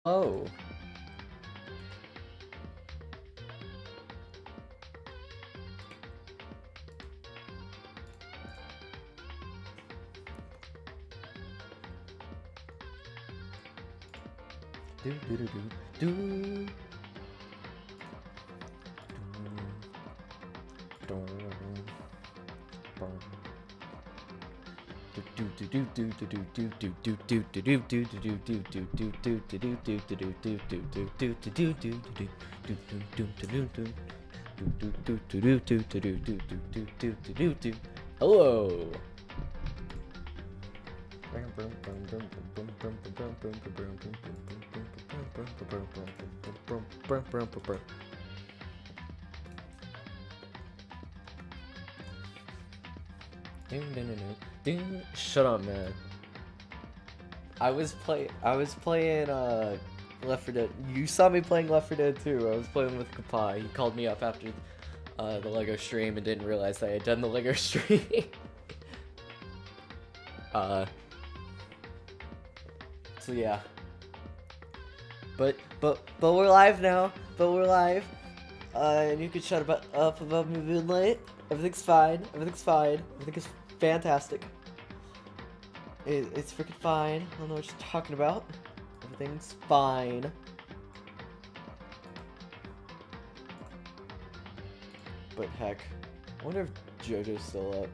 Oh. Do do do do do. Hello. Shut up, man. I was playing Left 4 Dead. You saw me playing Left 4 Dead 2. I was playing with Kapai. He called me up after the Lego stream and didn't realize I had done the Lego stream. So yeah. But we're live now. But we're live. And you can shut up about me being late. Everything's fine. Everything's fine. Everything is fantastic. It's freaking fine. I don't know what you're talking about. Everything's fine. But heck, I wonder if JoJo's still up.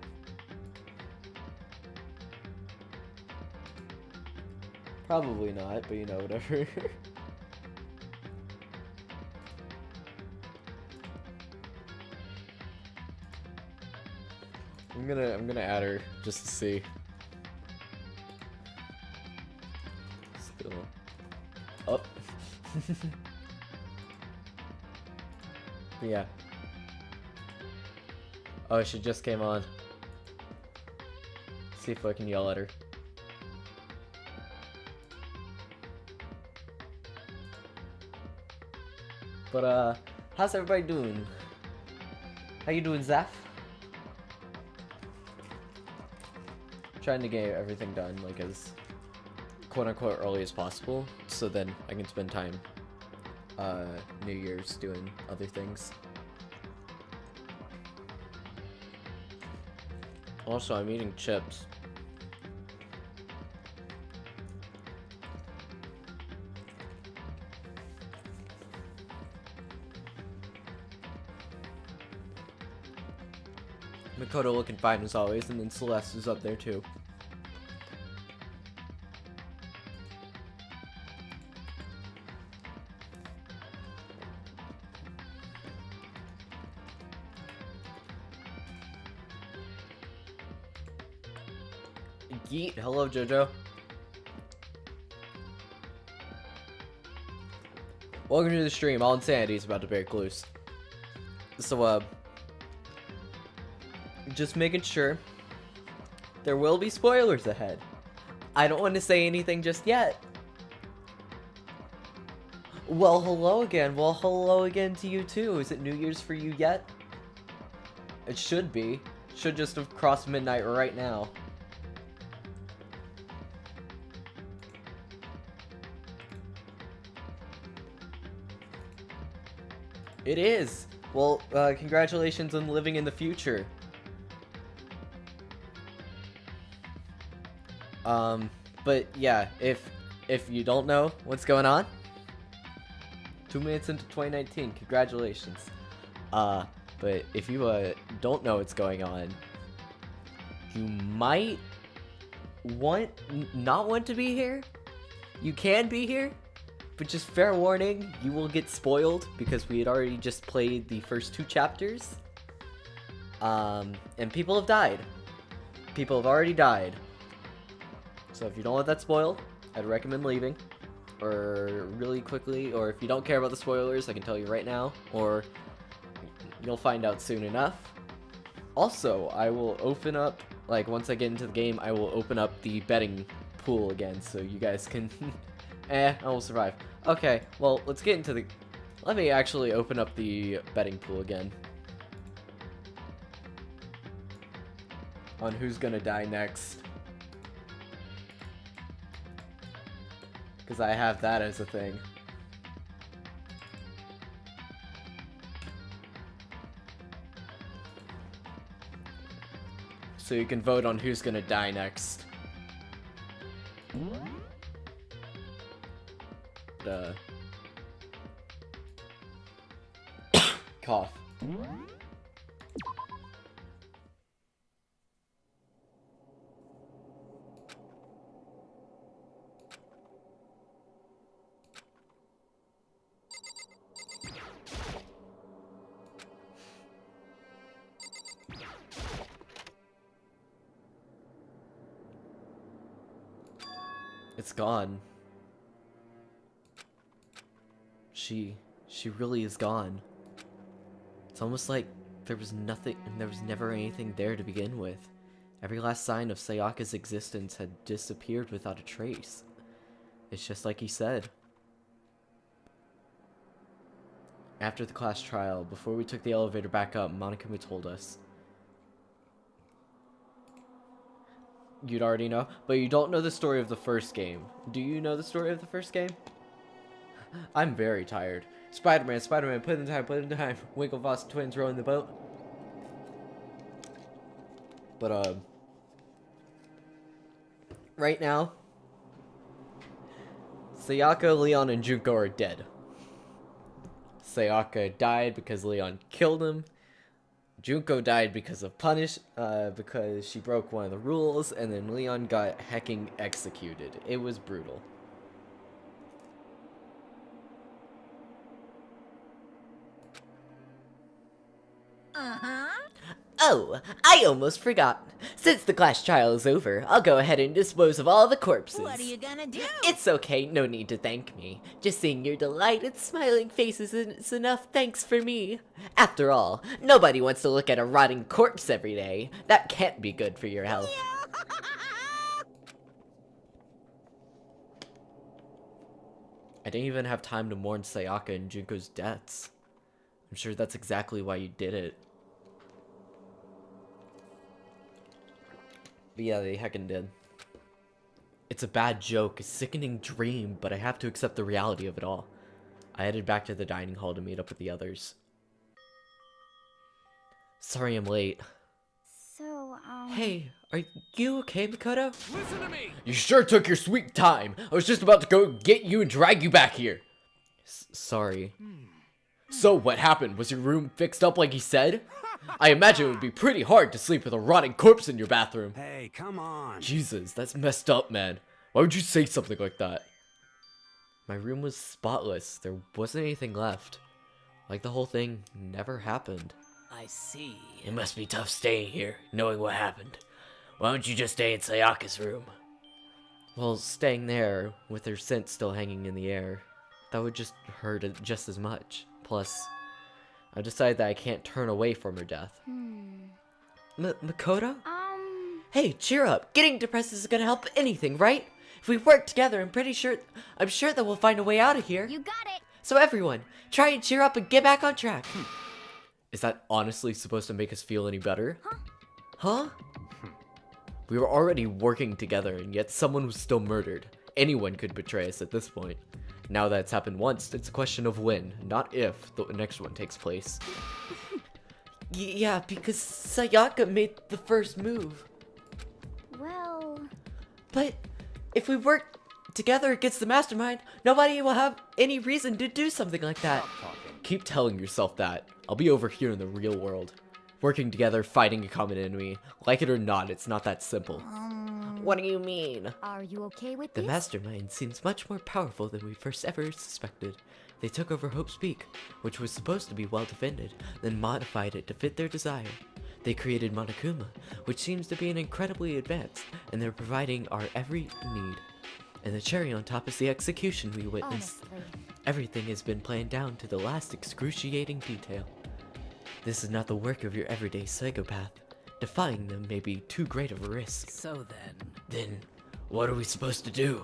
Probably not, but you know, whatever. I'm gonna add her just to see. Still up. Yeah. Oh, she just came on. See if I can yell at her. But how's everybody doing? How you doing, Zaf? Trying to get everything done like as quote-unquote early as possible, so then I can spend time New Year's doing other things. Also, I'm eating chips. Makoto looking fine as always, and then Celeste is up there too. Yeet, hello JoJo. Welcome to the stream. All Insanity is about to break loose. So just making sure. There will be spoilers ahead. I don't want to say anything just yet. Well, hello again. Well, hello again to you too. Is it New Year's for you yet? It should be. Should just have crossed midnight right now. It is. Well, congratulations on living in the future. But yeah, if you don't know what's going on, 2 minutes into 2019, congratulations. But if you don't know what's going on, you might not want to be here. You can be here, but just fair warning, you will get spoiled because we had already just played the first 2 chapters. And people have died. People have already died. So if you don't want that spoiled, I'd recommend leaving, or really quickly, or if you don't care about the spoilers, I can tell you right now, or you'll find out soon enough. Also, I will open up, like once I get into the game, I will open up the betting pool again, so you guys can, I will survive. Okay, well, let's get into let me actually open up the betting pool again. On who's gonna die next. Because I have that as a thing. So you can vote on who's gonna die next. Cough. It's gone. She really is gone. It's almost like there was nothing, there was never anything there to begin with. Every last sign of Sayaka's existence had disappeared without a trace. It's just like he said. After the class trial, before we took the elevator back up, Monokuma told us. You'd already know, but you don't know the story of the first game. Do you know the story of the first game? I'm very tired. Spider-Man, put in time. Winklevoss twins rowing the boat. But, right now, Sayaka, Leon, and Junko are dead. Sayaka died because Leon killed him. Junko died because because she broke one of the rules, and then Leon got hecking executed. It was brutal. Oh, I almost forgot. Since the class trial is over, I'll go ahead and dispose of all the corpses. What are you gonna do? It's okay, no need to thank me. Just seeing your delighted, smiling faces is enough thanks for me. After all, nobody wants to look at a rotting corpse every day. That can't be good for your health. I didn't even have time to mourn Sayaka and Junko's deaths. I'm sure that's exactly why you did it. But yeah, they heckin' did. It's a bad joke, a sickening dream, but I have to accept the reality of it all. I headed back to the dining hall to meet up with the others. Sorry I'm late. So, Hey, are you okay, Makoto? Listen to me! You sure took your sweet time. I was just about to go get you and drag you back here. Sorry. So, what happened? Was your room fixed up like he said? I imagine it would be pretty hard to sleep with a rotting corpse in your bathroom. Hey, come on. Jesus, that's messed up, man. Why would you say something like that? My room was spotless. There wasn't anything left. Like the whole thing never happened. I see. It must be tough staying here, knowing what happened. Why don't you just stay in Sayaka's room? Well, staying there, with her scent still hanging in the air, that would just hurt it just as much. Plus, I decided that I can't turn away from her death. Makoto? Hey, cheer up. Getting depressed isn't gonna help anything, right? If we work together, I'm sure that we'll find a way out of here. you got it. So everyone, try and cheer up and get back on track. Is that honestly supposed to make us feel any better? Huh? We were already working together, and yet someone was still murdered. Anyone could betray us at this point. Now that it's happened once, it's a question of when, not if, the next one takes place. Yeah, because Sayaka made the first move. Well, But if we work together against the mastermind, nobody will have any reason to do something like that. Keep telling yourself that. I'll be over here in the real world. Working together, fighting a common enemy. Like it or not, it's not that simple. What do you mean? are you okay with The this? mastermind seems much more powerful than we first ever suspected. They took over Hope's Peak, which was supposed to be well defended, then modified it to fit their desire. They created Monokuma, which seems to be an incredibly advanced, and they're providing our every need. And the cherry on top is the execution we witnessed. Honestly, Everything has been planned down to the last excruciating detail. This is not the work of your everyday psychopath. Defying them may be too great of a risk. So Then, what are we supposed to do?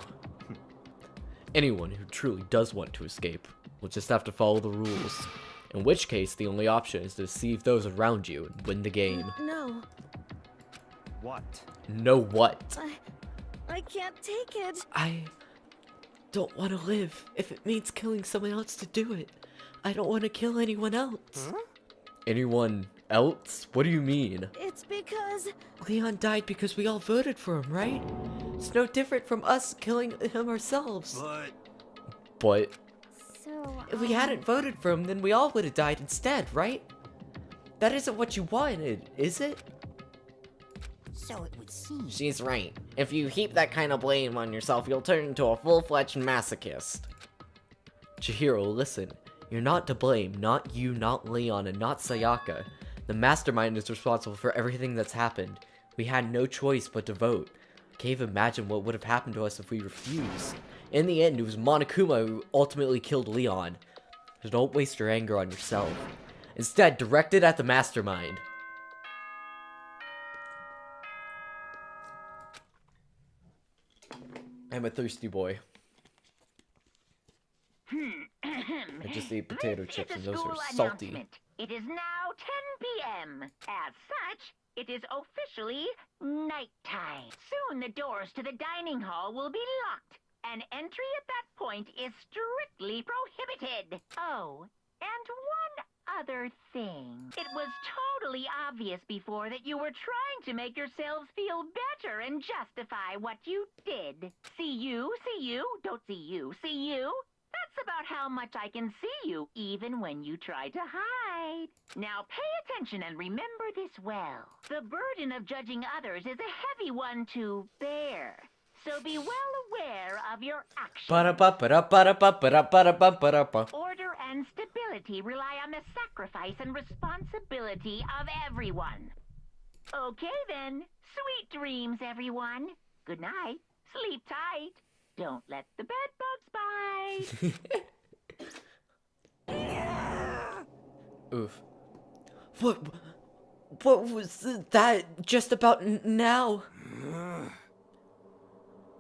Anyone who truly does want to escape will just have to follow the rules. In which case, the only option is to deceive those around you and win the game. no, What? Know what? I can't take it. don't want to live if it means killing someone else to do it. I don't want to kill anyone else. Huh? Anyone else? What do you mean? It's because... Leon died because we all voted for him, right? It's no different from us killing him ourselves. But So, if we hadn't voted for him, then we all would have died instead, right? That isn't what you wanted, is it? So it would seem. She's right. If you heap that kind of blame on yourself, you'll turn into a full-fledged masochist. Chihiro, listen. You're not to blame. Not you, not Leon, and not Sayaka. The mastermind is responsible for everything that's happened. We had no choice but to vote. Can't even imagine what would have happened to us if we refused. In the end, it was Monokuma who ultimately killed Leon. So don't waste your anger on yourself. Instead, direct it at the mastermind. I'm a thirsty boy. I just ate potato chips and those are salty. It is now 10 p.m. As such, it is officially nighttime. Soon the doors to the dining hall will be locked, and entry at that point is strictly prohibited. Oh, and one other thing. It was totally obvious before that you were trying to make yourselves feel better and justify what you did. See you, don't see you, see you. That's about how much I can see you, even when you try to hide. Now pay attention and remember this well. The burden of judging others is a heavy one to bear. So be well aware of your actions. Order and stability rely on the sacrifice and responsibility of everyone. Okay then. Sweet dreams, everyone. Good night. Sleep tight. Don't let the bed bugs bite. Oof. What was that just about now?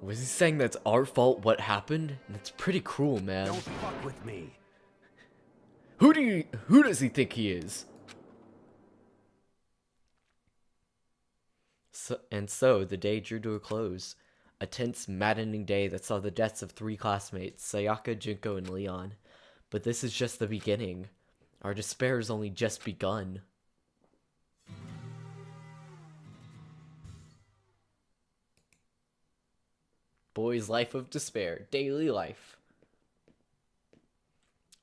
Was he saying that's our fault what happened? That's pretty cruel, man. Don't fuck with me. Who does he think he is? So the day drew to a close. A tense, maddening day that saw the deaths of 3 classmates, Sayaka, Junko, and Leon. But this is just the beginning. Our despair has only just begun. Boy's life of despair. Daily life.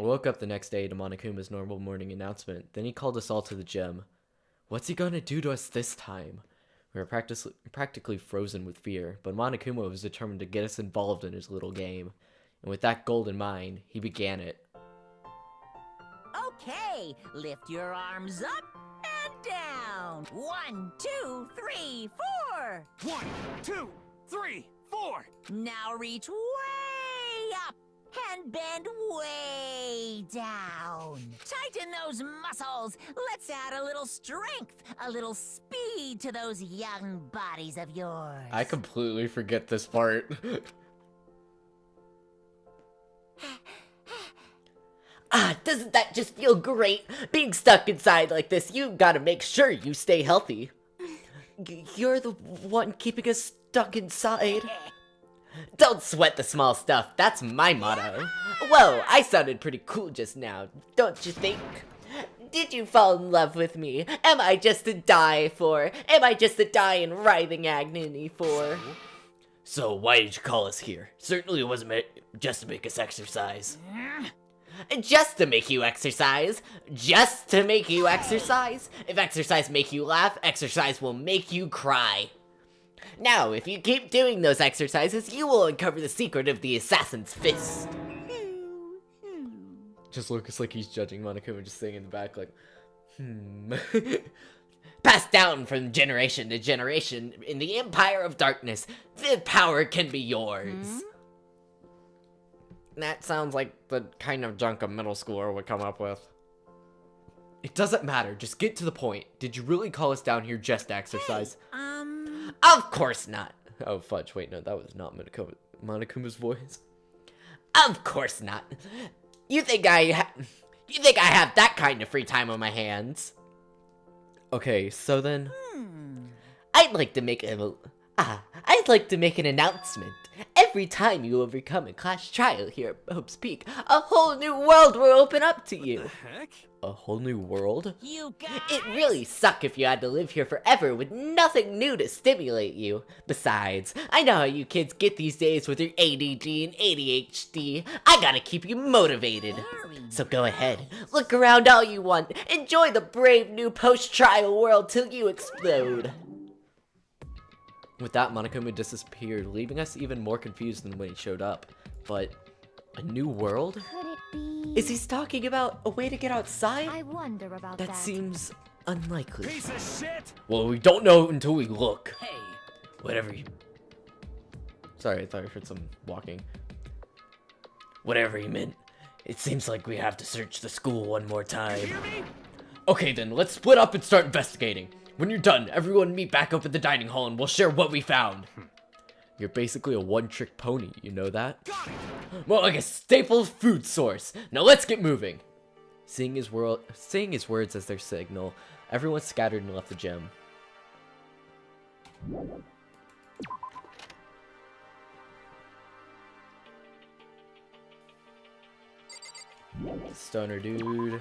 I woke up the next day to Monokuma's normal morning announcement. Then he called us all to the gym. What's he gonna do to us this time? We were practically frozen with fear, but Monokuma was determined to get us involved in his little game. And with that goal in mind, he began it. Okay, lift your arms up and down. 1, 2, 3, 4. 1, 2, 3, 4. Now reach way up and bend way down. Tighten those muscles. Let's add a little strength, a little speed to those young bodies of yours. I completely forget this part. Doesn't that just feel great? Being stuck inside like this, you've got to make sure you stay healthy. You're the one keeping us stuck inside. Don't sweat the small stuff, that's my motto. Whoa, I sounded pretty cool just now, don't you think? Did you fall in love with me? Am I just to die for? Am I just to die in writhing agony for? So why did you call us here? Certainly it wasn't just to make us exercise. Just to make you exercise. Just to make you exercise. If exercise make you laugh, exercise will make you cry. Now, if you keep doing those exercises, you will uncover the secret of the assassin's fist. Just Lucas like he's judging Monokuma, just sitting in the back like, Passed down from generation to generation in the Empire of Darkness, the power can be yours. That sounds like the kind of junk a middle schooler would come up with. It doesn't matter, just get to the point. Did you really call us down here just to exercise? Of course not. Oh, fudge, wait, no, that was not Monokuma's voice. Of course not. You think I have that kind of free time on my hands? Okay, so then... I'd like to make an announcement. Every time you overcome a class trial here at Hope's Peak, a whole new world will open up to you. Heck? A whole new world? You guys. It'd really suck if you had to live here forever with nothing new to stimulate you. Besides, I know how you kids get these days with your ADD and ADHD. I gotta keep you motivated. So go ahead, look around all you want. Enjoy the brave new post-trial world till you explode. With that, Monokuma disappeared, leaving us even more confused than when he showed up. But a new world? Could it be? Is he talking about a way to get outside? I wonder about that. That seems unlikely. Piece of shit! Well, we don't know until we look. Hey. Whatever you... Sorry, I thought I heard some walking. Whatever he meant. It seems like we have to search the school one more time. Hear me? Okay then, let's split up and start investigating. When you're done, everyone meet back up at the dining hall and we'll share what we found. You're basically a one-trick pony, you know that? Got it! Well, like a staple food source. Now let's get moving. Saying his words as their signal, everyone scattered and left the gym. Stoner dude.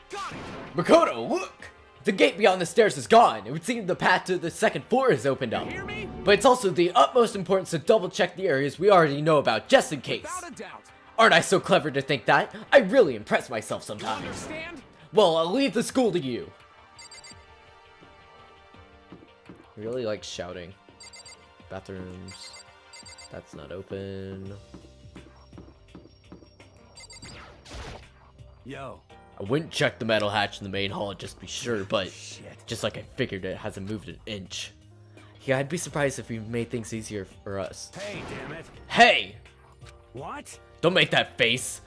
Got it! Makoto, look! The gate beyond the stairs is gone. It would seem the path to the second floor is opened up. Hear me? But it's also the utmost importance to double check the areas we already know about, just in case. Without a doubt. Aren't I so clever to think that? I really impress myself You sometimes. understand? Well, I'll leave the school to you. Really like shouting. Bathrooms. That's not open. Yo. I wouldn't check the metal hatch in the main hall just to be sure, but Shit. just like I figured, it hasn't moved an inch. Yeah, I'd be surprised if we made things easier for us. Hey, damn it. Hey! What? Don't make that face.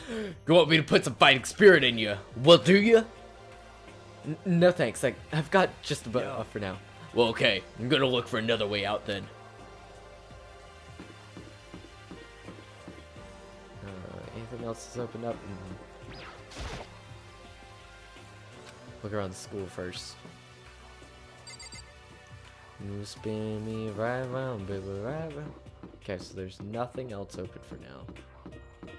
You want me to put some fighting spirit in you? Well, do you? No thanks, I've got just about enough for now. Well, okay, I'm gonna look for another way out then. Anything else is opened up? Look around the school first. You spin me right round, baby, right round. Okay, so there's nothing else open for now.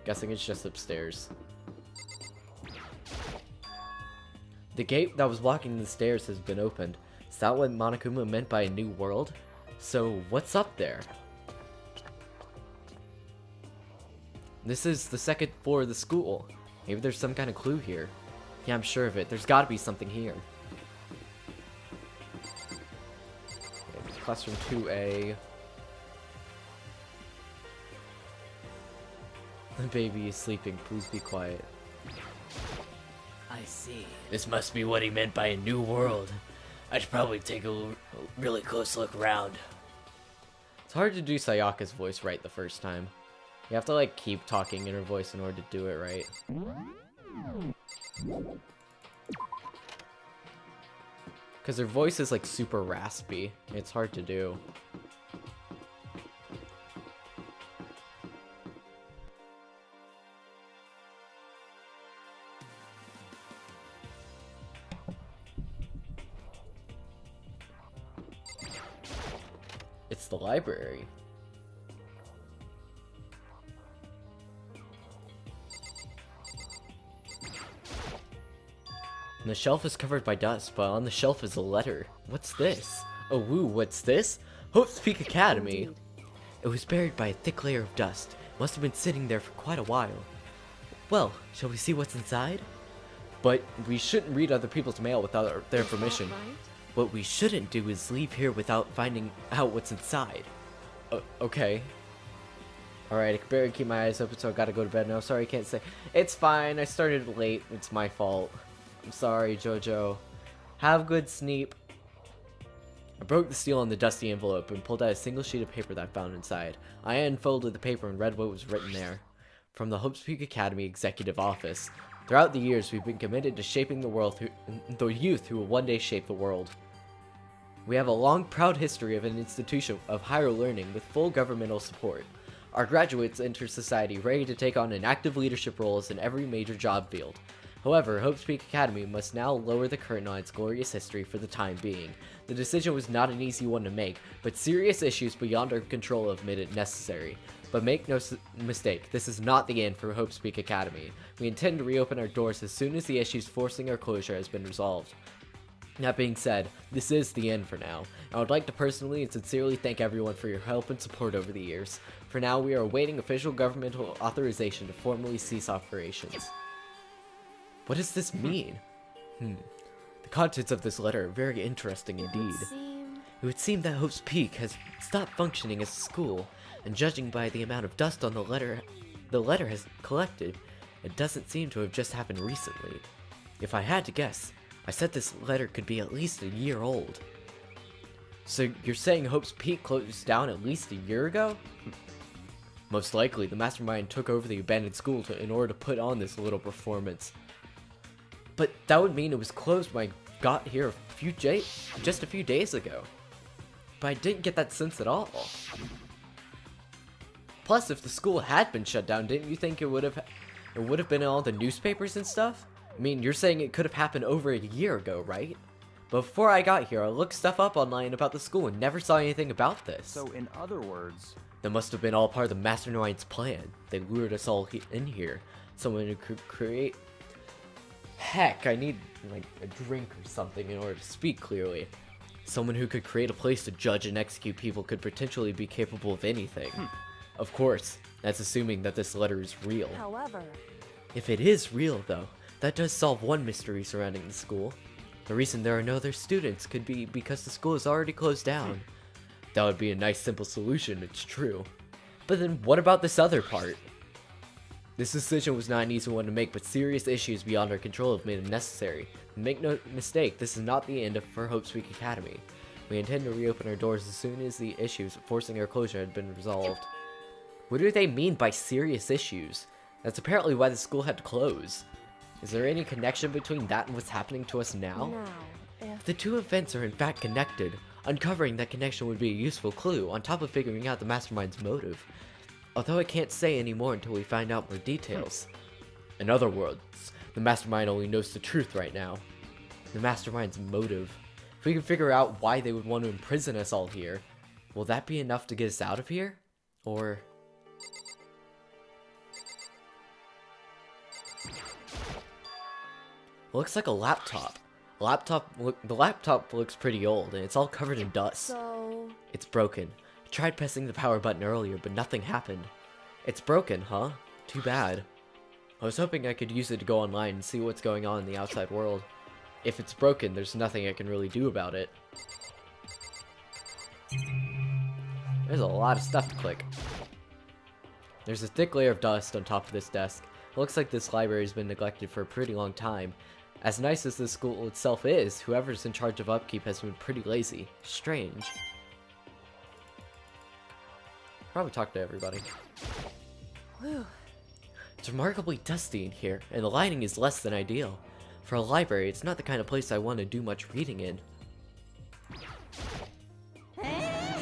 Guessing it's just upstairs. The gate that was blocking the stairs has been opened. Is that what Monokuma meant by a new world? So, what's up there? This is the second floor of the school. Maybe there's some kind of clue here. Yeah, I'm sure of it. There's gotta be something here. Okay, classroom 2A. The baby is sleeping. Please be quiet. I see. This must be what he meant by a new world. I should probably take a really close look around. It's hard to do Sayaka's voice right the first time. You have to like keep talking in her voice in order to do it right. Because her voice is like super raspy. It's hard to do. It's the library. And the shelf is covered by dust, but on the shelf is a letter. What's this? Oh woo, what's this? Hope's Peak Academy. It was buried by a thick layer of dust. Must have been sitting there for quite a while. Well, shall we see what's inside? But we shouldn't read other people's mail without their permission. What we shouldn't do is leave here without finding out what's inside. Okay. Alright, I can barely keep my eyes open, so I gotta go to bed now. Sorry, I can't say. It's fine, I started late. It's my fault. I'm sorry, Jojo. Have good sleep. I broke the seal on the dusty envelope and pulled out a single sheet of paper that I found inside. I unfolded the paper and read what was written there. From the Hope's Peak Academy Executive Office. Throughout the years, we've been committed to shaping the world the youth who will one day shape the world. We have a long, proud history of an institution of higher learning with full governmental support. Our graduates enter society ready to take on an active leadership roles in every major job field. However, Hope's Peak Academy must now lower the curtain on its glorious history for the time being. The decision was not an easy one to make, but serious issues beyond our control have made it necessary. But make no mistake, this is not the end for Hope's Peak Academy. We intend to reopen our doors as soon as the issues forcing our closure has been resolved. That being said, this is the end for now. I would like to personally and sincerely thank everyone for your help and support over the years. For now, we are awaiting official governmental authorization to formally cease operations. What does this mean? The contents of this letter are very interesting indeed. It would seem that Hope's Peak has stopped functioning as a school, and judging by the amount of dust on the letter has collected, it doesn't seem to have just happened recently. If I had to guess, I said this letter could be at least a year old. So you're saying Hope's Peak closed down at least a year ago? Most likely, the mastermind took over the abandoned school in order to put on this little performance. But that would mean it was closed when I got here just a few days ago. But I didn't get that sense at all. Plus, if the school had been shut down, didn't you think it would have been in all the newspapers and stuff? I mean, you're saying it could have happened over a year ago, right? Before I got here, I looked stuff up online about the school and never saw anything about this. So in other words, that must have been all part of the Mastermind's plan. They lured us all in here. Someone who could create... Heck, I need, like, a drink or something in order to speak clearly. Someone who could create a place to judge and execute people could potentially be capable of anything. Of course, that's assuming that this letter is real. However, If it is real, though, that does solve one mystery surrounding the school. The reason there are no other students could be because the school is already closed down. That would be a nice simple solution, it's true. But then what about this other part? This decision was not an easy one to make, but serious issues beyond our control have made it necessary. Make no mistake, this is not the end for Hope's Peak Academy. We intend to reopen our doors as soon as the issues forcing our closure had been resolved. What do they mean by serious issues? That's apparently why the school had to close. Is there any connection between that and what's happening to us now? now, If the two events are in fact connected, uncovering that connection would be a useful clue, on top of figuring out the mastermind's motive. Although I can't say any more until we find out more details. In other words, the mastermind only knows the truth right now. The mastermind's motive. If we can figure out why they would want to imprison us all here, will that be enough to get us out of here? Or... looks like a laptop. The laptop looks pretty old, and it's all covered in dust. so It's broken. I tried pressing the power button earlier, but nothing happened. It's broken, huh? Too bad. I was hoping I could use it to go online and see what's going on in the outside world. If it's broken, there's nothing I can really do about it. There's a lot of stuff to click. There's a thick layer of dust on top of this desk. It looks like this library has been neglected for a pretty long time. As nice as this school itself is, whoever's in charge of upkeep has been pretty lazy. Strange. Probably talk to everybody. whew, It's remarkably dusty in here, and the lighting is less than ideal. For a library, it's not the kind of place I want to do much reading in.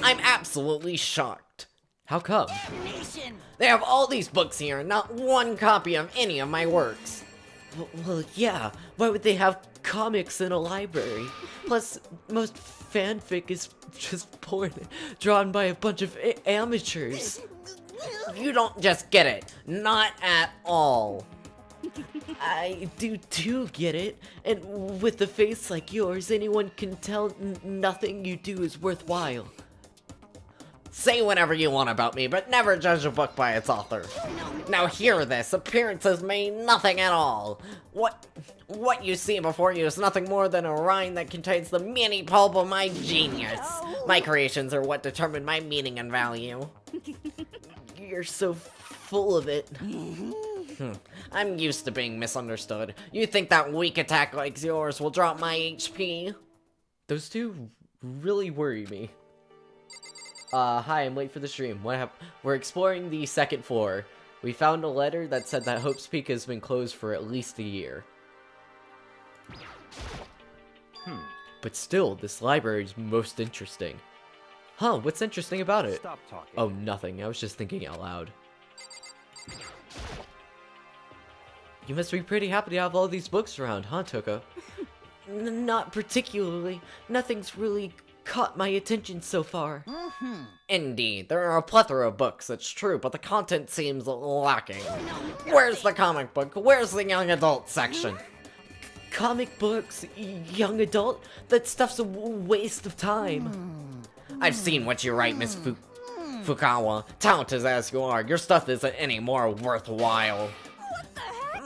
I'm absolutely shocked. How come? Nation! They have all these books here and not one copy of any of my works. Well, yeah, why would they have comics in a library? Plus, most fanfic is just porn drawn by a bunch of amateurs. You don't just get it. Not at all. I do get it, and with a face like yours, anyone can tell nothing you do is worthwhile. Say whatever you want about me, but never judge a book by its author. Now hear this, appearances mean nothing at all. What you see before you is nothing more than a rind that contains the meaty pulp of my genius. My creations are what determine my meaning and value. You're so full of it. I'm used to being misunderstood. You think that weak attack like yours will drop my HP? Those two really worry me. Hi, I'm late for the stream. We're exploring the second floor. We found a letter that said that Hope's Peak has been closed for at least a year. But still, this library is most interesting. Huh, what's interesting about it? stop talking. Oh, nothing. I was just thinking out loud. You must be pretty happy to have all these books around, huh, Toko? Not particularly. Nothing's really caught my attention so far. Indeed, there are a plethora of books, it's true, but the content seems lacking. Where's the comic book? Where's the young adult section? Comic books? Young adult? That stuff's a waste of time. I've seen what you write, Miss Fukawa. Talented as you are, your stuff isn't any more worthwhile.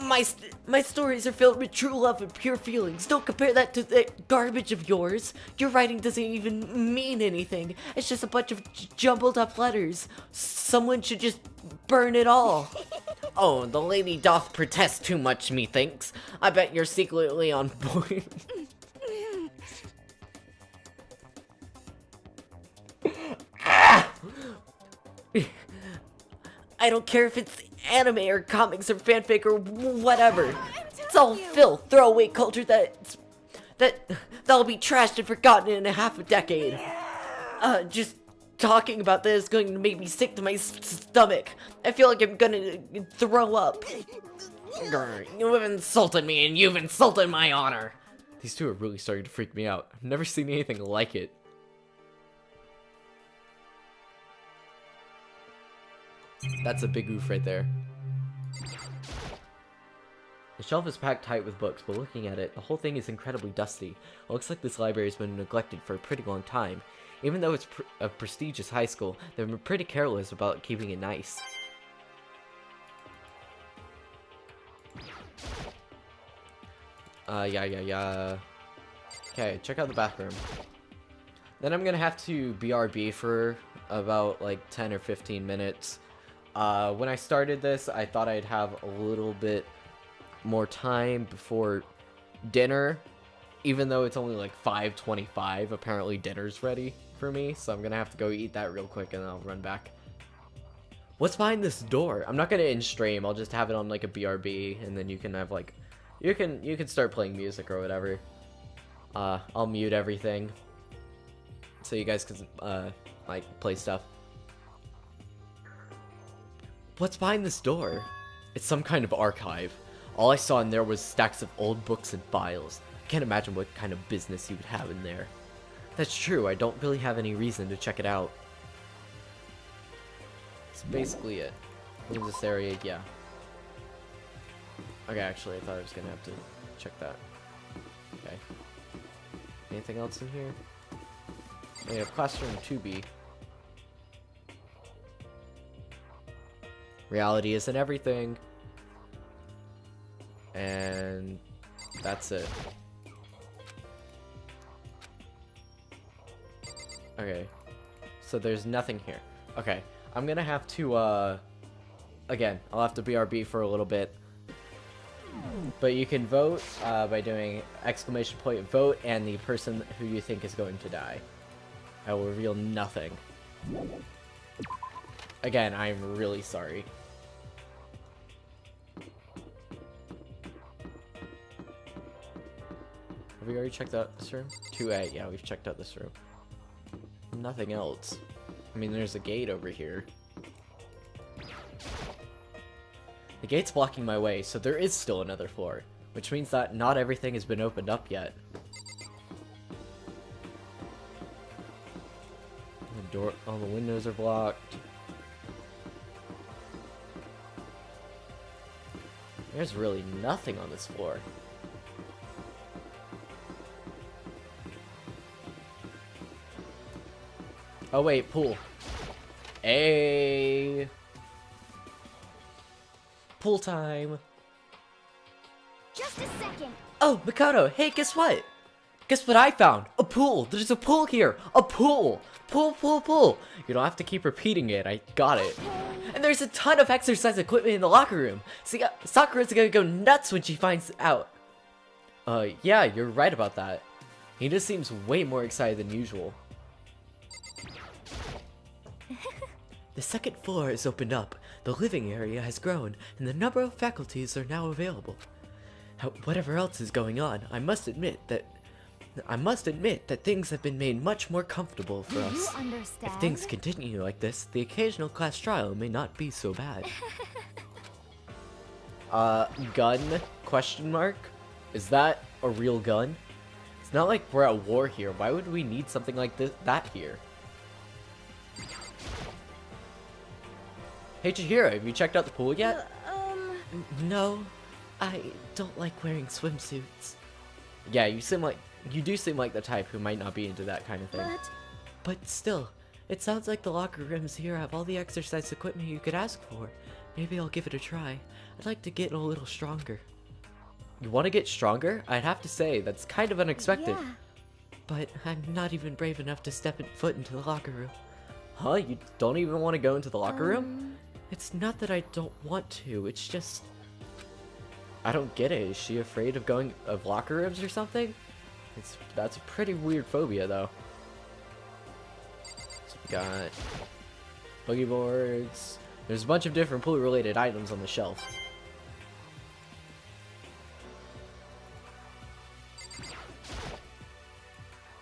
My stories are filled with true love and pure feelings. Don't compare that to the garbage of yours. Your writing doesn't even mean anything. It's just a bunch of jumbled up letters. Someone should just burn it all. Oh, the lady doth protest too much, methinks. I bet you're secretly on board. I don't care if it's anime or comics or fanfic or whatever. It's all filth, throwaway culture that'll be trashed and forgotten in a half a decade. Just talking about this is going to make me sick to my stomach. I feel like I'm gonna throw up. Grr, you have insulted me and you've insulted my honor. These two are really starting to freak me out. I've never seen anything like it. That's a big oof right there. The shelf is packed tight with books, but looking at it, the whole thing is incredibly dusty. It looks like this library has been neglected for a pretty long time. Even though it's a prestigious high school, they've been pretty careless about keeping it nice. Yeah. Okay, check out the bathroom. Then I'm gonna have to BRB for about like 10 or 15 minutes. When I started this, I thought I'd have a little bit more time before dinner. Even though it's only like 5:25, apparently dinner's ready for me. So I'm gonna have to go eat that real quick and then I'll run back. What's behind this door? I'm not gonna in stream, I'll just have it on like a BRB and then you can have like... You can start playing music or whatever. I'll mute everything. So you guys can, like, play stuff. What's behind this door? It's some kind of archive. All I saw in there was stacks of old books and files. I can't imagine what kind of business you would have in there. That's true, I don't really have any reason to check it out. That's basically it. Leave this area, yeah. Okay, actually, I thought I was gonna have to check that. Okay. Anything else in here? We have classroom 2B. Reality isn't everything. And that's it. Okay. So there's nothing here. Okay. I'm gonna have to, again, I'll have to BRB for a little bit. But you can vote by doing !vote and the person who you think is going to die. I will reveal nothing. Again, I'm really sorry. Have we already checked out this room? 2A, yeah, we've checked out this room. Nothing else. I mean, there's a gate over here. The gate's blocking my way, so there is still another floor, which means that not everything has been opened up yet. The door, all the windows are blocked. There's really nothing on this floor. Oh wait, pool. Hey. Pool time. Just a second. Oh, Mikado, hey, guess what? Guess what I found? A pool. There's a pool here. A pool. Pool. You don't have to keep repeating it. I got it. And there's a ton of exercise equipment in the locker room. See, Sakura's gonna go nuts when she finds out. Yeah, you're right about that. He just seems way more excited than usual. The second floor is opened up. The living area has grown, and the number of faculties are now available. Whatever else is going on, I must admit that things have been made much more comfortable for us. You understand? If things continue like this, the occasional class trial may not be so bad. Gun? Question mark? Is that a real gun? It's not like we're at war here. Why would we need something like that here? Hey Chihiro, have you checked out the pool yet? No, I don't like wearing swimsuits. Yeah, you do seem like the type who might not be into that kind of thing. But still, it sounds like the locker rooms here have all the exercise equipment you could ask for. Maybe I'll give it a try. I'd like to get a little stronger. You want to get stronger? I'd have to say, that's kind of unexpected. Yeah. But I'm not even brave enough to step foot into the locker room. Huh? You don't even want to go into the locker room? It's not that I don't want to, it's just... I don't get it. Is she afraid of locker rooms or something? That's a pretty weird phobia, though. So we got boogie boards. There's a bunch of different pool-related items on the shelf.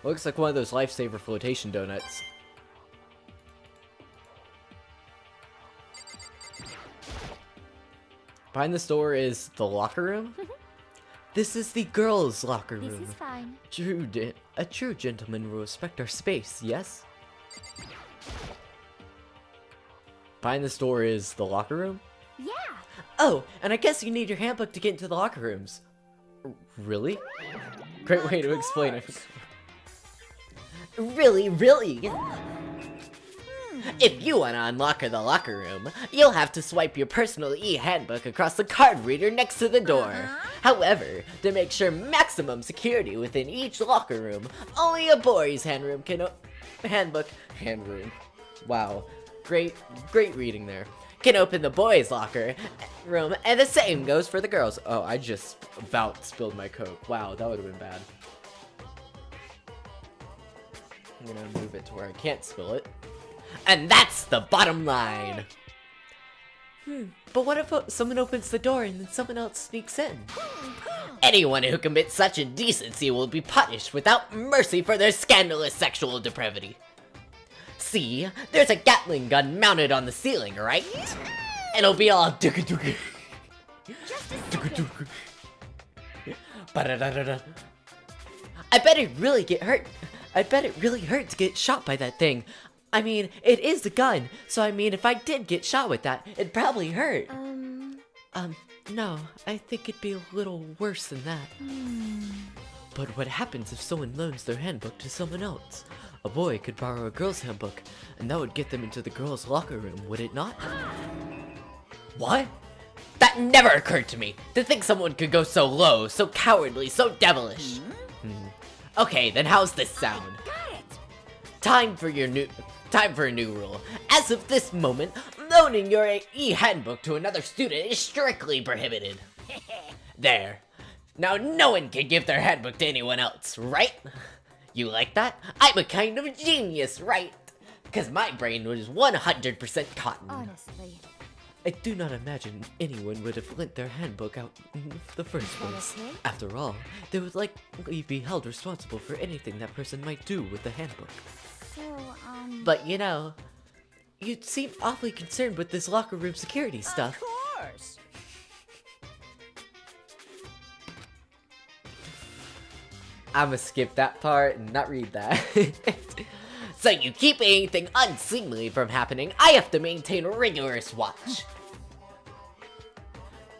Looks like one of those lifesaver flotation donuts. Behind this door is the locker room. This is the girls' locker room. This is fine. A true gentleman will respect our space, yes? Behind this door is the locker room. Yeah. Oh, and I guess you need your handbook to get into the locker rooms. Really? Great way to explain it. Really? If you want to unlock the locker room, you'll have to swipe your personal e-handbook across the card reader next to the door. However, to make sure maximum security within each locker room, only a boy's handroom can handbook. Wow, great reading there. Can open the boys' locker room, and the same goes for the girls. Oh, I just about spilled my Coke. Wow, that would have been bad. I'm gonna move it to where I can't spill it. And that's the bottom line! But what if someone opens the door and then someone else sneaks in? Anyone who commits such indecency will be punished without mercy for their scandalous sexual depravity. See, there's a Gatling gun mounted on the ceiling, right? It'll be all dooka dooka. Just a second. Ba-da-da-da-da. I bet it really hurt to get shot by that thing. I mean, it is a gun, so I mean, if I did get shot with that, it'd probably hurt. No, I think it'd be a little worse than that. But what happens if someone loans their handbook to someone else? A boy could borrow a girl's handbook, and that would get them into the girl's locker room, would it not? What? That never occurred to me! To think someone could go so low, so cowardly, so devilish! Okay, then how's this sound? Got it! Time for a new rule. As of this moment, loaning your e-handbook to another student is strictly prohibited. There. Now no one can give their handbook to anyone else, right? You like that? I'm a kind of genius, right? Because my brain was 100% cotton. Honestly. I do not imagine anyone would have lent their handbook out in the first place. Honestly? After all, they would likely be held responsible for anything that person might do with the handbook. So, But you know, you seem awfully concerned with this locker room security stuff. Of course. I'ma skip that part and not read that. So you keep anything unseemly from happening, I have to maintain a rigorous watch.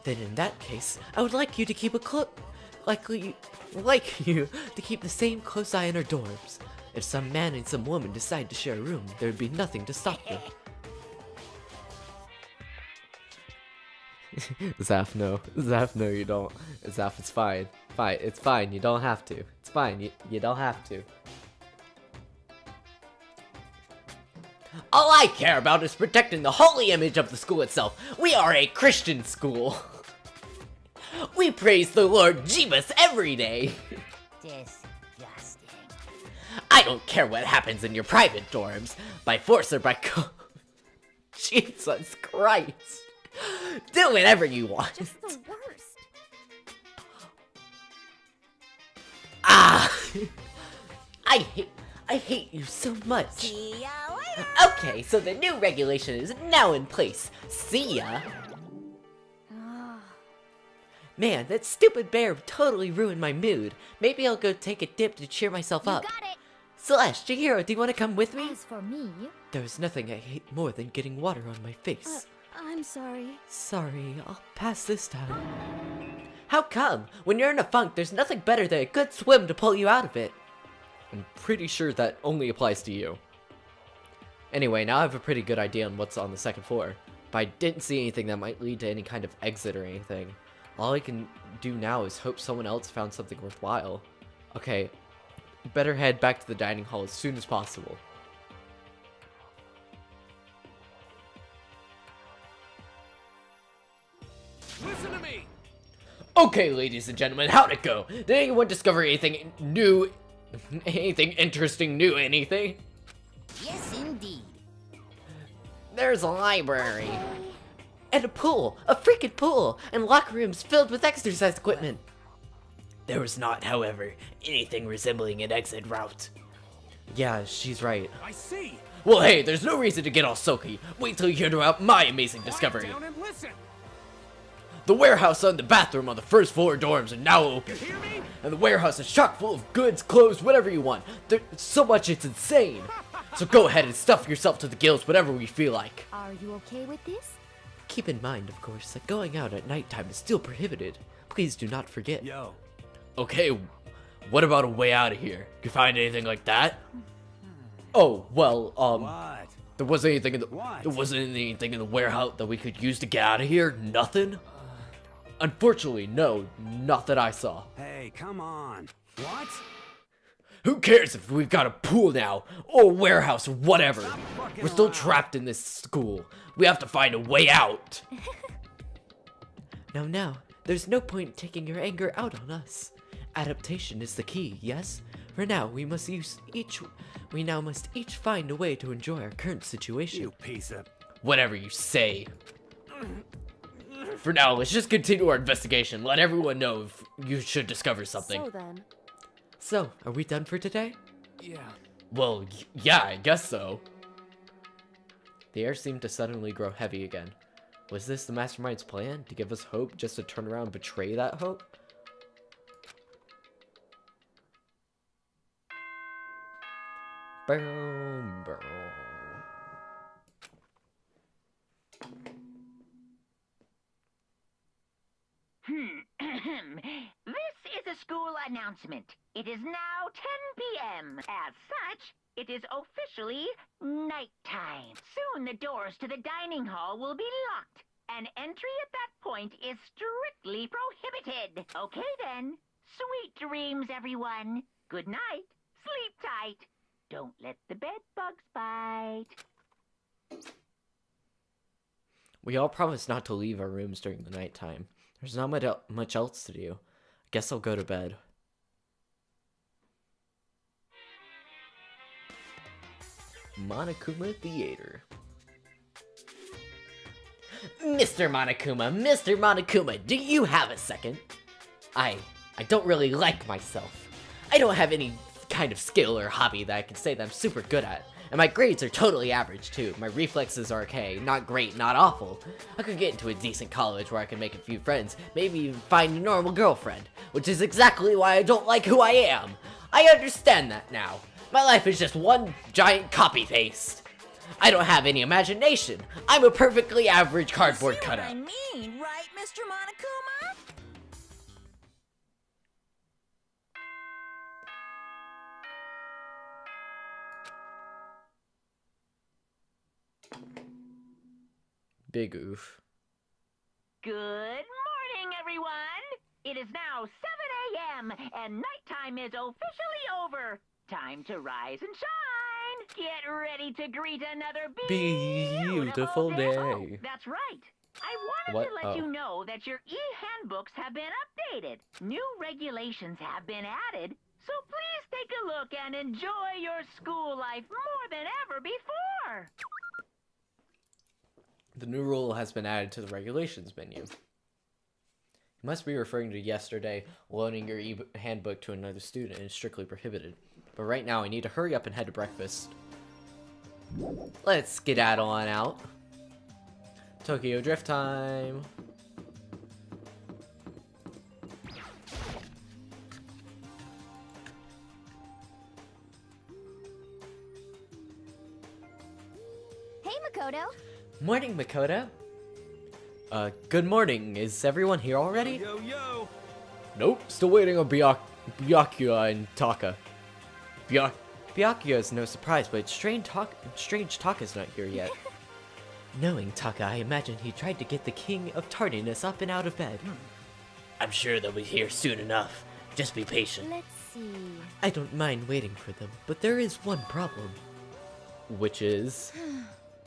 Then in that case, I would like you to keep to keep the same close eye on our dorms. If some man and some woman decide to share a room, there would be nothing to stop them. Zaf, no. Zaf, no, you don't. Zaf, it's fine. It's fine, you don't have to. It's fine, you don't have to. All I care about is protecting the holy image of the school itself. We are a Christian school. We praise the Lord Jeebus every day. Disgusting. I don't care what happens in your private dorms, by force or by Jesus Christ. Do whatever you want. just the worst. Ah! I hate you so much. See ya later. Okay, so the new regulation is now in place. See ya. Man, that stupid bear totally ruined my mood. Maybe I'll go take a dip to cheer myself You up. got it. Celeste, Chihiro, do you want to come with me? As for me, There's nothing I hate more than getting water on my face. I'm sorry. Sorry, I'll pass this time. How come? When you're in a funk, there's nothing better than a good swim to pull you out of it. I'm pretty sure that only applies to you. Anyway, now I have a pretty good idea on what's on the second floor, but I didn't see anything that might lead to any kind of exit or anything. All I can do now is hope someone else found something worthwhile. Okay, better head back to the dining hall as soon as possible. Listen to me! Okay, ladies and gentlemen, how'd it go? Did anyone discover anything new? Anything interesting, new, anything? Yes, indeed. There's a library. And a pool, a freaking pool, and locker rooms filled with exercise equipment. There was not, however, anything resembling an exit route. Yeah, she's right. I see! Well, hey, there's no reason to get all sulky. Wait till you hear about my amazing discovery. Quiet down and listen! The warehouse and the bathroom on the first floor dorms are now open. You hear me? And the warehouse is chock full of goods, clothes, whatever you want. There's so much it's insane. So go ahead and stuff yourself to the gills whatever we feel like. Are you okay with this? Keep in mind, of course, that going out at nighttime is still prohibited. Please do not forget. Yo, Okay, what about a way out of here? You find anything like that? Oh, well, what? there wasn't anything in the What? there wasn't anything in the warehouse that we could use to get out of here. Nothing. Unfortunately, no, not that I saw. Hey, come on. What? Who cares if we've got a pool now, or a warehouse, or whatever? fucking We're still around. trapped in this school. We have to find a way out. Now, there's no point in taking your anger out on us. Adaptation is the key, yes? For now, we must each find a way to enjoy our current situation. You piece of... Whatever you say. For now, let's just continue our investigation. Let everyone know if you should discover something. So then, So, are we done for today? Yeah. Well, yeah, I guess so. The air seemed to suddenly grow heavy again. Was this the mastermind's plan? To give us hope just to turn around and betray that hope? Boom, boom. This is a school announcement. It is now 10 p.m. As such, it is officially nighttime. Soon the doors to the dining hall will be locked, and entry at that point is strictly prohibited. Okay then. Sweet dreams, everyone. Good night. Sleep tight. Don't let the bed bugs bite. We all promised not to leave our rooms during the nighttime. There's not much else to do. I guess I'll go to bed. Monokuma Theater. Mr. Monokuma, do you have a second? I don't really like myself. I don't have any kind of skill or hobby that I can say that I'm super good at. And my grades are totally average too. My reflexes are okay, not great, not awful. I could get into a decent college where I can make a few friends, maybe even find a normal girlfriend, which is exactly why I don't like who I am. I understand that now. My life is just one giant copy paste. I don't have any imagination. I'm a perfectly average cardboard See cutout. what I mean, right, Mr. Monokuma? Big oof. Good morning, everyone. It is now 7 a.m. and nighttime is officially over. Time to rise and shine. Get ready to greet another Beautiful day. Oh, that's right. I wanted What? to let Oh. you know that your e-handbooks have been updated. New regulations have been added, so please take a look and enjoy your school life more than ever before. The new rule has been added to the regulations menu. You must be referring to yesterday. Loaning your handbook to another student is strictly prohibited. But right now, I need to hurry up and head to breakfast. Let's skedaddle on out. Tokyo Drift time. Hey, Makoto. Morning, Makoto. Good morning. Is everyone here already? Yo, yo. Nope, still waiting on Byakuya and Taka. Byakuya is no surprise, but strange Taka's not here yet. Knowing Taka, I imagine he tried to get the King of Tardiness up and out of bed. I'm sure they'll be here soon enough. Just be patient. Let's see. I don't mind waiting for them, but there is one problem. Which is...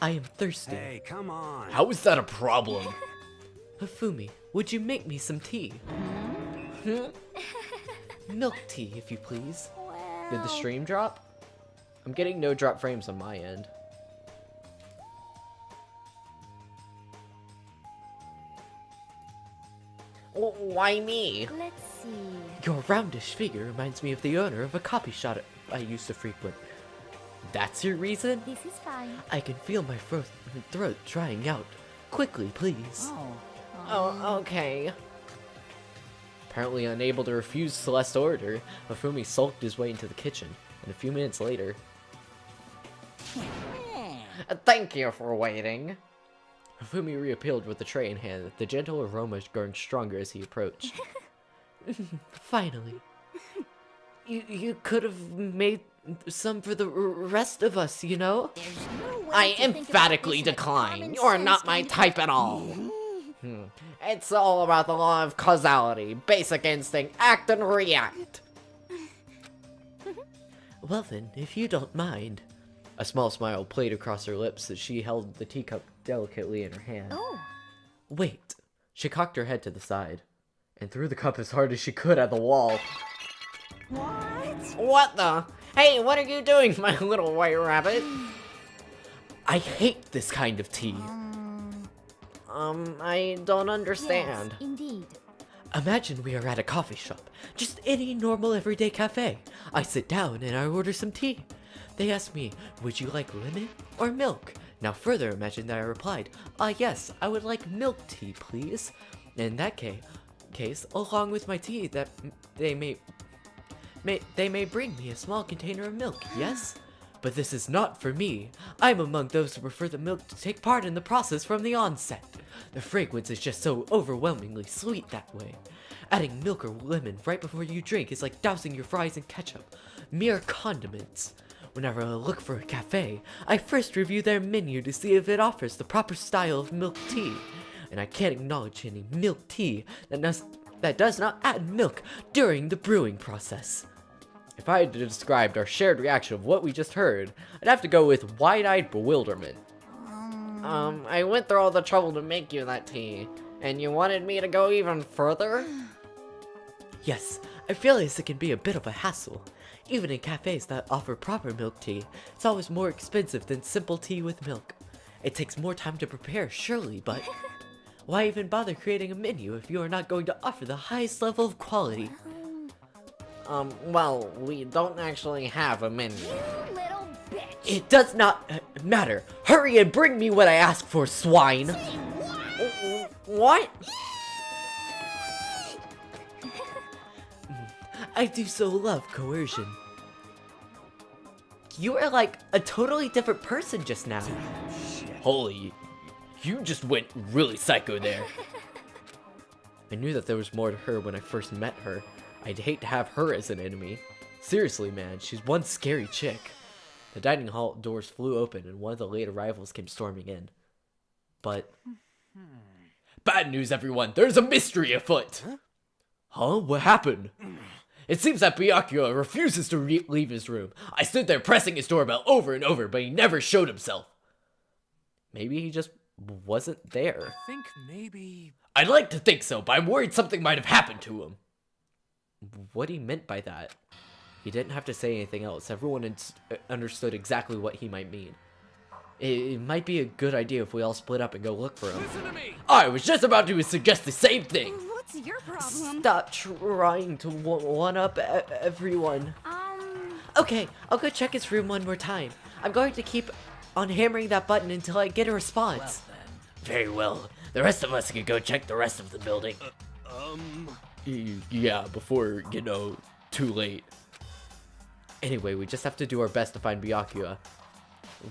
I am thirsty. Hey, come on. How is that a problem? Hifumi, would you make me some tea? Milk tea, if you please. Well... Did the stream drop? I'm getting no drop frames on my end. Why me? Let's see. Your roundish figure reminds me of the owner of a coffee shop I used to frequent. That's your reason? This is fine. I can feel my throat drying out. Quickly, please. Oh, okay. Apparently unable to refuse Celeste's order, Hifumi sulked his way into the kitchen, and a few minutes later... Thank you for waiting. Hifumi reappeared with the tray in hand, the gentle aroma growing stronger as he approached. Finally. You could have made some for the rest of us, you know? I emphatically decline. You're not my type at all. It's all about the law of causality, basic instinct, act and react. Well then, if you don't mind. A small smile played across her lips as she held the teacup delicately in her hand. Oh. Wait. She cocked her head to the side and threw the cup as hard as she could at the wall. What the? Hey, what are you doing, my little white rabbit? I hate this kind of tea. I don't understand. Yes, indeed. Imagine we are at a coffee shop. Just any normal everyday cafe. I sit down and I order some tea. They ask me, would you like lemon or milk? Now further imagine that I replied, yes, I would like milk tea, please. In that case, along with my tea, that they may bring me a small container of milk, yes? But this is not for me. I'm among those who prefer the milk to take part in the process from the onset. The fragrance is just so overwhelmingly sweet that way. Adding milk or lemon right before you drink is like dousing your fries in ketchup. Mere condiments. Whenever I look for a cafe, I first review their menu to see if it offers the proper style of milk tea. And I can't acknowledge any milk tea that does not add milk during the brewing process. If I had to describe our shared reaction of what we just heard, I'd have to go with wide-eyed bewilderment. I went through all the trouble to make you that tea, and you wanted me to go even further? Yes, I realize it can be a bit of a hassle. Even in cafes that offer proper milk tea, it's always more expensive than simple tea with milk. It takes more time to prepare, surely, but why even bother creating a menu if you are not going to offer the highest level of quality? Well, we don't actually have a menu. You little bitch. It does not matter. Hurry and bring me what I asked for, swine. What? I do so love coercion. You are like a totally different person just now. Holy, you just went really psycho there. I knew that there was more to her when I first met her. I'd hate to have her as an enemy. Seriously, man, she's one scary chick. The dining hall doors flew open and one of the late arrivals came storming in. But... Bad news, everyone! There's a mystery afoot! Huh? What happened? It seems that Byakuya refuses to leave his room. I stood there pressing his doorbell over and over, but he never showed himself. Maybe he just wasn't there. I think maybe... I'd like to think so, but I'm worried something might have happened to him. What he meant by that? He didn't have to say anything else. Everyone understood exactly what he might mean. It might be a good idea if we all split up and go look for him. Listen to me! I was just about to suggest the same thing! What's your problem? Stop trying to one-up everyone. Okay, I'll go check his room one more time. I'm going to keep on hammering that button until I get a response. Very well. The rest of us can go check the rest of the building. Yeah, before, too late. Anyway, we just have to do our best to find Byakuya.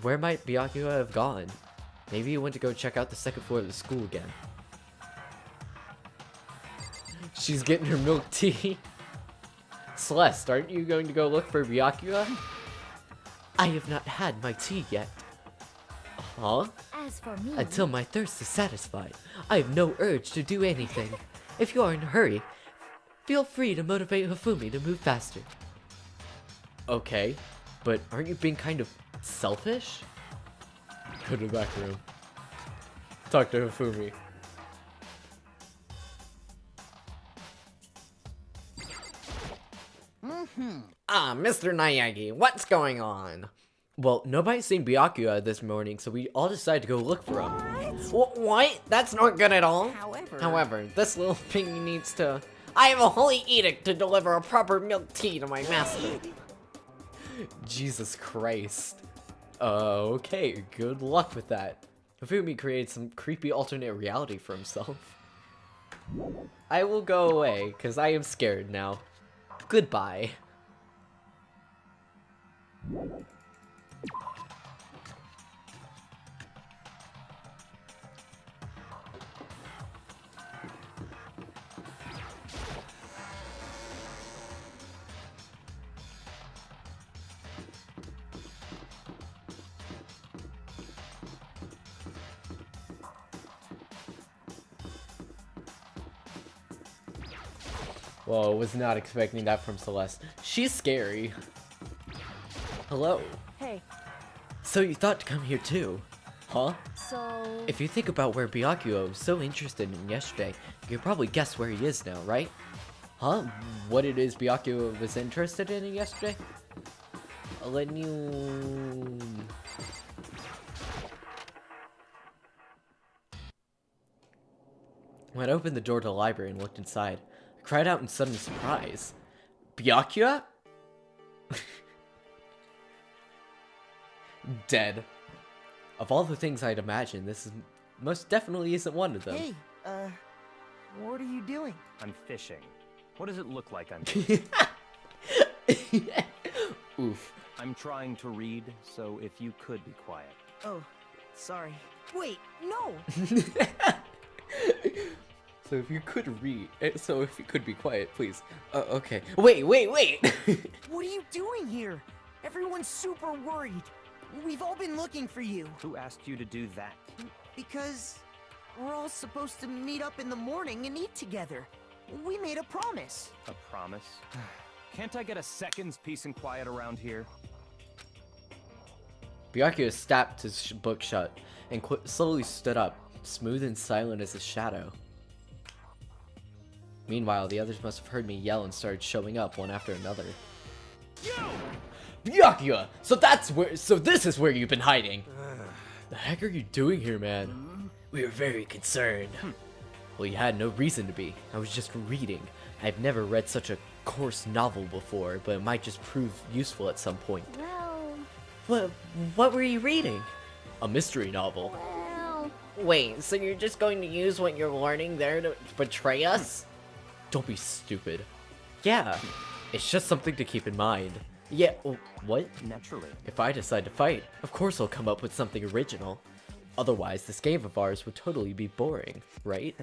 Where might Byakuya have gone? Maybe he went to go check out the second floor of the school again. She's getting her milk tea. Celeste, aren't you going to go look for Byakuya? I have not had my tea yet. Huh? As for me, Until my thirst is satisfied, I have no urge to do anything. If you are in a hurry, feel free to motivate Hifumi to move faster. Okay, but aren't you being kind of selfish? Go to the back room. Talk to Hifumi. Ah, Mr. Nayagi, what's going on? Well, nobody's seen Byakuya this morning, so we all decided to go look for him. What? That's not good at all. However, this little piggy needs to... I have a holy edict to deliver a proper milk tea to my master. Jesus Christ. Okay, good luck with that. Hifumi created some creepy alternate reality for himself. I will go away, because I am scared now. Goodbye. Whoa, was not expecting that from Celeste. She's scary. Hello. Hey, So you thought to come here too? Huh? so If you think about where Byakuya was so interested in yesterday, you can probably guess where he is now, right? Huh? What it is Byakuya was interested in yesterday? I'll let you... When I opened the door to the library and looked inside, I cried out in sudden surprise. Byakuya? Dead. Of all the things I'd imagined, this is most definitely isn't one of them. Hey, what are you doing? I'm fishing. What does it look like I'm doing? Oof. I'm trying to read, so if you could be quiet. Oh, sorry. Wait, no! So if you could read, so if you could be quiet, please. Okay. Wait! What are you doing here? Everyone's super worried. We've all been looking for you. Who asked you to do that? Because we're all supposed to meet up in the morning and eat together. We made a promise. A promise? Can't I get a second's peace and quiet around here? Byakuya snapped his book shut and slowly stood up, smooth and silent as a shadow. Meanwhile, the others must have heard me yell and started showing up one after another. Byakuya! So this is where you've been hiding! The heck are you doing here, man? We were very concerned. Well, you had no reason to be. I was just reading. I've never read such a coarse novel before, but it might just prove useful at some point. well, What were you reading? A mystery novel. well, Wait, so you're just going to use what you're learning there to betray us? Don't be stupid. Yeah, it's just something to keep in mind. Yeah, what? Naturally. If I decide to fight, of course I'll come up with something original. Otherwise, this game of ours would totally be boring, right?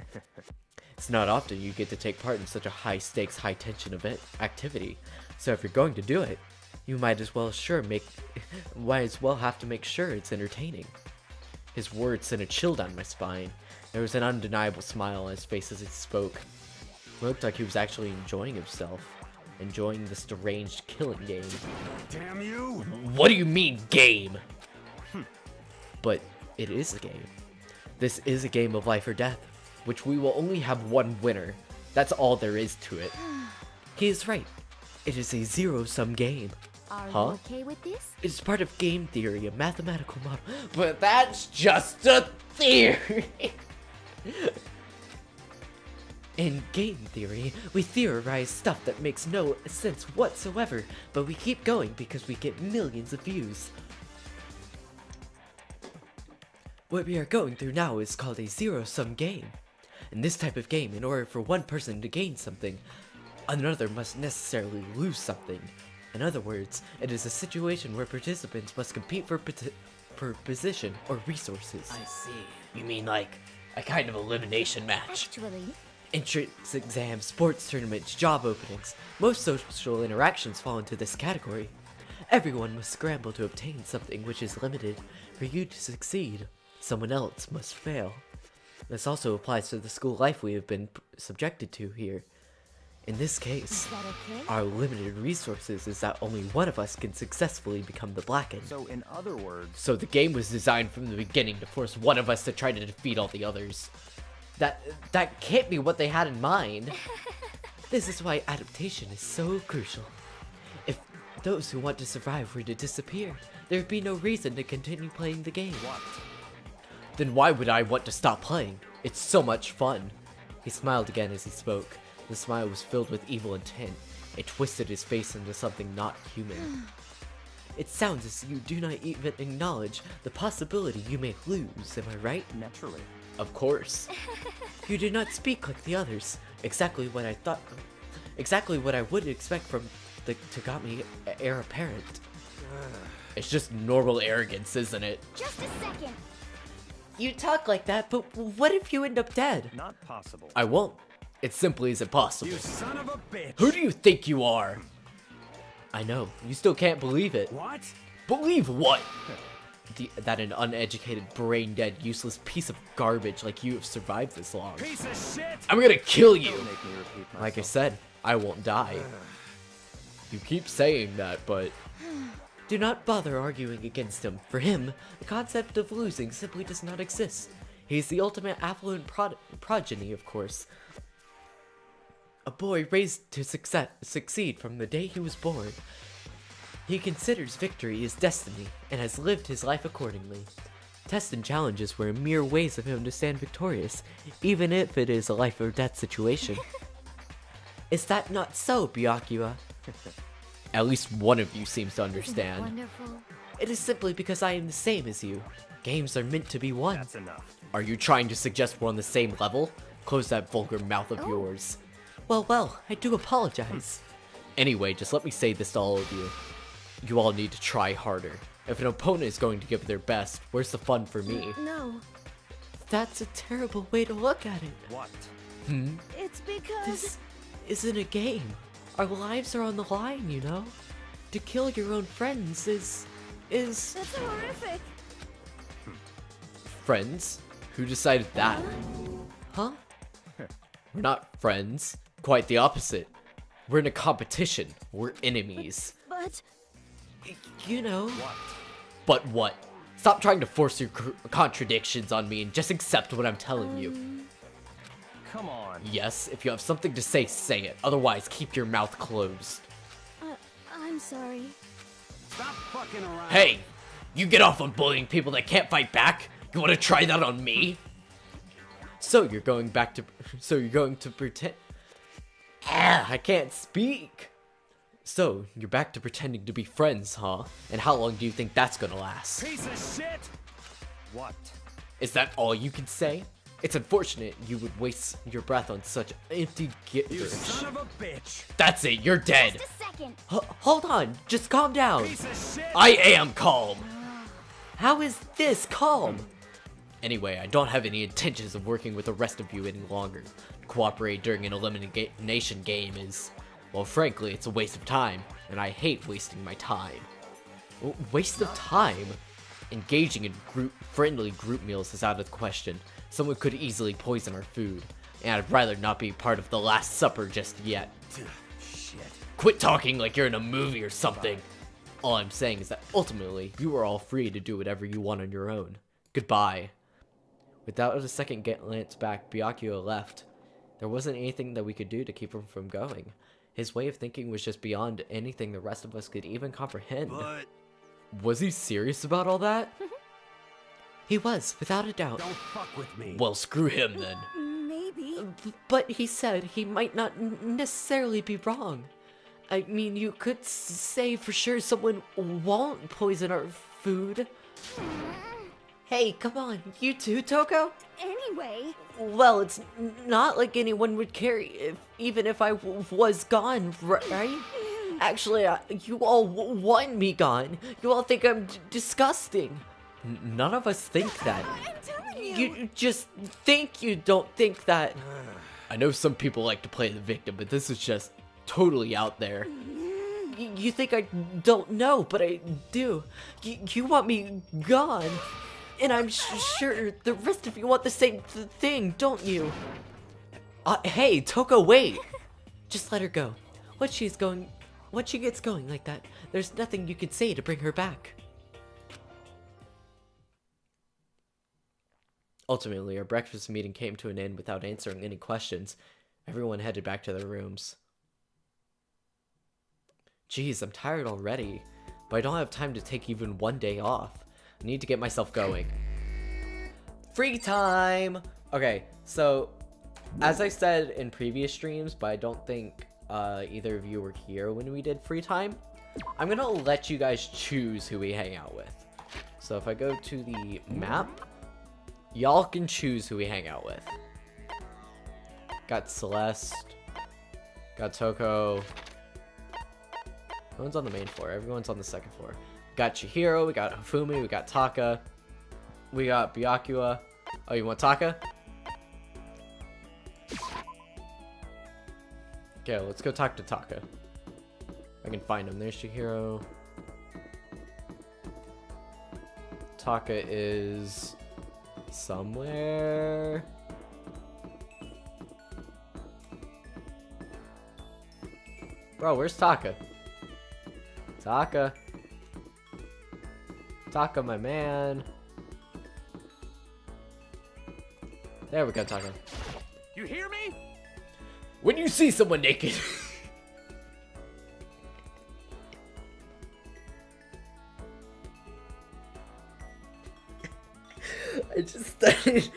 It's not often you get to take part in such a high-stakes, high-tension event activity. So if you're going to do it, you might as well have to make sure it's entertaining. His words sent a chill down my spine. There was an undeniable smile on his face as he spoke. It looked like he was actually enjoying himself. Enjoying this deranged killing game. Damn you! What do you mean, game? But it is a game. This is a game of life or death, which we will only have one winner. That's all there is to it. He is right. It is a zero-sum game. are Huh? you okay with this? It's part of game theory, a mathematical model. But that's just a theory! In game theory, we theorize stuff that makes no sense whatsoever, but we keep going because we get millions of views. What we are going through now is called a zero-sum game. In this type of game, in order for one person to gain something, another must necessarily lose something. In other words, it is a situation where participants must compete for position or resources. I see. You mean like a kind of elimination match? Actually, Entrance exams, sports tournaments, job openings. Most social interactions fall into this category. Everyone must scramble to obtain something which is limited. For you to succeed, someone else must fail. This also applies to the school life we have been subjected to here. In this case, is that okay? our limited resources is that only one of us can successfully become the Blackened. So, in other words, So the game was designed from the beginning to force one of us to try to defeat all the others. That can't be what they had in mind. This is why adaptation is so crucial. If those who want to survive were to disappear, there would be no reason to continue playing the game. what? Then why would I want to stop playing? It's so much fun. He smiled again as he spoke. The smile was filled with evil intent. It twisted his face into something not human. It sounds as you do not even acknowledge the possibility you may lose, am I right? Naturally. Of course. You do not speak like the others. Exactly what I would expect from the Tagami heir apparent. It's just normal arrogance, isn't it? Just a second. You talk like that, but what if you end up dead? Not possible. I won't. It simply isn't possible. You son of a bitch! Who do you think you are? I know, you still can't believe it. What? Believe what? That an uneducated, brain-dead, useless piece of garbage like you have survived this long. Piece of shit! I'm gonna kill you! Don't make me repeat myself. Like I said, I won't die. You keep saying that, but... Do not bother arguing against him. For him, the concept of losing simply does not exist. He is the ultimate affluent progeny, of course. A boy raised to succeed from the day he was born. He considers victory his destiny, and has lived his life accordingly. Tests and challenges were mere ways of him to stand victorious, even if it is a life or death situation. Is that not so, Byakuya? At least one of you seems to understand. Wonderful. It is simply because I am the same as you. Games are meant to be won. That's enough. Are you trying to suggest we're on the same level? Close that vulgar mouth of yours. Well, I do apologize. Anyway, just let me say this to all of you. You all need to try harder. If an opponent is going to give their best, where's the fun for me? No, That's a terrible way to look at it. What? it's because... This isn't a game. Our lives are on the line, you know? To kill your own friends is... That's horrific. Friends? Who decided that? Huh? We're not friends. Quite the opposite. We're in a competition. We're enemies. But... You know. What? But what? Stop trying to force your contradictions on me and just accept what I'm telling you. Come on. Yes, if you have something to say, say it. Otherwise, keep your mouth closed. I'm sorry. Stop fucking around! Hey! You get off on bullying people that can't fight back? You wanna try that on me? So you're going to pretend... I can't speak! So, you're back to pretending to be friends, huh? And how long do you think that's gonna last? Piece of shit! What? Is that all you can say? It's unfortunate you would waste your breath on such empty You gibberish. son of a bitch! That's it, you're dead! Just a second. Hold on, just calm down. Piece of shit! I am calm. How is this calm? Anyway, I don't have any intentions of working with the rest of you any longer. Cooperate during an elimination game is, well, frankly, it's a waste of time, and I hate wasting my time. Waste of time? Engaging in friendly group meals is out of the question. Someone could easily poison our food, and I'd rather not be part of the Last Supper just yet. Shit. Quit talking like you're in a movie or something. All I'm saying is that ultimately, you are all free to do whatever you want on your own. Goodbye. Without a second glance back, Byakuya left. There wasn't anything that we could do to keep him from going. His way of thinking was just beyond anything the rest of us could even comprehend. But Was he serious about all that? He was, without a doubt. don't fuck with me. Well, screw him then. Maybe. But he said he might not necessarily be wrong. I mean, you could say for sure someone won't poison our food. Hey, come on, you too, Toko? Anyway, Well, it's not like anyone would care even if I was gone, right? Actually, you all want me gone. You all think I'm disgusting. None of us think that. I'm telling you. You just think you don't think that. I know some people like to play the victim, but this is just totally out there. You think I don't know, but I do. You want me gone. And I'm sure the rest of you want the same thing, don't you? Hey, Toko, wait! Just let her go. Once she gets going like that, there's nothing you can say to bring her back. Ultimately, our breakfast meeting came to an end without answering any questions. Everyone headed back to their rooms. Jeez, I'm tired already, but I don't have time to take even one day off. I need to get myself going. Free time! Okay, so, as I said in previous streams, but I don't think either of you were here when we did free time, I'm gonna let you guys choose who we hang out with. So if I go to the map, y'all can choose who we hang out with. Got Celeste, got Toko. No one's on the main floor, everyone's on the second floor. Got Chihiro, we got Hifumi, we got Taka, we got Byakuya. Oh, you want Taka? Okay, let's go talk to Taka. I can find him. There's Chihiro. Taka is somewhere. Bro, where's Taka? Taka. Taka, my man. There we go, Taka. You hear me? When you see someone naked. I just started.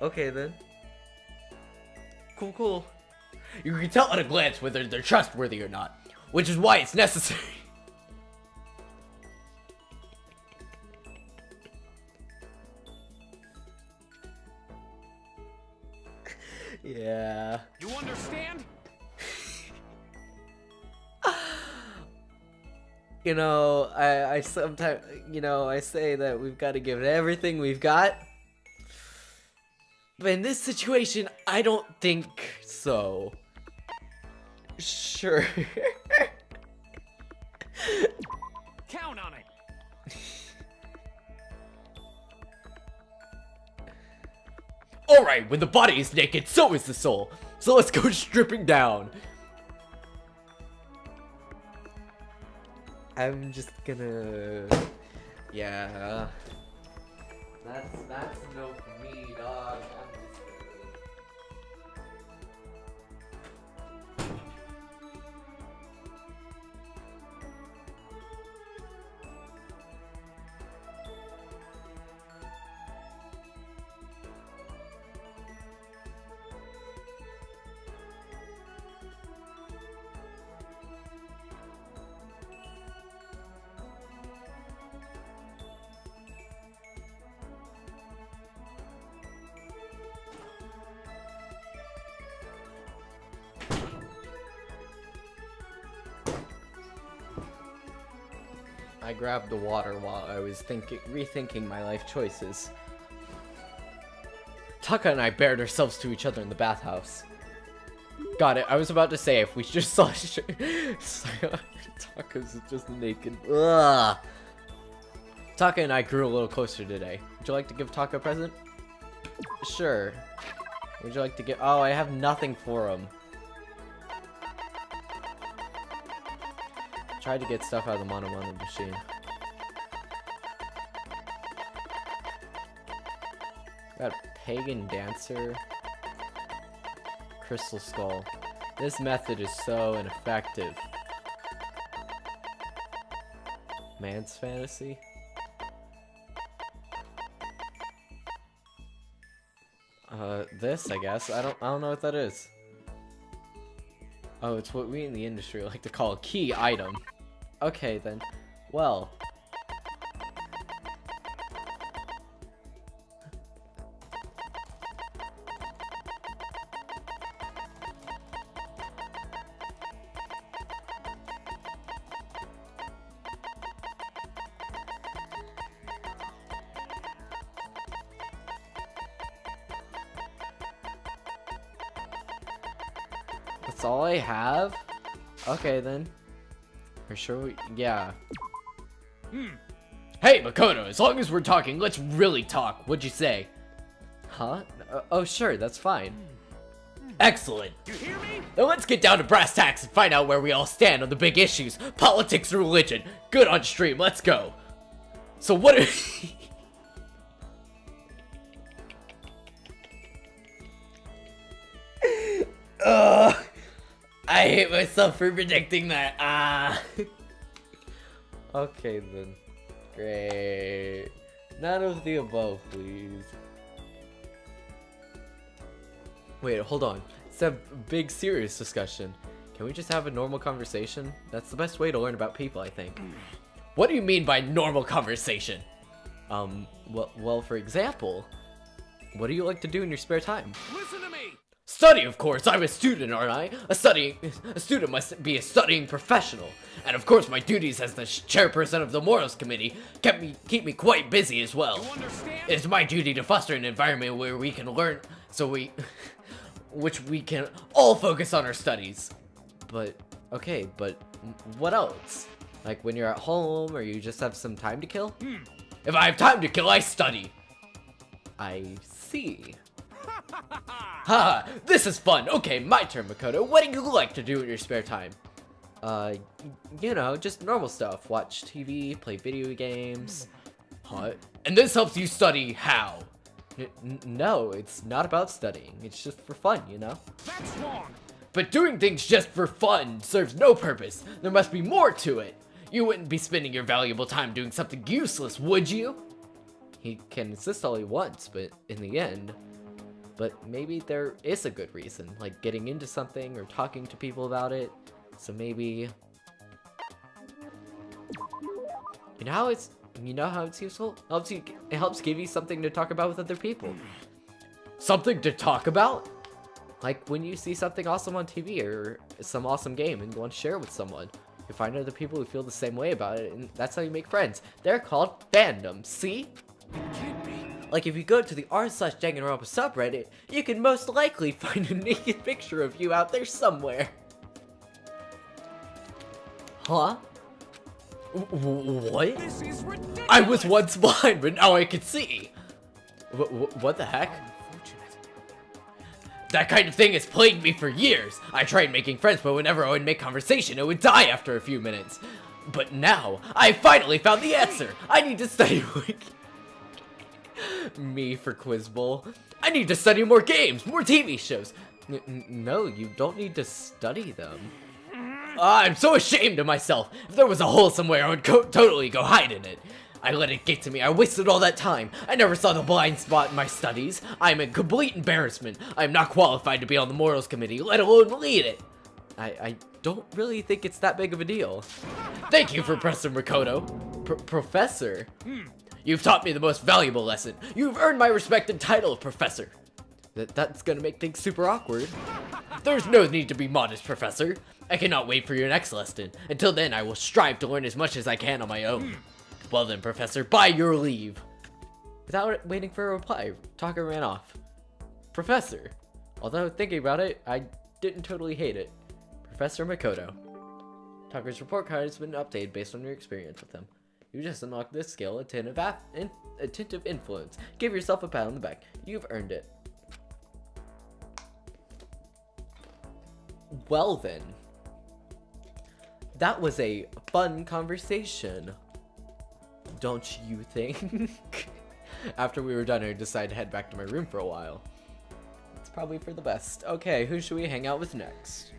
Okay then. Cool. You can tell at a glance whether they're trustworthy or not, which is why it's necessary. Yeah. You understand? You know, I sometimes, I say that we've got to give it everything we've got. But in this situation, I don't think so. Sure. Count on it. Alright, when the body is naked, so is the soul. So let's go stripping down. I'm just gonna... Yeah. That's no for me, dog. I grabbed the water while I was rethinking my life choices. Taka and I bared ourselves to each other in the bathhouse. Got it. I was about to say if we just saw Taka's just naked. Ugh. Taka and I grew a little closer today. Would you like to give Taka a present? Sure. Would you like to get? Oh, I have nothing for him. Tried to get stuff out of the Mono machine. Got Pagan Dancer. Crystal Skull. This method is so ineffective. Man's Fantasy. This, I guess. I don't know what that is. Oh, it's what we in the industry like to call a key item. Okay, then. Well. That's all I have? Okay, then. Or sure yeah. Hey, Makoto, as long as we're talking, let's really talk. What'd you say? Huh? Oh, sure, that's fine. Excellent. You hear me? Now let's get down to brass tacks and find out where we all stand on the big issues. Politics and religion. Good on stream, let's go. So what are... I hate myself for predicting that. Okay then. Great. None of the above, please. Wait, hold on. It's a big serious discussion. Can we just have a normal conversation? That's the best way to learn about people, I think. What do you mean by normal conversation? Well, for example, what do you like to do in your spare time? Listen to me! Study, of course. I'm a student, aren't I? A student must be a studying professional. And of course, my duties as the chairperson of the Morals Committee keep me quite busy as well. You understand? It is my duty to foster an environment where we can learn, which we can all focus on our studies. But, okay, but what else? Like when you're at home or you just have some time to kill? If I have time to kill, I study. I see. Haha, this is fun. Okay, my turn, Makoto. What do you like to do in your spare time? You know, just normal stuff. Watch TV, play video games. Huh? And this helps you study how? No, it's not about studying. It's just for fun, you know? That's wrong! But doing things just for fun serves no purpose. There must be more to it. You wouldn't be spending your valuable time doing something useless, would you? He can insist all he wants, but in the end... But maybe there is a good reason, like getting into something or talking to people about it. So maybe... You know how it's useful? It helps give you something to talk about with other people. Something to talk about? Like when you see something awesome on TV or some awesome game and you want to share it with someone. You find other people who feel the same way about it, and that's how you make friends. They're called fandoms, see? It can't be. Like if you go to the r/Danganronpa subreddit, you can most likely find a naked picture of you out there somewhere. Huh? What? This is ridiculous! I was once blind, but now I can see. What the heck? Unfortunate. That kind of thing has plagued me for years. I tried making friends, but whenever I would make conversation, it would die after a few minutes. But now, I finally found the answer. I need to study Me for Quiz Bowl. I need to study more games, more TV shows. No, you don't need to study them. I'm so ashamed of myself. If there was a hole somewhere, I would totally go hide in it. I let it get to me. I wasted all that time. I never saw the blind spot in my studies. I'm a complete embarrassment. I'm not qualified to be on the Morals Committee, let alone lead it. I don't really think it's that big of a deal. Thank you, Professor Makoto. Professor? You've taught me the most valuable lesson. You've earned my respected title of Professor. That's gonna make things super awkward. There's no need to be modest, Professor. I cannot wait for your next lesson. Until then, I will strive to learn as much as I can on my own. Well then, Professor, by your leave. Without waiting for a reply, Taka ran off. Professor. Although thinking about it, I didn't totally hate it. Professor Makoto. Taka's report card has been updated based on your experience with him. You just unlocked this skill, attentive influence. Give yourself a pat on the back. You've earned it. Well then. That was a fun conversation. Don't you think? After we were done, I decided to head back to my room for a while. It's probably for the best. Okay, who should we hang out with next?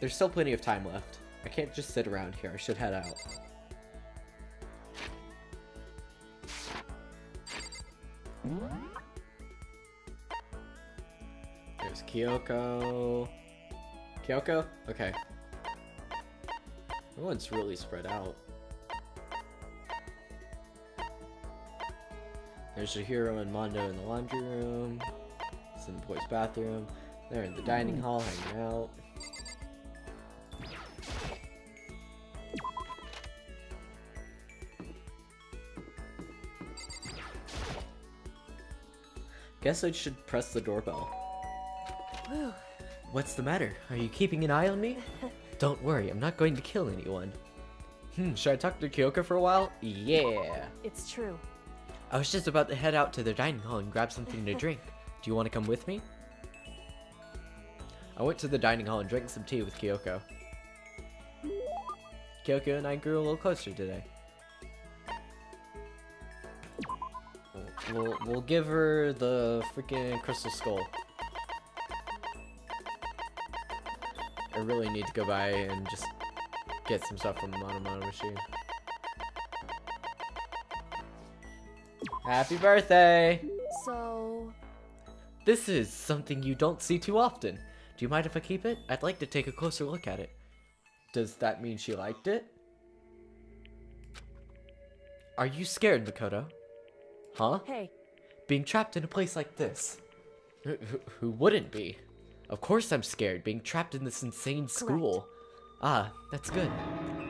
There's still plenty of time left. I can't just sit around here. I should head out. There's Kyoko. Kyoko? Okay. Everyone's really spread out. There's Shihiro and Mondo in the laundry room. It's in the boys' bathroom. They're in the dining hall hanging out. Guess I should press the doorbell. Whew. What's the matter? Are you keeping an eye on me? Don't worry, I'm not going to kill anyone. Should I talk to Kyoko for a while? Yeah. It's true. I was just about to head out to the dining hall and grab something to drink. Do you want to come with me? I went to the dining hall and drank some tea with Kyoko. Kyoko and I grew a little closer today. We'll give her the freaking crystal skull. I really need to go by and just get some stuff from the Mono machine. Happy birthday! So, This is something you don't see too often. Do you mind if I keep it? I'd like to take a closer look at it. Does that mean she liked it? Are you scared, Makoto? Huh? hey, Being trapped in a place like this. Who wouldn't be? Of course I'm scared, being trapped in this insane school. Ah, that's good.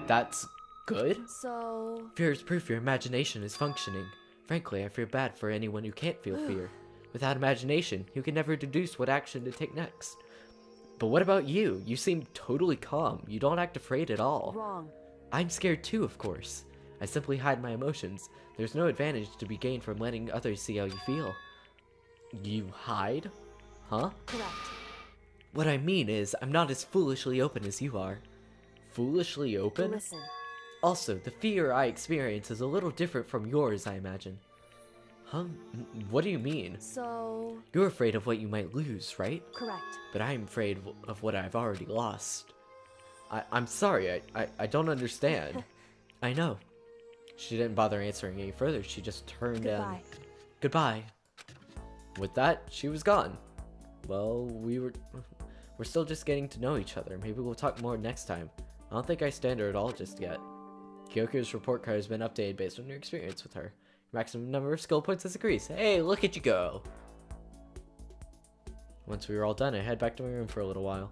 That's good? so... Fear is proof your imagination is functioning. Frankly, I feel bad for anyone who can't feel fear. Without imagination, you can never deduce what action to take next. But what about you? You seem totally calm. You don't act afraid at all. Wrong. I'm scared too, of course. I simply hide my emotions. There's no advantage to be gained from letting others see how you feel. You hide? Huh? Correct. What I mean is, I'm not as foolishly open as you are. Foolishly open? Listen. Also, the fear I experience is a little different from yours, I imagine. Huh? What do you mean? So... You're afraid of what you might lose, right? Correct. But I'm afraid of what I've already lost. I'm sorry, I don't understand. I know. She didn't bother answering any further, she just turned Goodbye. Goodbye. With that, she was gone. Well, we're still just getting to know each other. Maybe we'll talk more next time. I don't think I stand her at all just yet. Kyoko's report card has been updated based on your experience with her. Maximum number of skill points has increased. Hey, look at you go! Once we were all done, I head back to my room for a little while.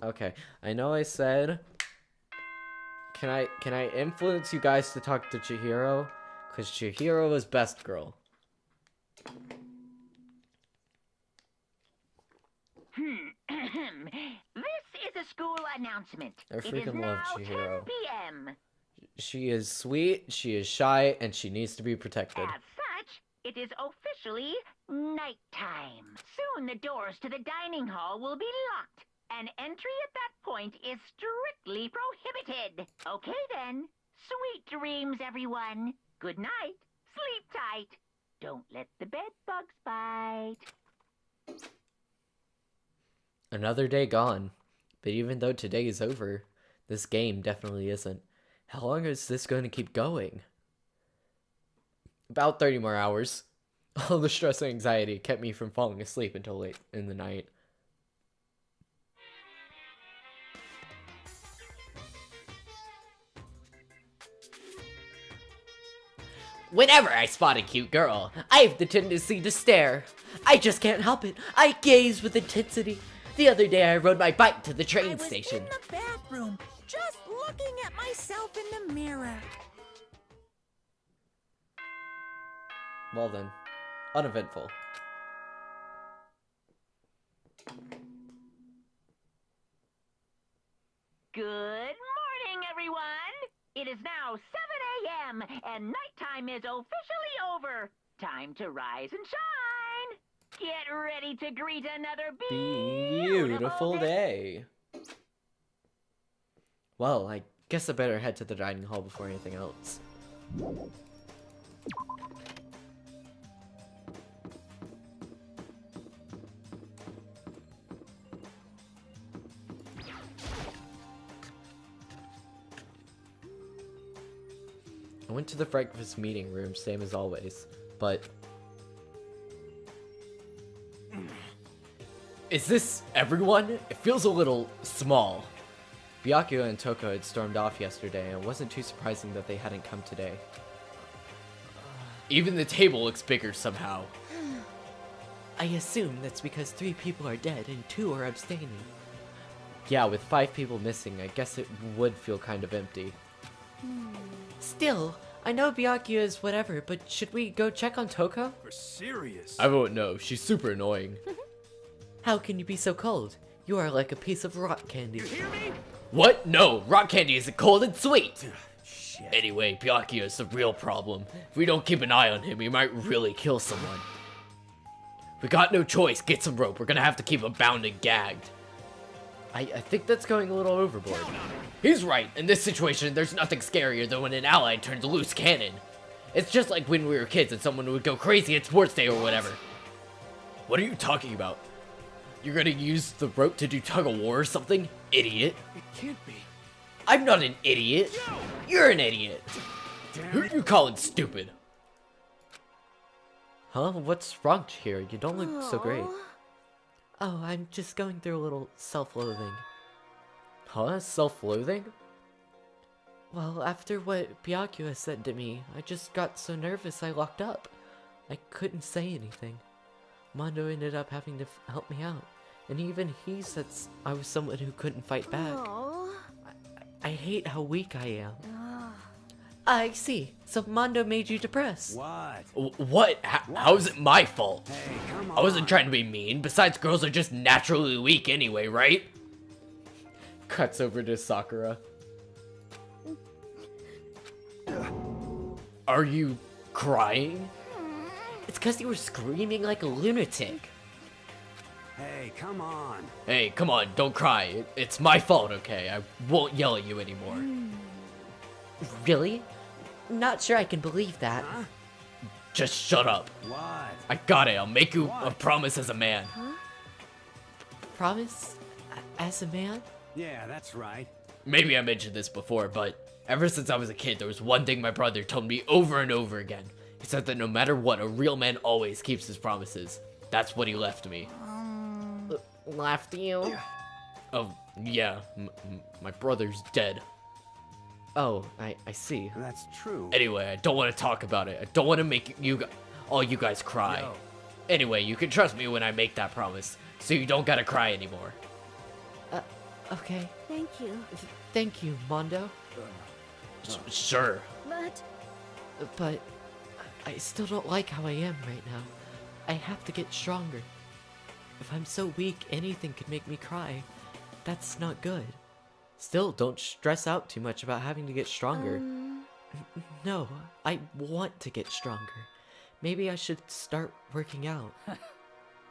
Okay, I know I said... Can I influence you guys to talk to Chihiro? Because Chihiro is best girl. This is a school announcement. I It is freaking love now Chihiro. 10 p.m. She is sweet, she is shy, and she needs to be protected. As such, it is officially nighttime. Soon the doors to the dining hall will be locked, and entry at that point is strictly prohibited. Okay then. Sweet dreams, everyone. Good night. Sleep tight. Don't let the bed bugs bite. Another day gone. But even though today is over, this game definitely isn't. How long is this going to keep going? About 30 more hours. All the stress and anxiety kept me from falling asleep until late in the night. Whenever I spot a cute girl, I have the tendency to stare. I just can't help it. I gaze with intensity. The other day I rode my bike to the train station. I was in the bathroom, just looking at myself in the mirror. Well then, uneventful. Good morning, everyone. It is now 7 a.m. and nighttime is officially over. Time to rise and shine. Get ready to greet another Beautiful day. Well, I guess I better head to the dining hall before anything else. I went to the breakfast meeting room, same as always, but... Is this everyone? It feels a little small. Byakuya and Toko had stormed off yesterday, and it wasn't too surprising that they hadn't come today. Even the table looks bigger somehow. I assume that's because 3 people are dead and 2 are abstaining. Yeah, with 5 people missing, I guess it would feel kind of empty. Still, I know Byakuya is whatever, but should we go check on Toko? For serious. I won't know. She's super annoying. How can you be so cold? You are like a piece of rock candy. You hear me? What? No, rock candy isn't cold, it's sweet! Shit. Anyway, Byakuya is the real problem. If we don't keep an eye on him, he might really kill someone. We got no choice. Get some rope. We're gonna have to keep him bound and gagged. I think that's going a little overboard. He's right. In this situation, there's nothing scarier than when an ally turns a loose cannon. It's just like when we were kids and someone would go crazy at sports day or whatever. What are you talking about? You're gonna use the rope to do tug of war or something? Idiot. It can't be. I'm not an idiot. You're an idiot. Who are you calling stupid? Huh? What's wrong, Chihiro? You don't look so great. Oh, I'm just going through a little self-loathing. Huh? Self-loathing? Well, after what Byakuya said to me, I just got so nervous I locked up. I couldn't say anything. Mondo ended up having to help me out. And even he said I was someone who couldn't fight back. I hate how weak I am. I see. So Mondo made you depressed. What? What? How is it my fault? Hey, come on. I wasn't trying to be mean. Besides, girls are just naturally weak anyway, right? Cuts over to Sakura. Are you crying? It's because you were screaming like a lunatic. Hey, come on. Hey, come on, don't cry. It's my fault, okay? I won't yell at you anymore. Really? Not sure I can believe that. Huh? Just shut up. What? I got it. I'll make you a promise as a man. Promise? As a man? Yeah, that's right. Maybe I mentioned this before, but ever since I was a kid, there was one thing my brother told me over and over again. He said that no matter what, a real man always keeps his promises. That's what he left me. Left you? Oh, yeah. My brother's dead. Oh, I see. That's true. Anyway, I don't want to talk about it. I don't want to make all you guys cry. Yo. Anyway, you can trust me when I make that promise, so you don't gotta cry anymore. Okay. Thank you. Thank you, Mondo. Sure. But I still don't like how I am right now. I have to get stronger. If I'm so weak, anything could make me cry. That's not good. Still, don't stress out too much about having to get stronger. No, I want to get stronger. Maybe I should start working out.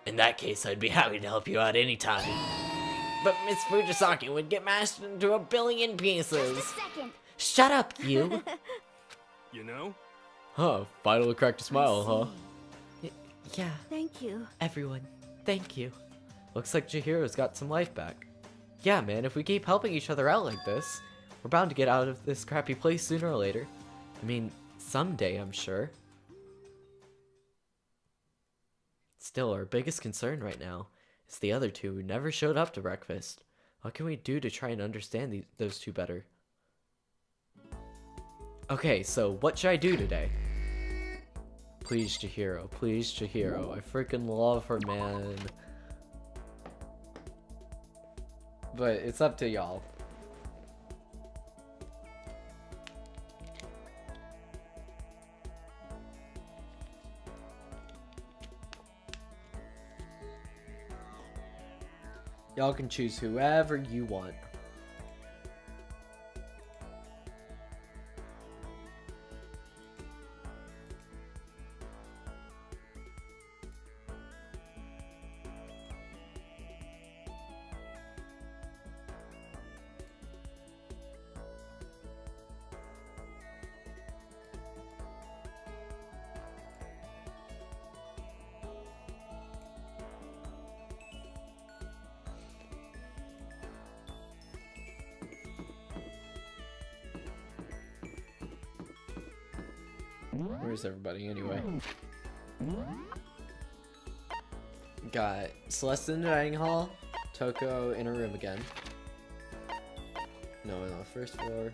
In that case, I'd be happy to help you out anytime. But Miss Fujisaki would get mashed into a billion pieces. Just a second. Shut up, you! You know? Huh, finally cracked a smile, huh? Yeah, Thank you. everyone, thank you. Looks like Chihiro's got some life back. Yeah, man, if we keep helping each other out like this, we're bound to get out of this crappy place sooner or later. I mean, someday, I'm sure. Still, our biggest concern right now is the other two who never showed up to breakfast. What can we do to try and understand those two better? Okay, so what should I do today? Please, Chihiro. Please, Chihiro. I freaking love her, man. But it's up to y'all. Y'all can choose whoever you want. Where's everybody anyway? Got Celeste in the dining hall, Toko in her room again. No, on the first floor.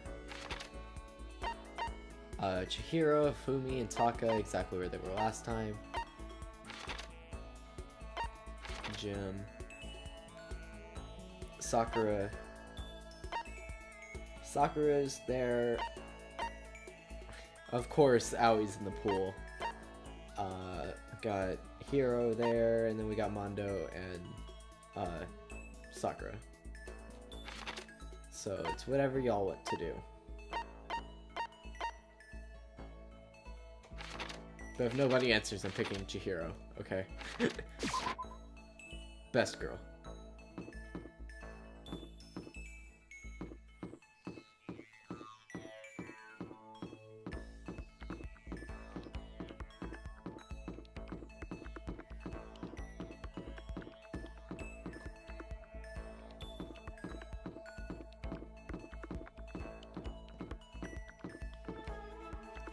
Chihiro, Fumi, and Taka exactly where they were last time. Gym. Sakura. Sakura's there. Of course, Aoi's in the pool. Got Hiro there, and then we got Mondo and Sakura. So it's whatever y'all want to do. But if nobody answers, I'm picking Chihiro, okay? Best girl.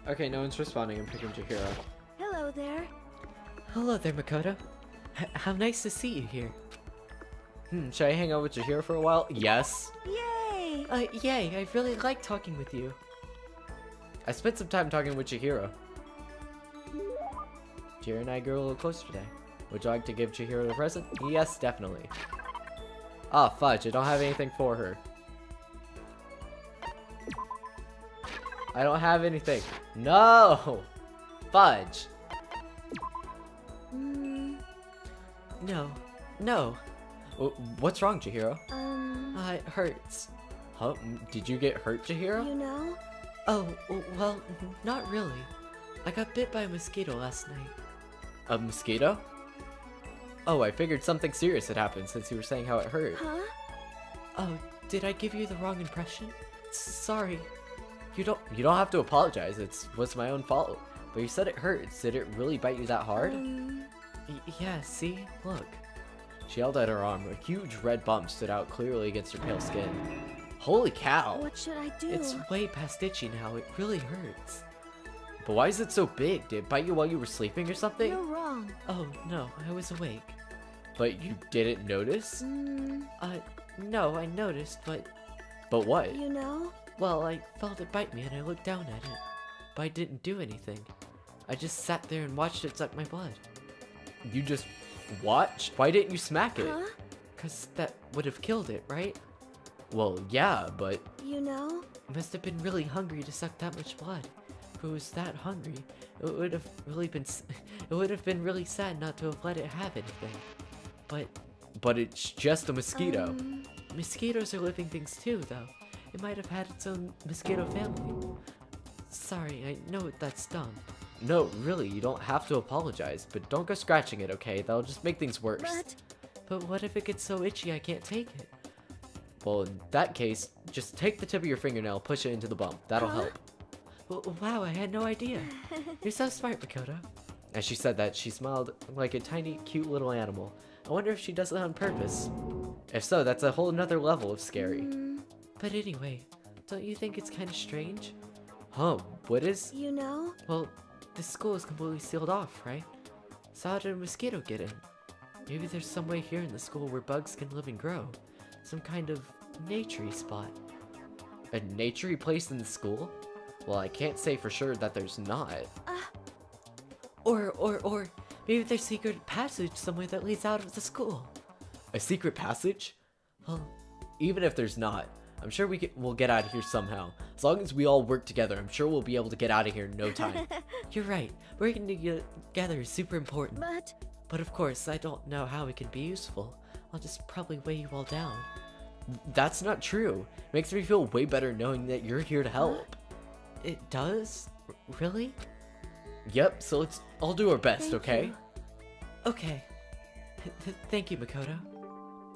Okay, no one's responding. I'm picking Chihiro. Hello there. Hello there, Makoto. How nice to see you here. Should I hang out with Chihiro for a while? Yes. Yay! Yay, I really like talking with you. I spent some time talking with Chihiro. Chihiro and I grew a little closer today. Would you like to give Chihiro a present? Yes, definitely. Ah, fudge, I don't have anything for her. I don't have anything. No! Fudge! No. No. What's wrong, Chihiro? It hurts. Huh? Did you get hurt, Chihiro? You know? Oh, well, not really. I got bit by a mosquito last night. A mosquito? Oh, I figured something serious had happened since you were saying how it hurt. Huh? Oh, did I give you the wrong impression? Sorry. You don't have to apologize. It was my own fault. But you said it hurts. Did it really bite you that hard? Yeah, see? Look. She held out her arm. A huge red bump stood out clearly against her pale skin. Holy cow! What should I do? It's way past itchy now. It really hurts. But why is it so big? Did it bite you while you were sleeping or something? You're wrong. Oh, no. I was awake. But you didn't notice? No, I noticed, but... But what? You know? Well, I felt it bite me and I looked down at it. But I didn't do anything. I just sat there and watched it suck my blood. You just watched? Why didn't you smack it? Huh? 'Cause that would have killed it, right? Well, yeah, but... You know? It must have been really hungry to suck that much blood. If it was that hungry, it would have been really sad not to have let it have anything. But it's just a mosquito. Mosquitoes are living things too, though. It might have had its own mosquito family. Sorry, I know that's dumb. No, really, you don't have to apologize, but don't go scratching it, okay? That'll just make things worse. But what if it gets so itchy I can't take it? Well, in that case, just take the tip of your fingernail, push it into the bump. That'll help. Wow, I had no idea. You're so smart, Makoto. As she said that, she smiled like a tiny, cute little animal. I wonder if she does that on purpose. If so, that's a whole nother level of scary. But anyway, don't you think it's kind of strange? Huh, what is? You know? Well, this school is completely sealed off, right? So how did a mosquito get in? Maybe there's some way here in the school where bugs can live and grow. Some kind of naturey spot. A naturey place in the school? Well, I can't say for sure that there's not. Or maybe there's a secret passage somewhere that leads out of the school. A secret passage? Well, even if there's not, I'm sure we'll get out of here somehow. As long as we all work together, I'm sure we'll be able to get out of here in no time. You're right. Working together is super important. But of course, I don't know how it can be useful. I'll just probably weigh you all down. That's not true. It makes me feel way better knowing that you're here to help. It does? Really? Yep, so let's all do our best, okay? Okay. Thank you, Makoto.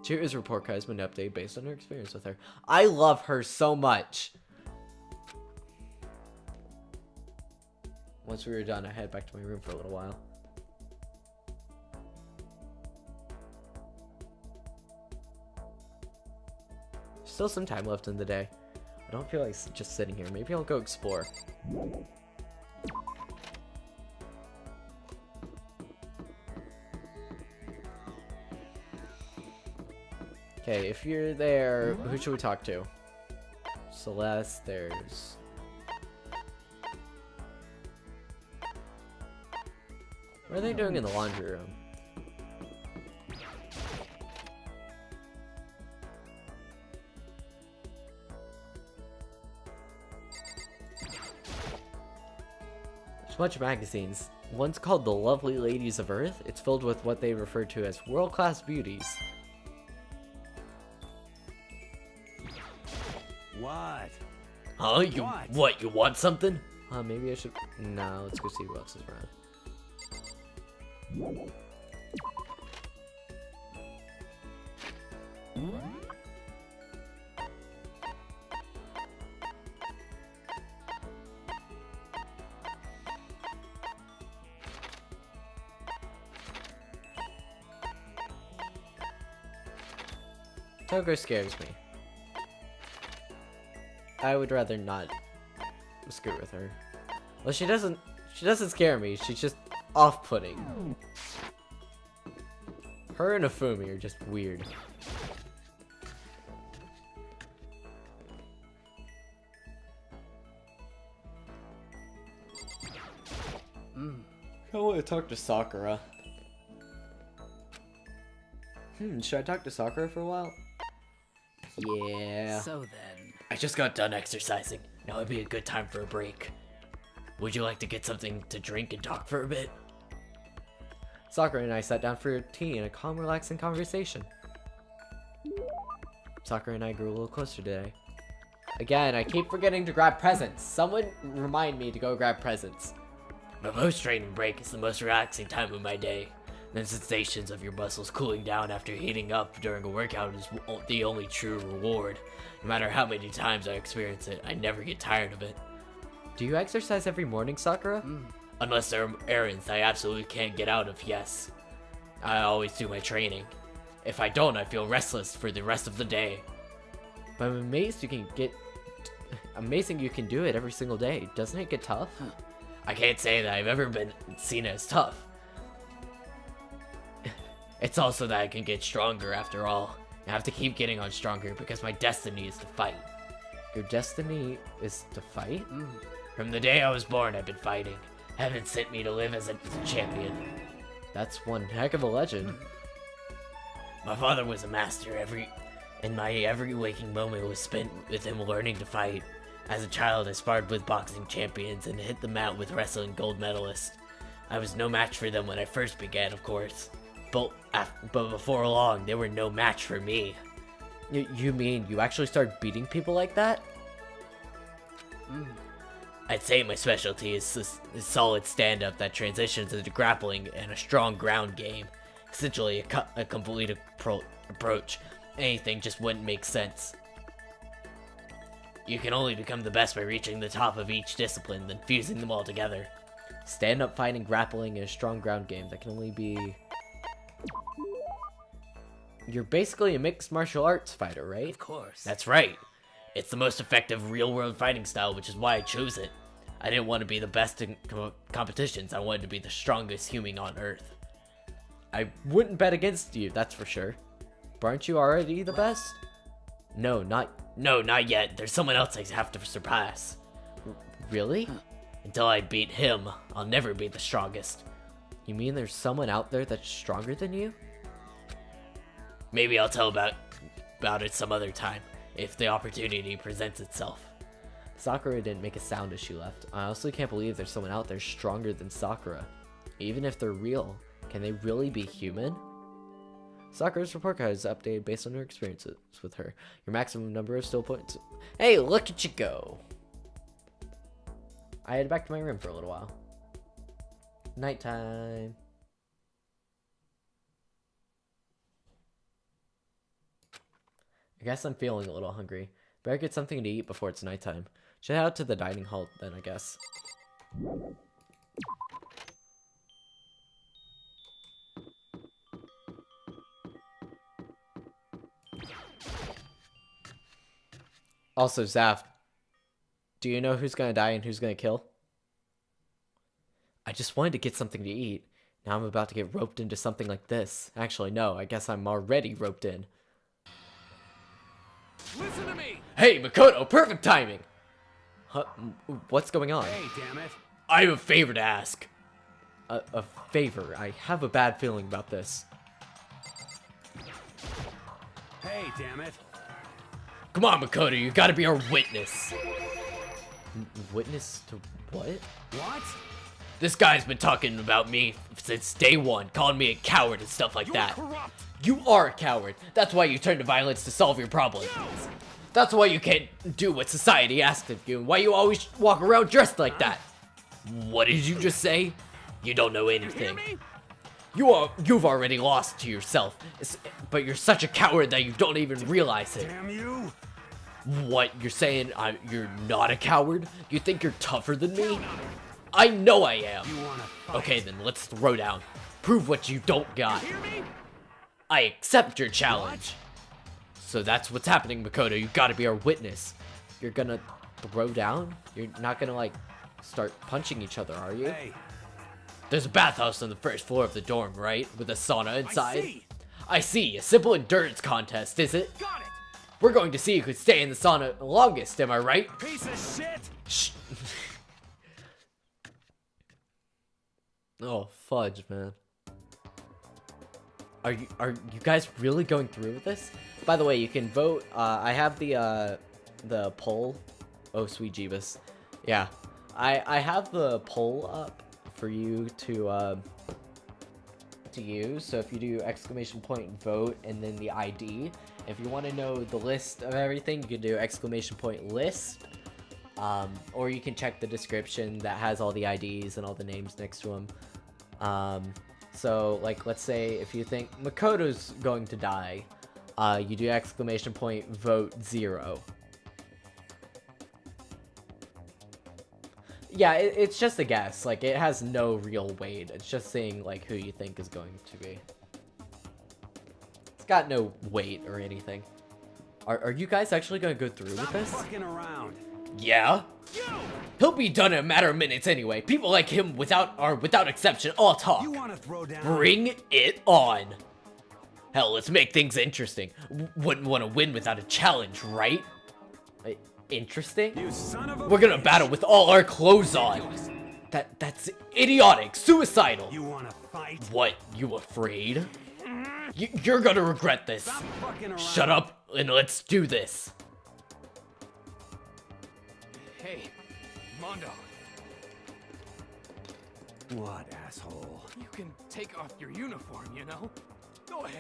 Chihira's report card has been updated based on her experience with her. I love her so much! Once we were done, I head back to my room for a little while. Still some time left in the day. I don't feel like just sitting here. Maybe I'll go explore. Okay, if you're there, who should we talk to? Celeste, there's... What are they doing in the laundry room? There's a bunch of magazines. One's called The Lovely Ladies of Earth. It's filled with what they refer to as world-class beauties. What? Huh? What? You want something? Maybe I should... No, let's go see who else is around. Togo scares me. I would rather not screw with her. Well, she doesn't scare me. She's just off-putting. Her and Afumi are just weird. I want to talk to Sakura. Should I talk to Sakura for a while? Yeah. So then, I just got done exercising. Now would be a good time for a break. Would you like to get something to drink and talk for a bit? Sakura and I sat down for tea in a calm, relaxing conversation. Sakura and I grew a little closer today. Again, I keep forgetting to grab presents. Someone remind me to go grab presents. My post-training break is the most relaxing time of my day. The sensations of your muscles cooling down after heating up during a workout is the only true reward. No matter how many times I experience it, I never get tired of it. Do you exercise every morning, Sakura? Unless there are errands I absolutely can't get out of, yes. I always do my training. If I don't, I feel restless for the rest of the day. But I'm amazed you can do it every single day. Doesn't it get tough? I can't say that I've ever been seen as tough. It's also that I can get stronger after all. I have to keep getting on stronger because my destiny is to fight. Your destiny is to fight? From the day I was born, I've been fighting. Heaven sent me to live as a champion. That's one heck of a legend. My father was a master. Every waking moment was spent with him learning to fight. As a child, I sparred with boxing champions and hit the mat with wrestling gold medalists. I was no match for them when I first began, of course. But before long, they were no match for me. You mean you actually started beating people like that? I'd say my specialty is solid stand-up that transitions into grappling and a strong ground game. Essentially a complete approach. Anything just wouldn't make sense. You can only become the best by reaching the top of each discipline, then fusing them all together. Stand-up fighting, grappling, and a strong ground game. That can only be... You're basically a mixed martial arts fighter, right? of course. That's right. It's the most effective real-world fighting style, which is why I chose it. I didn't want to be the best in competitions. I wanted to be the strongest human on Earth. I wouldn't bet against you, that's for sure. But aren't you already the best? No, not yet. There's someone else I have to surpass. Really? Until I beat him, I'll never be the strongest. You mean there's someone out there that's stronger than you? Maybe I'll tell about it some other time, if the opportunity presents itself. Sakura didn't make a sound as she left. I honestly can't believe there's someone out there stronger than Sakura. Even if they're real, can they really be human? Sakura's report card is updated based on her experiences with her. Your maximum number of skill points. Hey, look at you go! I headed back to my room for a little while. Nighttime. I guess I'm feeling a little hungry. Better get something to eat before it's nighttime. Should head out to the dining hall then, I guess. Also, Zaf, do you know who's gonna die and who's gonna kill? I just wanted to get something to eat. Now I'm about to get roped into something like this. Actually, no, I guess I'm already roped in. Listen to me! Hey, Makoto, perfect timing! Huh, what's going on? Hey, damn it. I have a favor to ask. A favor? I have a bad feeling about this. Hey, damn it. Come on, Makoto, you gotta be our witness. Witness to what? What? This guy's been talking about me since day one, calling me a coward and stuff like that. You are a coward. That's why you turn to violence to solve your problems. That's why you can't do what society asks of you, and why you always walk around dressed like that. What did you just say? You don't know anything. You've already lost to yourself, but you're such a coward that you don't even realize it. Damn you! What, you're saying you're not a coward? You think you're tougher than me? I know I am. You wanna fight? Okay then, let's throw down. Prove what you don't got. I accept your challenge. So that's what's happening, Makoto. You gotta be our witness. You're gonna throw down? You're not gonna, like, start punching each other, are you? Hey, There's a bathhouse on the first floor of the dorm, right? With a sauna inside? I see. I see. A simple endurance contest, is it? Got it. We're going to see who could stay in the sauna the longest, am I right? Piece of shit. Shh. Oh, fudge, man. Are you guys really going through with this? By the way, you can vote. I have the poll. Oh, sweet Jeebus. Yeah. I have the poll up for you to use. So if you do exclamation point vote and then the ID, if you want to know the list of everything, you can do exclamation point list. Or you can check the description that has all the IDs and all the names next to them. So, like, let's say if you think Makoto's going to die, you do exclamation point vote 0. Yeah, it's just a guess. Like, it has no real weight. It's just saying, like, who you think is going to be. It's got no weight or anything. Are you guys actually going to go through with this? Stop fucking around. Yeah? He'll be done in a matter of minutes anyway. People like him, without exception, all talk. You wanna throw down? Bring it on. Hell, let's make things interesting. Wouldn't want to win without a challenge, right? Interesting? You son of a We're gonna bitch. battle with all our clothes on. That's idiotic, suicidal. You wanna fight? What, you afraid? You're gonna regret this. Stop fucking around. Shut up and let's do this. Hey, Mondo, What, asshole? you can take off your uniform, you know? Go ahead.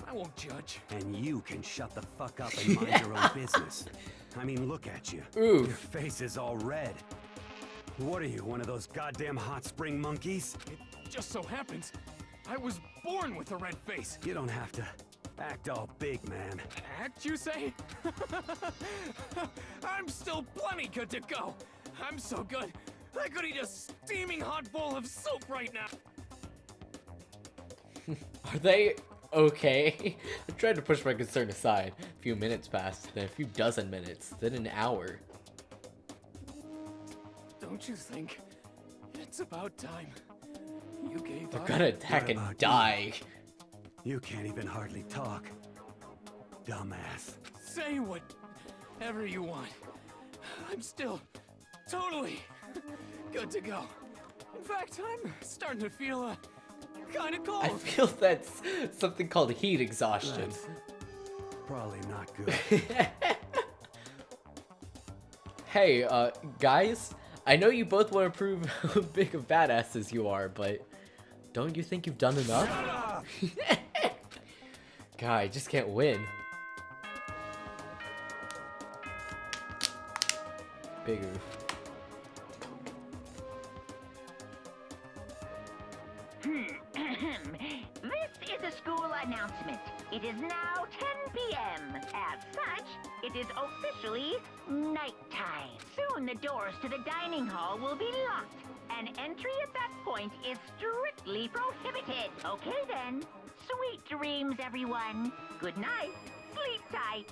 I won't judge. And you can shut the fuck up and mind your own business. I mean, look at you. Oof. Your face is all red. What are you, one of those goddamn hot spring monkeys? It just so happens I was born with a red face. You don't have to act all big, man. Act, you say? I'm still plenty good to go. I'm so good, I could eat a steaming hot bowl of soup right now. Are they okay? I tried to push my concern aside. A few minutes passed, then a few dozen minutes, then an hour. Don't you think it's about time you gave They're up? gonna attack What and about die. You can't even hardly talk. Dumbass. Say whatever you want. I'm still totally good to go. In fact, I'm starting to feel kind of cold. I feel that's something called heat exhaustion. That's probably not good. Hey, guys, I know you both want to prove how big of badasses you are, but don't you think you've done enough? Shut up! God, I just can't win. Big oof. This is a school announcement. It is now 10 p.m. As such, it is officially nighttime. Soon the doors to the dining hall will be locked, and entry at that point is strictly prohibited. Okay then. Sweet dreams, everyone. Good night. Sleep tight.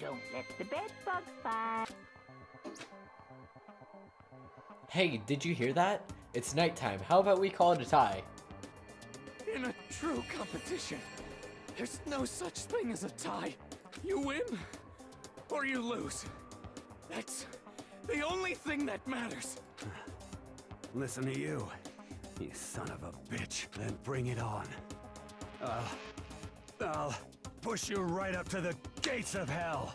Don't let the bed bugs bite. Hey, did you hear that? It's nighttime. How about we call it a tie? In a true competition, there's no such thing as a tie. You win or you lose. That's the only thing that matters. Listen to you, you son of a bitch. Then bring it on. I'll push you right up to the gates of hell.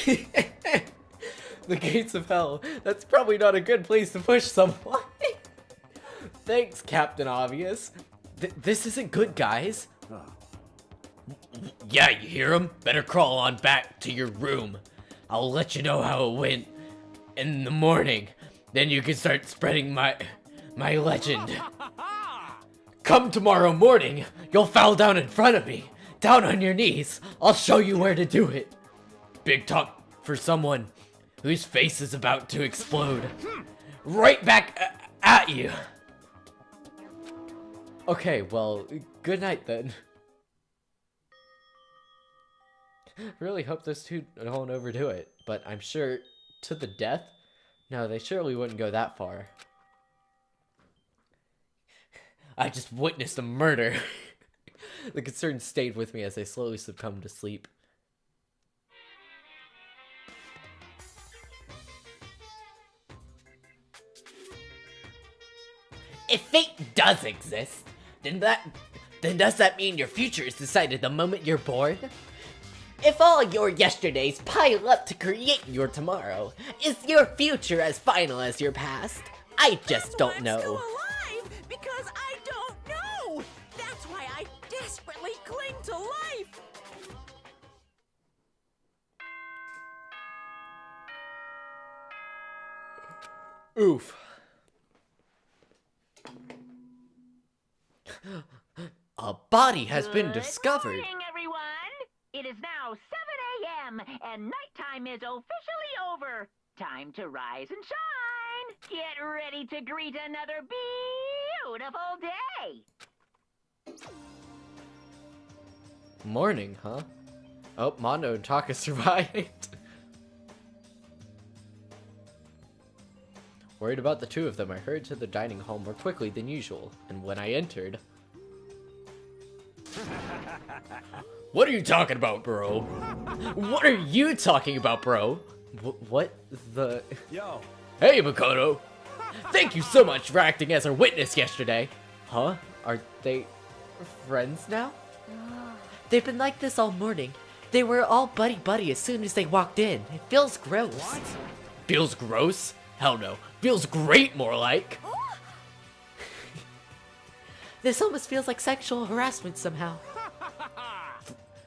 The gates of hell. That's probably not a good place to push someone. Thanks, Captain Obvious. This isn't good, guys. Oh. Yeah, you hear him? Better crawl on back to your room. I'll let you know how it went in the morning. Then you can start spreading my legend. Come tomorrow morning, you'll fall down in front of me. Down on your knees. I'll show you where to do it. Big talk for someone whose face is about to explode. Right back at you. Okay, well, good night then. Really hope those two don't overdo it, but I'm sure to the death? No, they surely wouldn't go that far. I just witnessed a murder. The concern stayed with me as I slowly succumbed to sleep. If fate does exist, then does that mean your future is decided the moment you're born? If all your yesterdays pile up to create your tomorrow, is your future as final as your past? I just don't know. I'm still alive because I don't know. That's why I desperately cling to life. Oof. A body has been discovered. Good morning, everyone. It is now 7 a.m. and nighttime is officially over. Time to rise and shine. Get ready to greet another beautiful day. Morning, huh? Oh, Mondo and Taka survived. Worried about the two of them, I hurried to the dining hall more quickly than usual, and when I entered... What are you talking about, bro? What are you talking about, bro? What the... Yo. Hey, Makoto! Thank you so much for acting as our witness yesterday. Huh? Are they friends now? They've been like this all morning. They were all buddy-buddy as soon as they walked in. It feels gross. What? Feels gross? Hell no. Feels great, more like. This almost feels like sexual harassment somehow.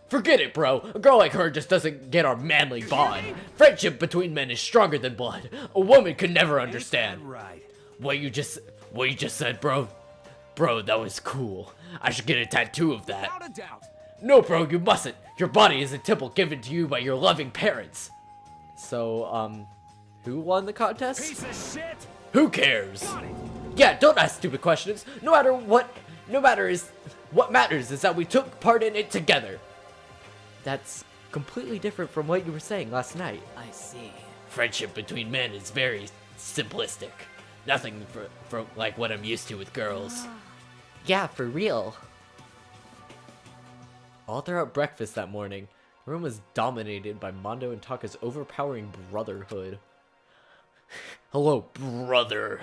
Forget it, bro. A girl like her just doesn't get our manly bond. Friendship between men is stronger than blood. A woman could never understand. Ain't that right? What you just said, bro? Bro, that was cool. I should get a tattoo of that. Without a doubt. No, bro, you mustn't. Your body is a temple given to you by your loving parents. So, who won the contest? Piece of shit. Who cares? Got it. Yeah, don't ask stupid questions. What matters is that we took part in it together. That's completely different from what you were saying last night. I see. Friendship between men is very simplistic. Nothing for like what I'm used to with girls. Yeah, for real. All throughout breakfast that morning, the room was dominated by Mondo and Taka's overpowering brotherhood. Hello, brother.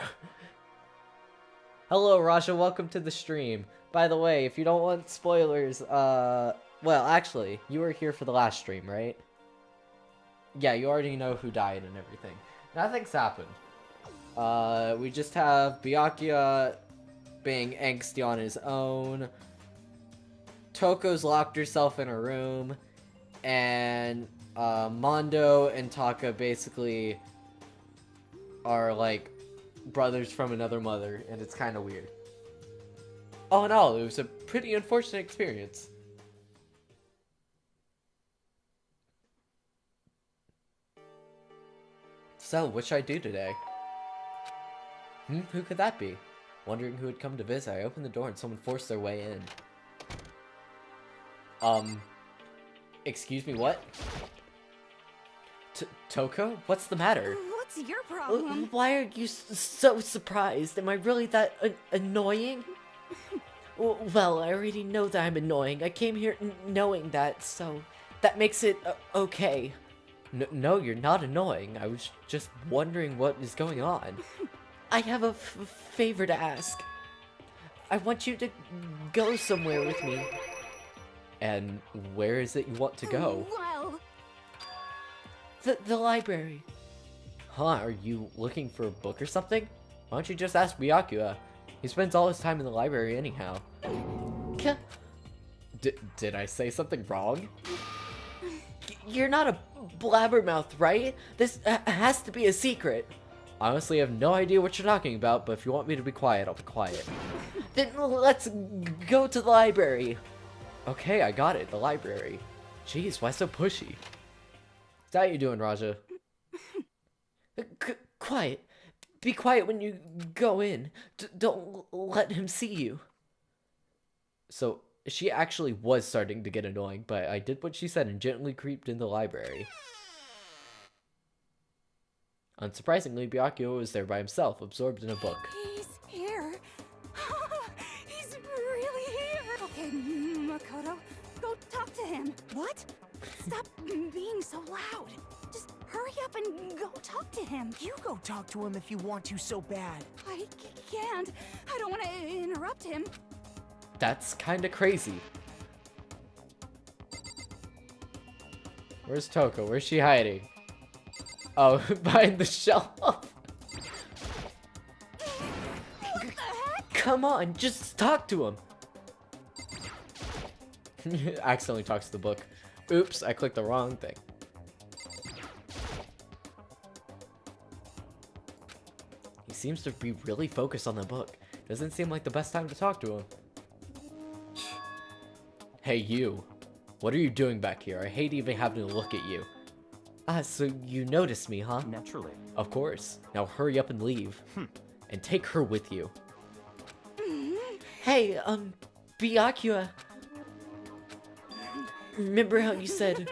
Hello, Rasha. Welcome to the stream. By the way, if you don't want spoilers, well, actually, you were here for the last stream, right? Yeah, you already know who died and everything. Nothing's happened. We just have Byakuya being angsty on his own. Toko's locked herself in a room. And, Mondo and Taka basically are, like, brothers from another mother, and it's kind of weird. All in all, it was a pretty unfortunate experience. So, what should I do today? Who could that be? Wondering who had come to visit, I opened the door and someone forced their way in. Excuse me, what? Toko? What's the matter? What's your problem? Why are you so surprised? Am I really that annoying? Well, I already know that I'm annoying. I came here knowing that, so that makes it okay. No, you're not annoying. I was just wondering what is going on. I have a favor to ask. I want you to go somewhere with me. And where is it you want to go? Well, The library. Huh, are you looking for a book or something? Why don't you just ask Byakuya? He spends all his time in the library anyhow. Did I say something wrong? You're not a blabbermouth, right? This has to be a secret. Honestly, I have no idea what you're talking about, but if you want me to be quiet, I'll be quiet. Then let's go to the library. Okay, I got it, the library. Jeez, why so pushy? How you doing, Raja? Quiet. Be quiet when you go in. Don't let him see you. So, she actually was starting to get annoying, but I did what she said and gently creeped in the library. Unsurprisingly, Byakuya was there by himself, absorbed in a book. He's here. He's really here. Okay, Makoto, go talk to him. What? Stop being so loud. Just hurry up and go talk to him. You go talk to him if you want to so bad. I can't. I don't want to interrupt him. That's kinda crazy. Where's Toko? Where's she hiding? Oh, behind the shelf. Come on, just talk to him. Accidentally talks to the book. Oops, I clicked the wrong thing. He seems to be really focused on the book. Doesn't seem like the best time to talk to him. Hey, you. What are you doing back here? I hate even having to look at you. Ah, so you noticed me, huh? Naturally. Of course. Now hurry up and leave. And take her with you. Hey, Byakuya. Remember how you said...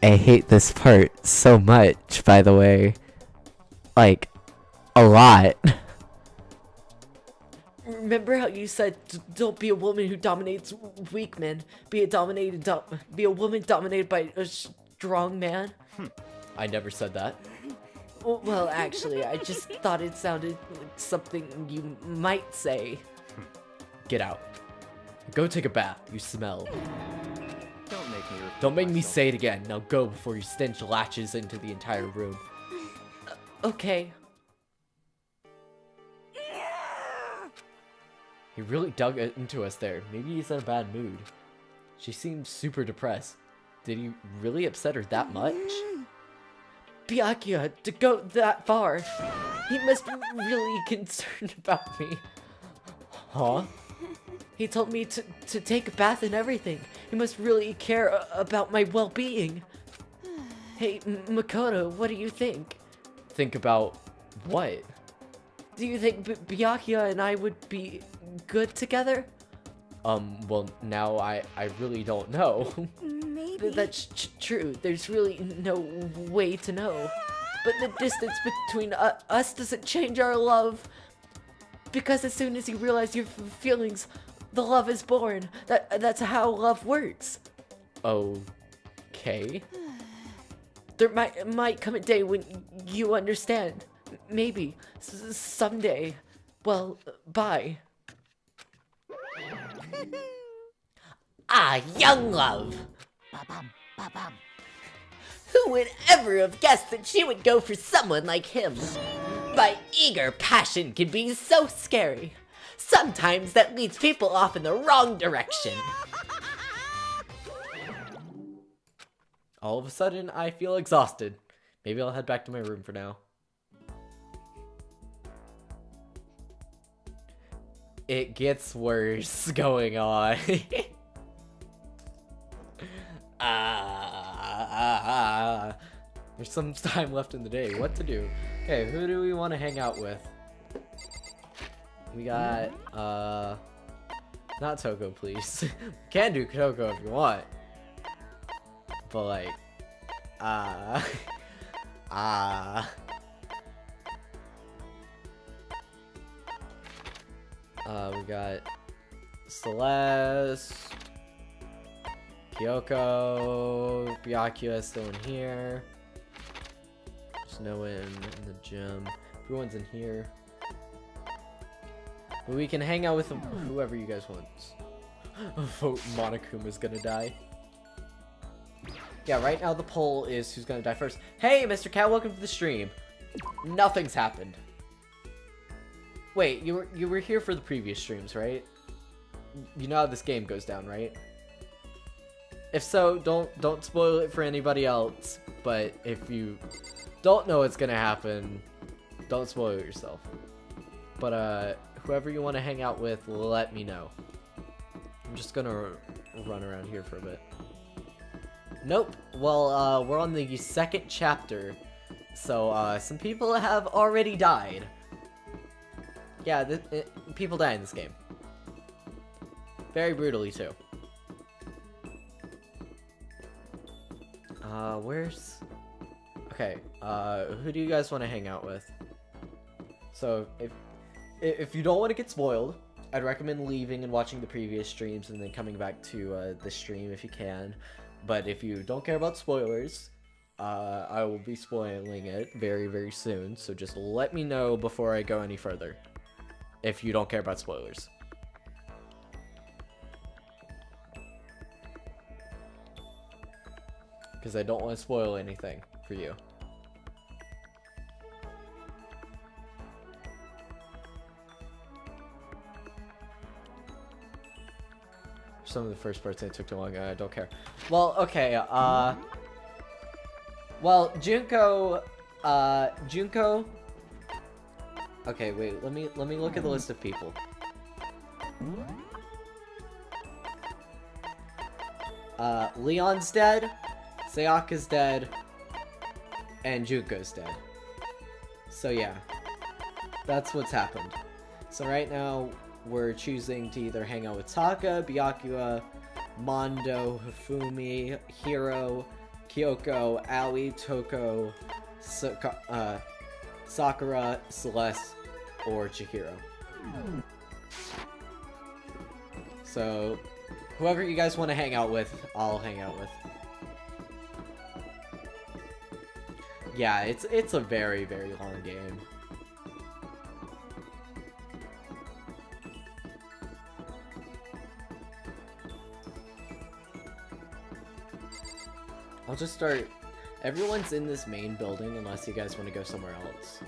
I hate this part so much, by the way. Like, a lot. Remember how you said, don't be a woman who dominates weak men. Be a woman dominated by a strong man? I never said that. Well, actually, I just thought it sounded like something you might say. Get out. Go take a bath. You smell. Don't make me say it again. Now go before your stench latches into the entire room. Okay. He really dug into us there. Maybe he's in a bad mood. She seems super depressed. Did he really upset her that much? Byakuya, to go that far. He must be really concerned about me. Huh? He told me to take a bath and everything. He must really care about my well-being. Hey, Makoto, what do you think? Think about what? Do you think Byakuya and I would be good together? Well, now I really don't know. Maybe. That's true. There's really no way to know. But the distance between us doesn't change our love. Because as soon as you realize your feelings, the love is born. That's how love works. Okay. There might come a day when you understand. Maybe. Someday. Well, bye. Ah, young love! Ba-bum, ba-bum. Who would ever have guessed that she would go for someone like him? My eager passion can be so scary. Sometimes that leads people off in the wrong direction. All of a sudden, I feel exhausted. Maybe I'll head back to my room for now. It gets worse going on. There's some time left in the day. What to do? Okay, who do we want to hang out with? We got, not Toko, please. Can do Toko if you want. But like, we got Celeste, Kyoko, Byakuya still in here. There's no one in the gym. Everyone's in here. But we can hang out with whoever you guys want. vote Monokuma's gonna die. Yeah, right now the poll is who's gonna die first. Hey, Mr. Cat, welcome to the stream. Nothing's happened. Wait, you were here for the previous streams, right? You know how this game goes down, right? If so, don't spoil it for anybody else. But if you don't know what's gonna happen, don't spoil it yourself. But whoever you want to hang out with, let me know. I'm just gonna run around here for a bit. Nope. Well, we're on the second chapter, so some people have already died. Yeah, people die in this game. Very brutally, too. Where's... Okay, who do you guys want to hang out with? So, if you don't want to get spoiled, I'd recommend leaving and watching the previous streams and then coming back to the stream if you can. But if you don't care about spoilers, I will be spoiling it very, very soon. So just let me know before I go any further. If you don't care about spoilers. Because I don't want to spoil anything for you. Some of the first parts I took too long. I don't care. Well, okay. Well, Junko. Junko. Okay, wait. Let me look at the list of people. Leon's dead. Sayaka's dead. And Junko's dead. So yeah, that's what's happened. So right now, we're choosing to either hang out with Taka, Byakuya, Mondo, Hifumi, Hiro, Kyoko, Aoi, Toko, Sakura, Celeste, or Chihiro. So, whoever you guys want to hang out with, I'll hang out with. Yeah, it's a very, very long game. I'll just start... Everyone's in this main building unless you guys want to go somewhere else.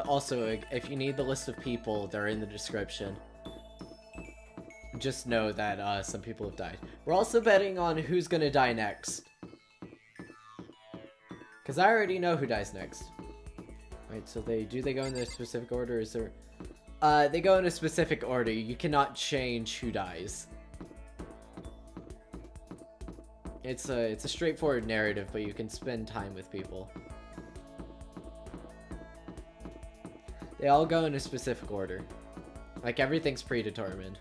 Also, if you need the list of people, they're in the description. Just know that some people have died. We're also betting on who's gonna die next. Because I already know who dies next. Right, so they go in a specific order? Is there... they go in a specific order. You cannot change who dies. It's a straightforward narrative, but you can spend time with people. They all go in a specific order. Like, everything's predetermined.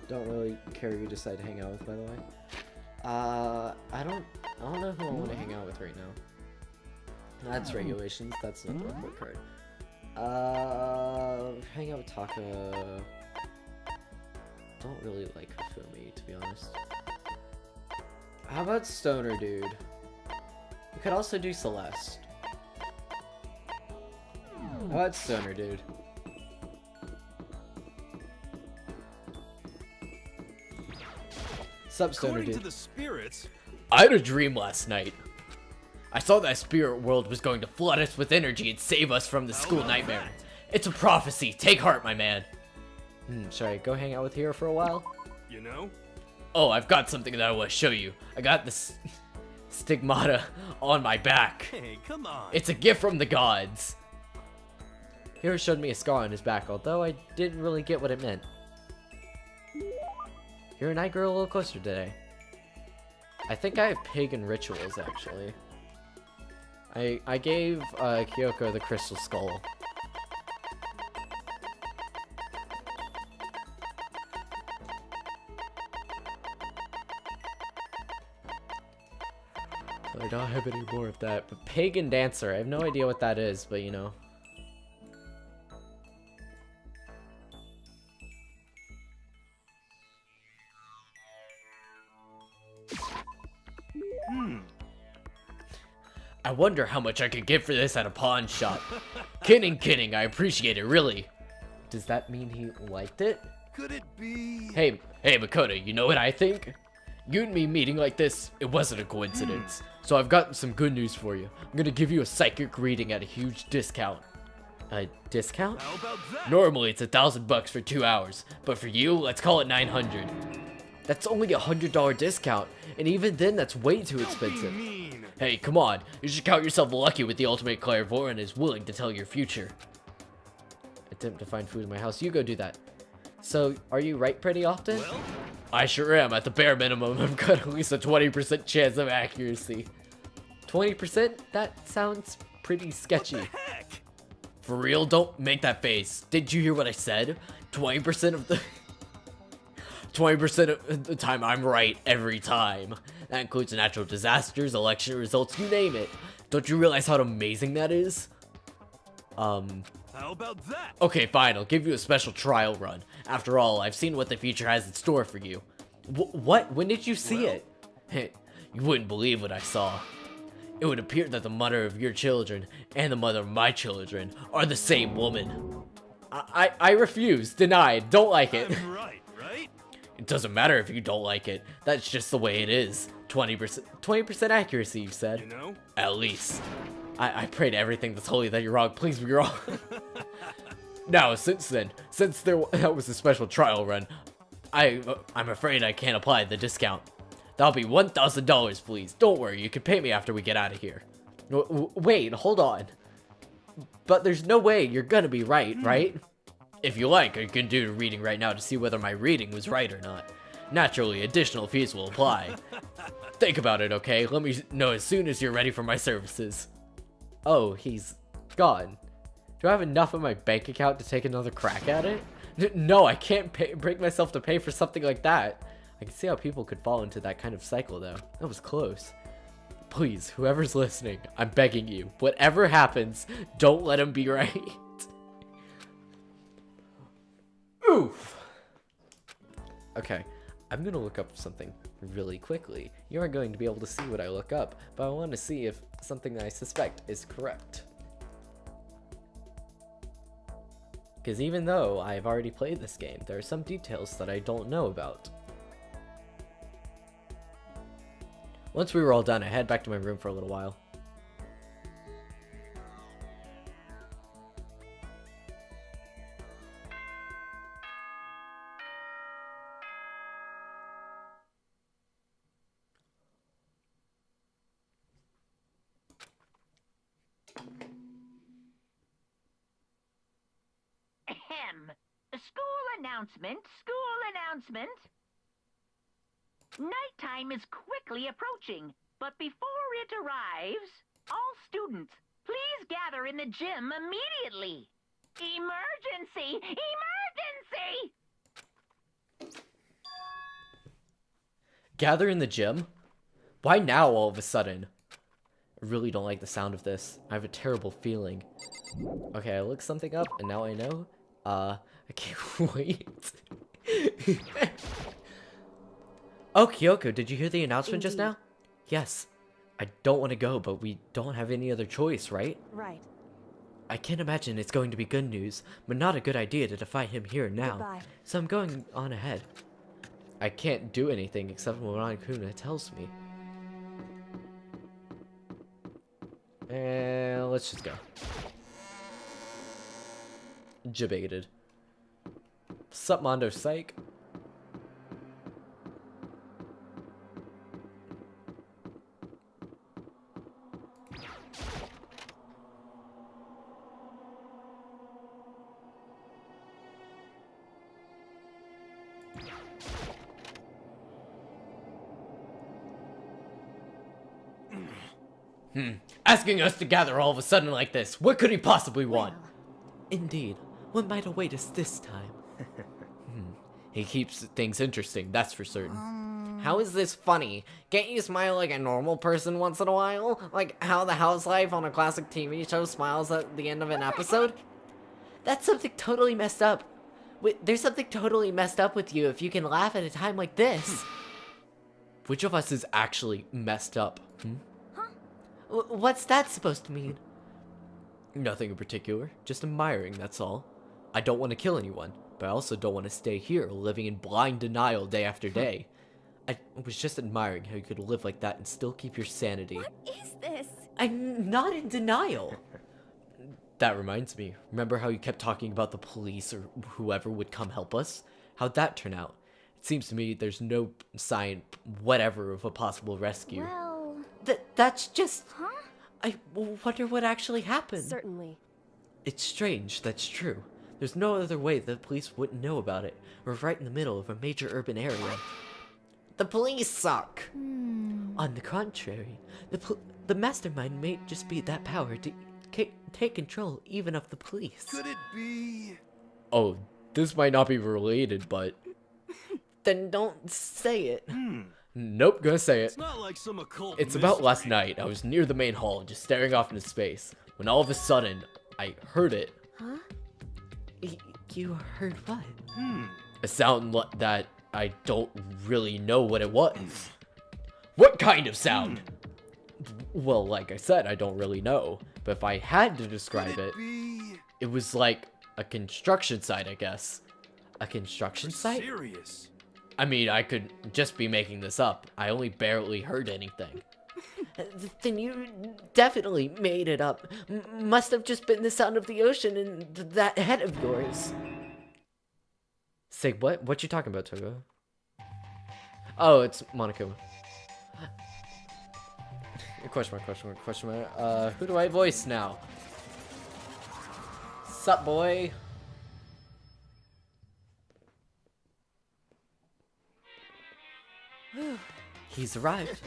Don't really care who you decide to hang out with, by the way. I don't know who I want to hang out with right now. That's regulations. That's not the report card. Hang out with Taka. Don't really like Hifumi, to be honest. How about Stoner Dude? We could also do Celeste. How about Stoner Dude? Sup, Stoner Dude? To the spirits. I had a dream last night. I saw that spirit world was going to flood us with energy and save us from the school nightmare. It's a prophecy. Take heart, my man. Should I go hang out with Hiro for a while? You know? Oh, I've got something that I want to show you. I got this stigmata on my back. Hey, come on. It's a gift from the gods. Hiro showed me a scar on his back, although I didn't really get what it meant. Hiro and I grew a little closer today. I think I have pagan rituals, actually. I gave Kyoko the crystal skull. I don't have any more of that. But pagan dancer, I have no idea what that is, but you know, I wonder how much I could get for this at a pawn shop. Kidding, I appreciate it, really. Does that mean he liked it? Could it be? Hey, Makoto, you know what I think? You and me meeting like this, it wasn't a coincidence. So I've got some good news for you. I'm gonna give you a psychic reading at a huge discount. A discount? How about that? Normally it's $1,000 for 2 hours, but for you, let's call it $900. That's only a $100 discount, and even then that's way too expensive. Mean. Hey, come on, you should count yourself lucky with the ultimate clairvoyant is willing to tell your future. Attempt to find food in my house, you go do that. So, are you right pretty often? Well, I sure am. At the bare minimum, I've got at least a 20% chance of accuracy. 20%? That sounds pretty sketchy. heck? For real? Don't make that face. Did you hear what I said? 20% of the... 20% of the time I'm right every time. That includes natural disasters, election results, you name it. Don't you realize how amazing that is? How about that? Okay, fine, I'll give you a special trial run. After all, I've seen what the future has in store for you. What? When did you see it? You wouldn't believe what I saw. It would appear that the mother of your children and the mother of my children are the same woman. I refuse. Denied. Don't like it. I'm right, right? It doesn't matter if you don't like it. That's just the way it is. 20% accuracy, you said? You know? At least. I pray to everything that's holy that you're wrong. Please be wrong. Now, since that was a special trial run, I'm afraid I can't apply the discount. That'll be $1,000, please. Don't worry, you can pay me after we get out of here. Wait, hold on. But there's no way you're gonna be right, right? If you like, I can do a reading right now to see whether my reading was right or not. Naturally, additional fees will apply. Think about it, okay? Let me know as soon as you're ready for my services. Oh, he's gone. Do I have enough in my bank account to take another crack at it? No, I can't break myself to pay for something like that. I can see how people could fall into that kind of cycle, though. That was close. Please, whoever's listening, I'm begging you. Whatever happens, don't let him be right. Oof. Okay, I'm gonna look up something really quickly. You aren't going to be able to see what I look up, but I want to see if something that I suspect is correct. Because even though I've already played this game, there are some details that I don't know about. Once we were all done, I head back to my room for a little while. Ahem. School announcement, Nighttime is quickly approaching, but before it arrives, all students, please gather in the gym immediately. Emergency! Emergency! Gather in the gym? Why now all of a sudden? I really don't like the sound of this. I have a terrible feeling. Okay, I looked something up and now I know. I can't wait. Oh, Kyoko, did you hear the announcement just now? Yes. I don't want to go, but we don't have any other choice, right? Right. I can't imagine it's going to be good news, but not a good idea to defy him here and now. Goodbye. So I'm going on ahead. I can't do anything except what Anakuna tells me. And let's just go. Debated. Sup, Mondo Psych? Asking us to gather all of a sudden like this. What could he possibly want? Indeed. What might await us this time? He keeps things interesting, that's for certain. How is this funny? Can't you smile like a normal person once in a while? Like how the housewife on a classic TV show smiles at the end of an episode? That's something totally messed up. There's something totally messed up with you if you can laugh at a time like this. Which of us is actually messed up? What's that supposed to mean? Nothing in particular, just admiring, that's all. I don't want to kill anyone, but I also don't want to stay here living in blind denial day after day. I was just admiring how you could live like that and still keep your sanity. What is this? I'm not in denial. That reminds me, remember how you kept talking about the police or whoever would come help us? How'd that turn out? It seems to me there's no sign whatever of a possible rescue. Well... That's just... Huh? I wonder what actually happened. Certainly. It's strange, that's true. There's no other way the police wouldn't know about it. We're right in the middle of a major urban area. The police suck! On the contrary, the mastermind may just be that power to take control even of the police. Could it be? Oh, this might not be related, but... Then don't say it. Nope, gonna say it. It's not like some occult It's about last night. I was near the main hall, just staring off into space, when all of a sudden, I heard it. Huh? You heard what? A sound that I don't really know what it was. What kind of sound? Well, like I said, I don't really know. But if I had to describe it, it was like a construction site, I guess. A construction site? Serious? I mean, I could just be making this up. I only barely heard anything. Then you definitely made it up. Must have just been the sound of the ocean in that head of yours. Say what? What you talking about, Togo? Oh, it's Monokuma. Question mark. Who do I voice now? Sup, boy? He's arrived.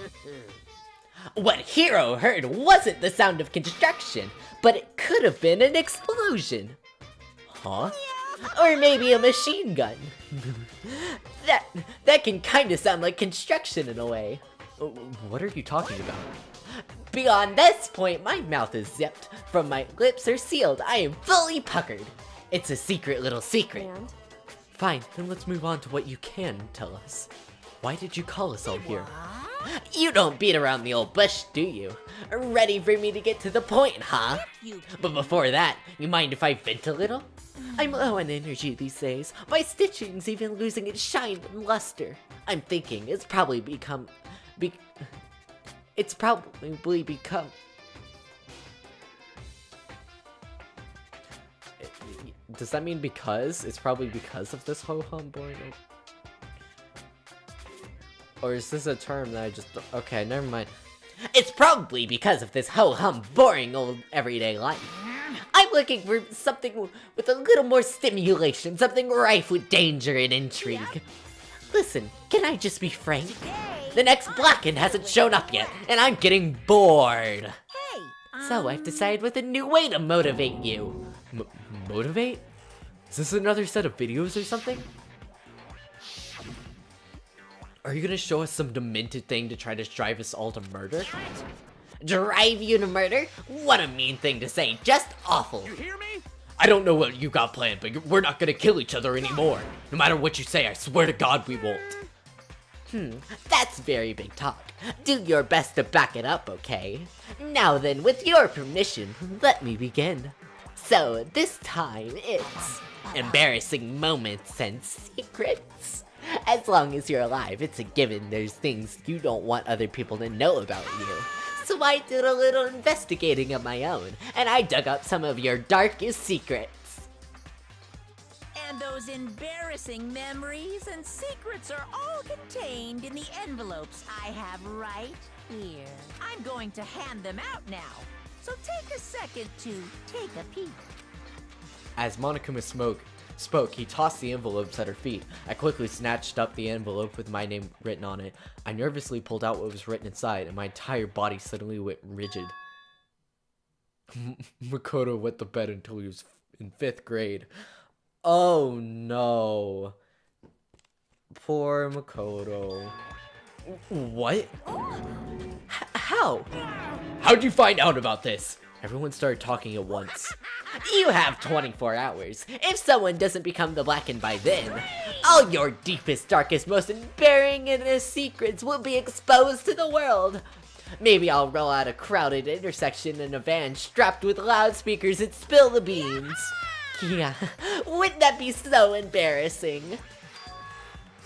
What Hero heard wasn't the sound of construction, but it could have been an explosion. Huh? Or maybe a machine gun. That can kind of sound like construction in a way. What are you talking about? Beyond this point, my mouth is zipped. From my lips are sealed. I am fully puckered. It's a secret little secret. Fine, then let's move on to what you can tell us. Why did you call us all here? You don't beat around the old bush, do you? Ready for me to get to the point, huh? But before that, you mind if I vent a little? I'm low on energy these days. My stitching's even losing its shine and luster. I'm thinking it's probably become... Does that mean because? It's probably because of this ho-hum boring? Or is this a term that I just... Okay, never mind. It's probably because of this ho-hum boring old everyday life. I'm looking for something with a little more stimulation, something rife with danger and intrigue. Listen, can I just be frank? The next Blackened hasn't shown up yet, and I'm getting bored. Hey, So I've decided with a new way to motivate you. Motivate? Is this another set of videos or something? Are you gonna show us some demented thing to try to drive us all to murder? Drive you to murder? What a mean thing to say, just awful. You hear me? I don't know what you got planned, but we're not gonna kill each other anymore. No matter what you say, I swear to God we won't. That's very big talk. Do your best to back it up, okay? Now then, with your permission, let me begin. So, this time, it's embarrassing moments and secrets. As long as you're alive, it's a given there's things you don't want other people to know about you. So I did a little investigating of my own, and I dug up some of your darkest secrets. And those embarrassing memories and secrets are all contained in the envelopes I have right here. I'm going to hand them out now, so take a second to take a peek. As Monokuma spoke, he tossed the envelopes at her feet. I quickly snatched up the envelope with my name written on it. I nervously pulled out what was written inside, and my entire body suddenly went rigid. Makoto wet the bed until he was in 5th grade. Oh no. Poor Makoto. What? How? How'd you find out about this? Everyone started talking at once. You have 24 hours. If someone doesn't become the Blackened by then, all your deepest, darkest, most embarrassing secrets will be exposed to the world. Maybe I'll roll out a crowded intersection in a van strapped with loudspeakers and spill the beans. Yeah, wouldn't that be so embarrassing?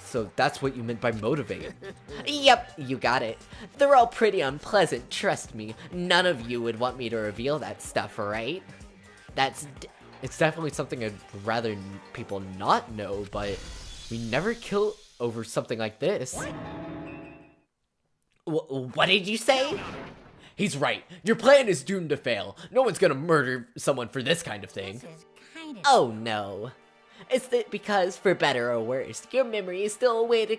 So that's what you meant by motivated. Yep, you got it. They're all pretty unpleasant, trust me. None of you would want me to reveal that stuff, right? It's definitely something I'd rather people not know, but we never kill over something like this. What did you say? He's right. Your plan is doomed to fail. No one's gonna murder someone for this kind of thing. This is kind of... Oh no. It's that because, for better or worse, your memory is still a way to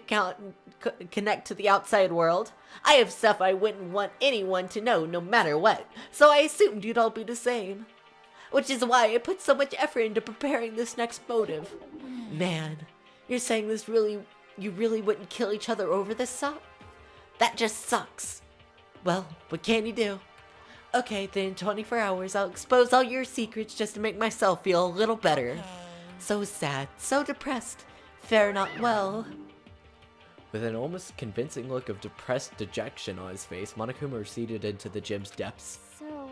connect to the outside world. I have stuff I wouldn't want anyone to know no matter what, so I assumed you'd all be the same. Which is why I put so much effort into preparing this next motive. Man, you're saying you really wouldn't kill each other over this stuff? That just sucks. Well, what can you do? Okay, then in 24 hours I'll expose all your secrets just to make myself feel a little better. So sad, so depressed. Fare not well. With an almost convincing look of depressed dejection on his face, Monokuma receded into the gym's depths. So,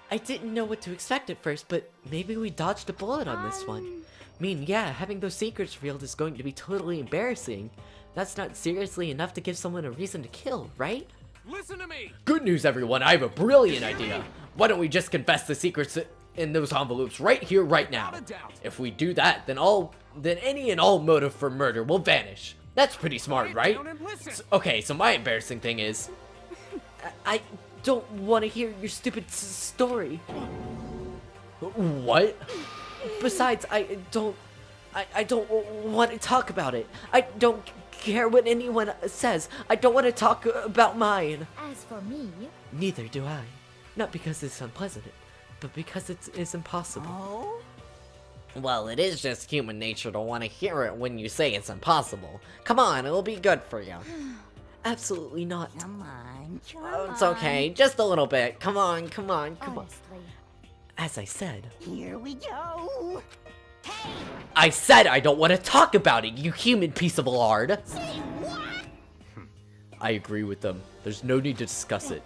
I didn't know what to expect at first, but maybe we dodged a bullet on this one. I mean, yeah, having those secrets revealed is going to be totally embarrassing. That's not seriously enough to give someone a reason to kill, right? Listen to me! Good news, everyone. I have a brilliant idea. Why don't we just confess the secrets in those envelopes right here, right now? If we do that, then any and all motive for murder will vanish. That's pretty smart, right? Okay, so my embarrassing thing is... I don't want to hear your stupid story. What? Besides, I don't want to talk about it. I don't care what anyone says. I don't want to talk about mine. as for me, Neither do I. Not because it's unpleasant, but because it's impossible. Oh? Well, it is just human nature to want to hear it when you say it's impossible. Come on, it'll be good for you. Absolutely not. Come on, come Oh, it's okay, just a little bit. Come on, come on, come on. honestly. As I said, Here we go. Hey, I said I don't want to talk about it, you human piece of lard. say what? I agree with them. There's no need to discuss it.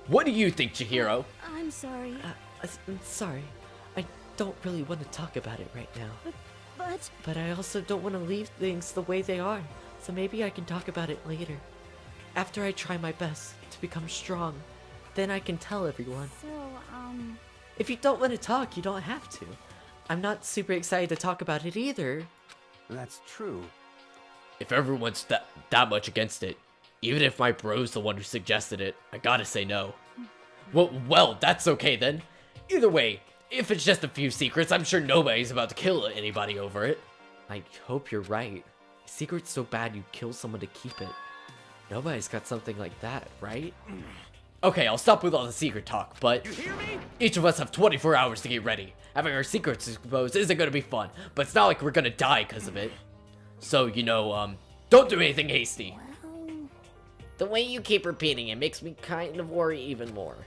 What do you think, Chihiro? I'm sorry, I'm sorry. I don't really want to talk about it right now. But I also don't want to leave things the way they are. So maybe I can talk about it later. After I try my best to become strong, then I can tell everyone. so, If you don't want to talk, you don't have to. I'm not super excited to talk about it either. That's true. If everyone's that much against it, even if my bro's the one who suggested it, I gotta say no. Well, that's okay then. Either way, if it's just a few secrets, I'm sure nobody's about to kill anybody over it. I hope you're right. A secret's so bad you'd kill someone to keep it. Nobody's got something like that, right? Okay, I'll stop with all the secret talk, but each of us have 24 hours to get ready. Having our secrets exposed isn't gonna be fun, but it's not like we're gonna die because of it. So, don't do anything hasty. The way you keep repeating it makes me kind of worry even more.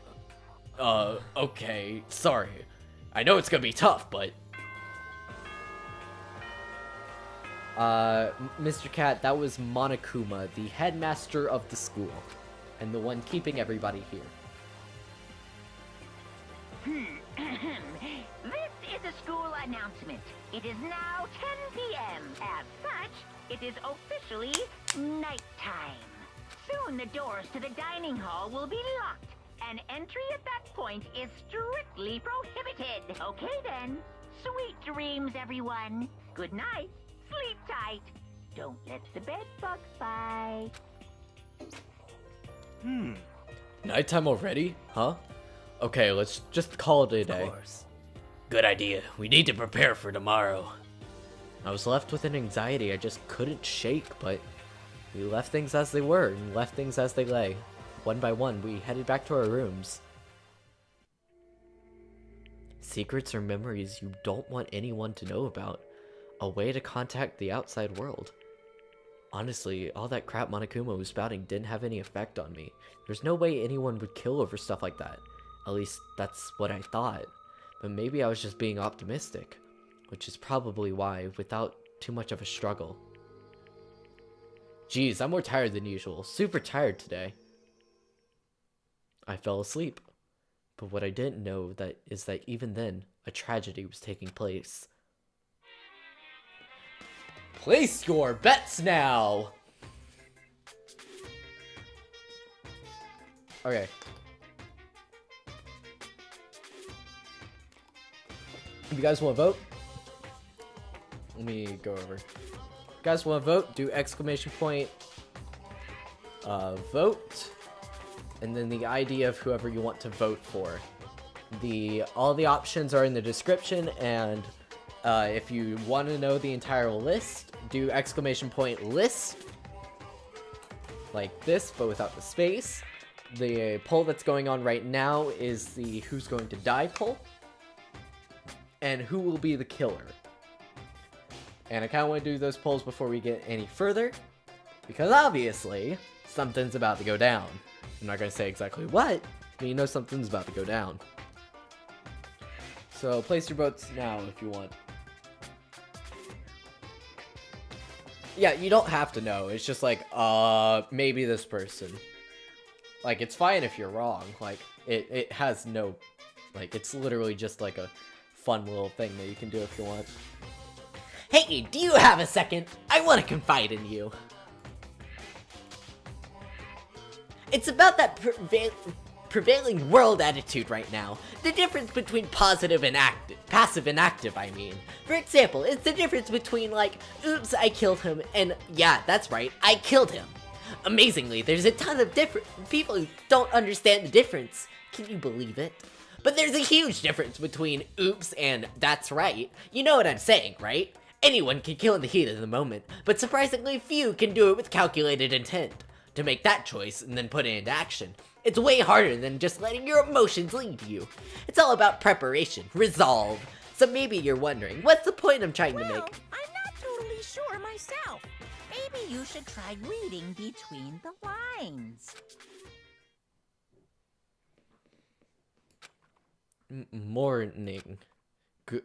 Okay, sorry. I know it's gonna be tough, but... Mr. Cat, that was Monokuma, the headmaster of the school, and the one keeping everybody here. This is a school announcement. It is now 10 p.m. As such, it is officially nighttime. Soon the doors to the dining hall will be locked, and entry at that point is strictly prohibited. Okay then. Sweet dreams, everyone. Good night. Sleep tight. Don't let the bed bugs bite. Nighttime already? Huh? Okay, let's just call it a day. Good idea. We need to prepare for tomorrow. I was left with an anxiety I just couldn't shake, but we left things as they were and left things as they lay. One by one, we headed back to our rooms. Secrets or memories you don't want anyone to know about. A way to contact the outside world. Honestly, all that crap Monokuma was spouting didn't have any effect on me. There's no way anyone would kill over stuff like that. At least that's what I thought. But maybe I was just being optimistic, which is probably why, without too much of a struggle. Geez, I'm more tired than usual. Super tired today. I fell asleep. But what I didn't know is that even then, a tragedy was taking place. Place your bets now! Okay. If you guys want to vote, let me go over. If you guys want to vote, do exclamation point, vote, and then the ID of whoever you want to vote for. All the options are in the description, and if you want to know the entire list, do exclamation point list, like this, but without the space. The poll that's going on right now is the who's going to die poll, and who will be the killer. And I kind of want to do those polls before we get any further, because obviously, something's about to go down. I'm not going to say exactly what, but you know something's about to go down. So place your votes now if you want. Yeah, you don't have to know. It's just like, maybe this person. Like, it's fine if you're wrong. Like, it has no... Like, it's literally just like a fun little thing that you can do if you want. Hey, do you have a second? I want to confide in you. It's about that prevailing world attitude right now. The difference between passive and active, I mean. For example, it's the difference between, like, oops, I killed him, and yeah, that's right, I killed him. Amazingly, there's a ton of different people who don't understand the difference. Can you believe it? But there's a huge difference between oops and that's right. You know what I'm saying, right? Anyone can kill in the heat of the moment, but surprisingly few can do it with calculated intent. To make that choice and then put it into action. It's way harder than just letting your emotions lead you. It's all about preparation, resolve. So maybe you're wondering, what's the point I'm trying to make? I'm not totally sure myself. Maybe you should try reading between the lines. Morning. Good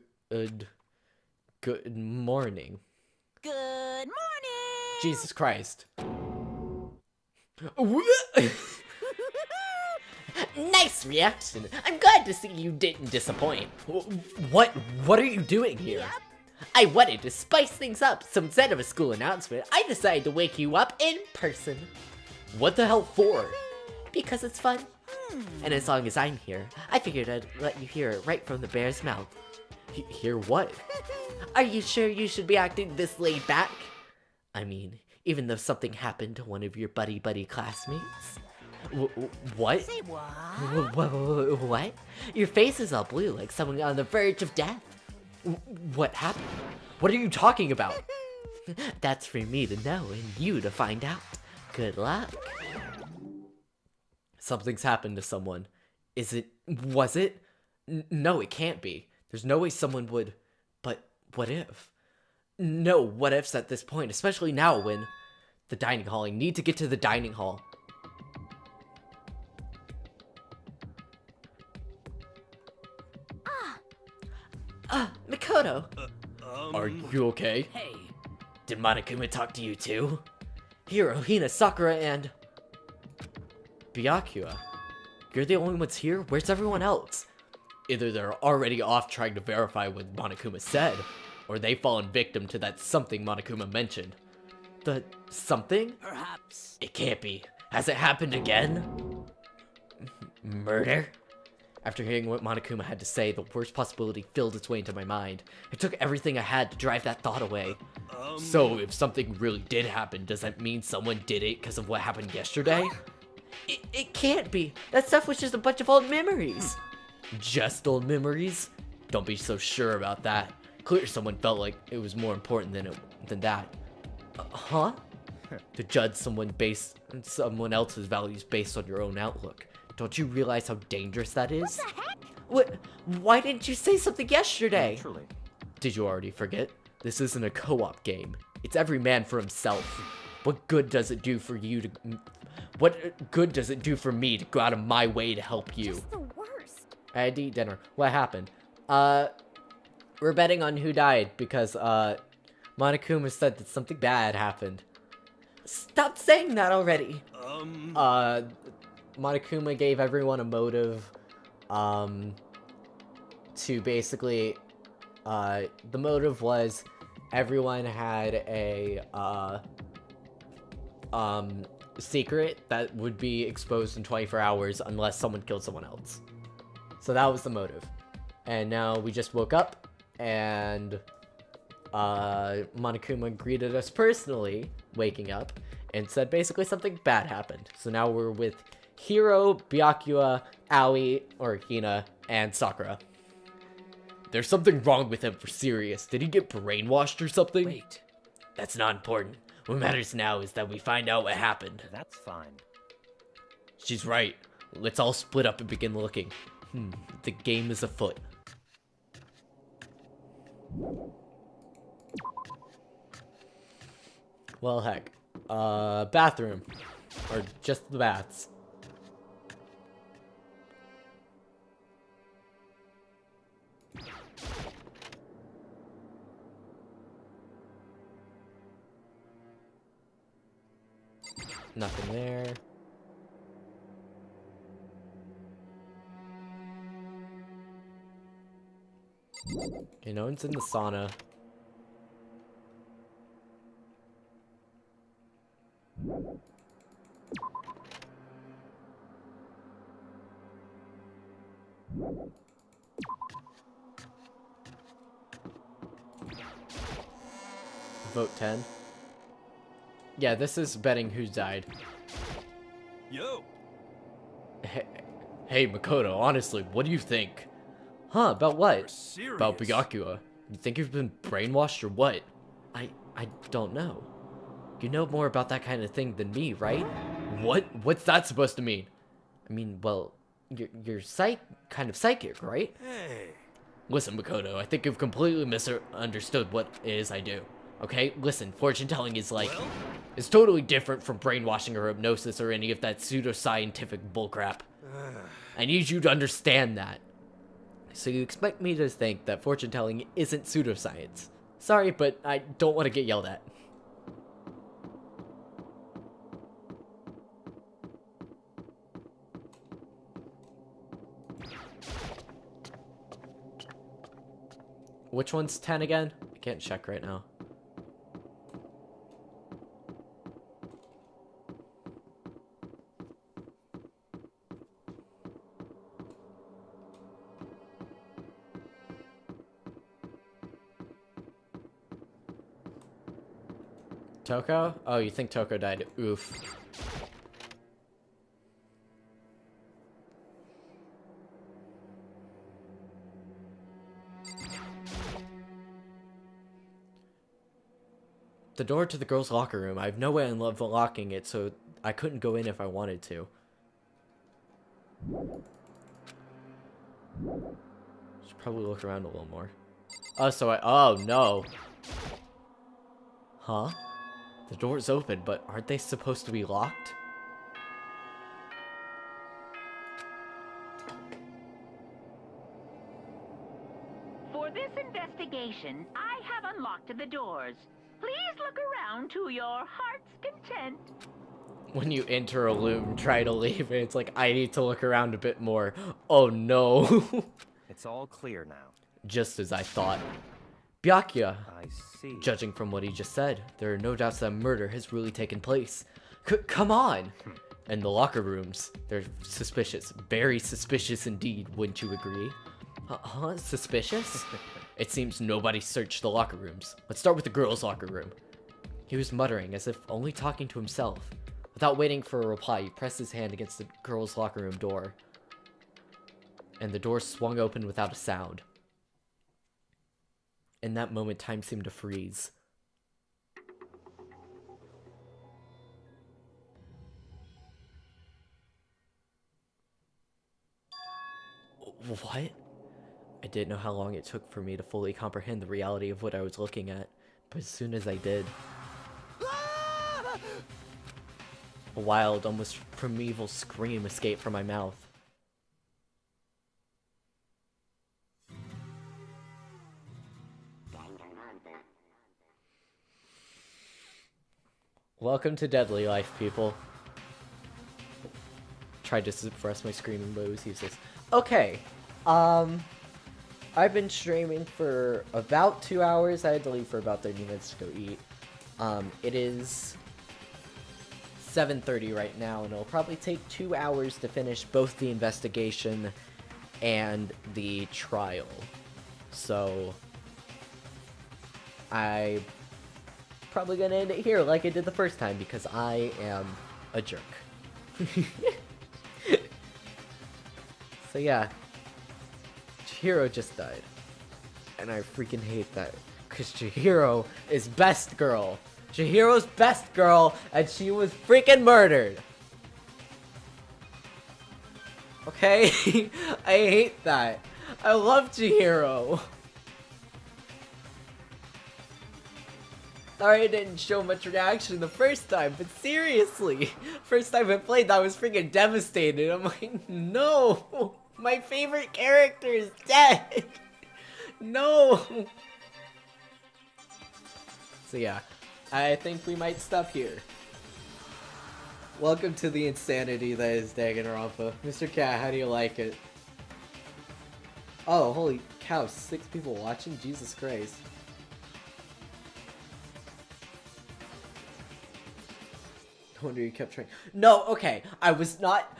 morning. Good morning! Jesus Christ. Nice reaction. I'm glad to see you didn't disappoint. What are you doing here? Yep. I wanted to spice things up, so instead of a school announcement, I decided to wake you up in person. What the hell for? Because it's fun. And as long as I'm here, I figured I'd let you hear it right from the bear's mouth. Hear what? Are you sure you should be acting this laid back? I mean, even though something happened to one of your buddy classmates. What? Say what? What? Your face is all blue like someone on the verge of death. What happened? What are you talking about? That's for me to know and you to find out. Good luck. Something's happened to someone. Was it? No, it can't be. There's no way someone would. But what if? No what ifs at this point, especially now when the dining hall. I need to get to the dining hall. Makoto. Are you okay? Hey, did Monokuma talk to you too? Hirohina, Sakura, and Byakuya. You're the only ones here? Where's everyone else? Either they're already off trying to verify what Monokuma said, or they've fallen victim to that something Monokuma mentioned. The something? Perhaps. It can't be. Has it happened again? Murder? After hearing what Monokuma had to say, the worst possibility filled its way into my mind. It took everything I had to drive that thought away. So, if something really did happen, does that mean someone did it because of what happened yesterday? It can't be. That stuff was just a bunch of old memories. Just old memories? Don't be so sure about that. Clearly someone felt like it was more important than that. Huh? To judge someone else's values based on your own outlook. Don't you realize how dangerous that is? What the heck? What? Why didn't you say something yesterday? Naturally. Did you already forget? This isn't a co-op game. It's every man for himself. What good does it do for you to... What good does it do for me to go out of my way to help you? Just the worst. I had to eat dinner. What happened? We're betting on who died because, Monokuma said that something bad happened. Stop saying that already! Monokuma gave everyone a motive, to basically, the motive was everyone had a, secret that would be exposed in 24 hours unless someone killed someone else. So that was the motive. And now we just woke up, and Monokuma greeted us personally, waking up, and said basically something bad happened. So now we're with Hiro, Byakuya, Aoi, or Hina, and Sakura. There's something wrong with him for serious. Did he get brainwashed or something? Wait, That's not important. What matters now is that we find out what happened. that's fine. She's right. Let's all split up and begin looking. The game is afoot. Well, heck. Bathroom. Or just the baths. Nothing there. Okay, no one's in the sauna. Vote 10. Yeah, this is betting who died. Yo! Hey, Makoto, honestly, what do you think? Huh, about what? Serious? About Byakuya. You think you've been brainwashed or what? I don't know. You know more about that kind of thing than me, right? What? What's that supposed to mean? I mean, well, you're kind of psychic, right? Hey! Listen, Makoto, I think you've completely misunderstood what it is I do. Okay? Listen, fortune telling is like... Well? It's totally different from brainwashing or hypnosis or any of that pseudoscientific bullcrap. I need you to understand that. So you expect me to think that fortune telling isn't pseudoscience. Sorry, but I don't want to get yelled at. Which one's 10 again? I can't check right now. Toko? Oh, you think Toko died? Oof. The door to the girls' locker room. I have no way of locking it, so I couldn't go in if I wanted to. Should probably look around a little more. Oh, oh, no. Huh? The door's open, but aren't they supposed to be locked? For this investigation, I have unlocked the doors. Please look around to your heart's content. When you enter a room, try to leave, it's like, I need to look around a bit more. Oh no. It's all clear now. Just as I thought. Byakuya. I see. Judging from what he just said, there are no doubts that murder has really taken place. Come on! And the locker rooms, they're suspicious. Very suspicious indeed, wouldn't you agree? Huh? Suspicious? It seems nobody searched the locker rooms. Let's start with the girls' locker room. He was muttering, as if only talking to himself. Without waiting for a reply, he pressed his hand against the girls' locker room door. And the door swung open without a sound. In that moment, time seemed to freeze. What? I didn't know how long it took for me to fully comprehend the reality of what I was looking at, but as soon as I did, a wild, almost primeval scream escaped from my mouth. Welcome to Deadly Life, people. Tried to suppress my screaming, but it was useless. Okay, I've been streaming for about 2 hours. I had to leave for about 30 minutes to go eat. It is 7:30 right now, and it'll probably take 2 hours to finish both the investigation and the trial. So, I'm probably gonna end it here like I did the first time, because I am a jerk. So yeah, Chihiro just died. And I freaking hate that, because Chihiro is best girl. Chihiro's best girl, and she was freaking murdered. Okay? I hate that. I love Chihiro. Sorry I didn't show much reaction the first time, but seriously, first time I played, I was freaking devastated. I'm like, no, my favorite character is dead. No. So yeah, I think we might stop here. Welcome to the insanity that is Danganronpa. Mr. Cat, how do you like it? Oh, holy cow, 6 people watching? Jesus Christ. No wonder you kept trying. No, okay. I was not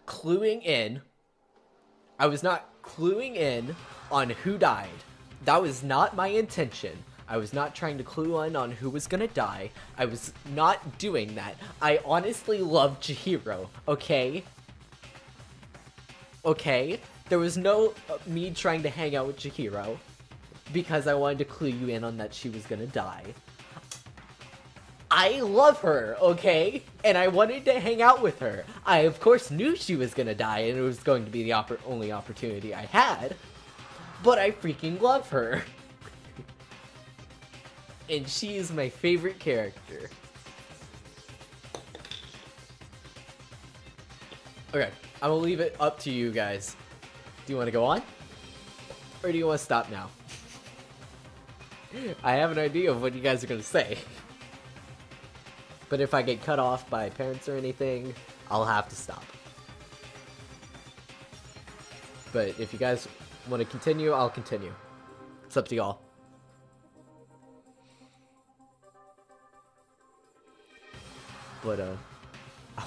cluing in. I was not cluing in on who died. That was not my intention. I was not trying to clue in on who was gonna die. I was not doing that. I honestly love Chihiro, okay? Okay? There was no me trying to hang out with Chihiro because I wanted to clue you in on that she was gonna die. I love her, okay? And I wanted to hang out with her. I, of course, knew she was gonna die and it was going to be the only opportunity I had. But I freaking love her. And she is my favorite character. Okay, I'm gonna leave it up to you guys. Do you want to go on? Or do you want to stop now? I have an idea of what you guys are gonna say. But if I get cut off by parents or anything, I'll have to stop. But if you guys want to continue, I'll continue. It's up to y'all. But, I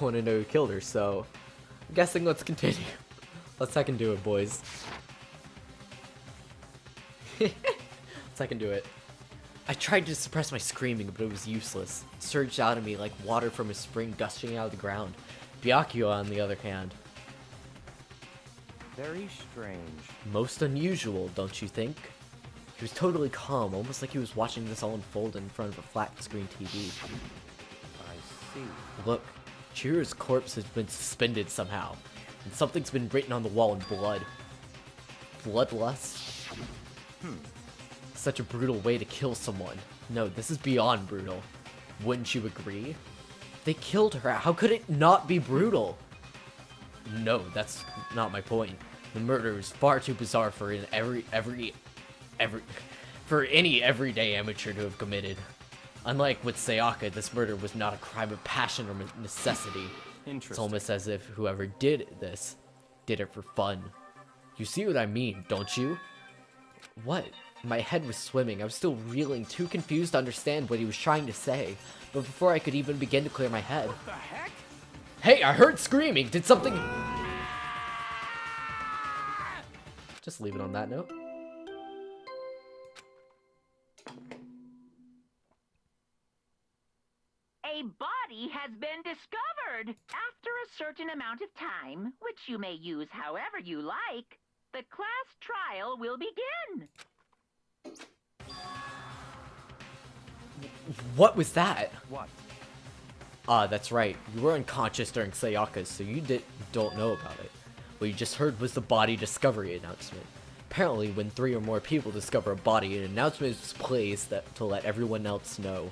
want to know who killed her, so I'm guessing let's continue. Let's second do it, boys. Let's second do it. I tried to suppress my screaming, but it was useless. It surged out of me like water from a spring gushing out of the ground. Byakuya, on the other hand. Very strange. Most unusual, don't you think? He was totally calm, almost like he was watching this all unfold in front of a flat-screen TV. I see. Look, Chihiro's corpse has been suspended somehow, and something's been written on the wall in blood. Bloodlust? Such a brutal way to kill someone. No, this is beyond brutal. Wouldn't you agree? They killed her. How could it not be brutal? No, that's not my point. The murder is far too bizarre for for any everyday amateur to have committed. Unlike with Sayaka, this murder was not a crime of passion or necessity. Interesting. It's almost as if whoever did this did it for fun. You see what I mean, don't you? What? My head was swimming. I was still reeling, too confused to understand what he was trying to say. But before I could even begin to clear my head... What the heck? Hey, I heard screaming! Did something... Just leave it on that note. A body has been discovered. After a certain amount of time, which you may use however you like, the class trial will begin. What was that? What? That's right. You were unconscious during Sayaka's, so you don't know about it. What you just heard was the body discovery announcement. Apparently, when 3 or more people discover a body, an announcement is placed to let everyone else know.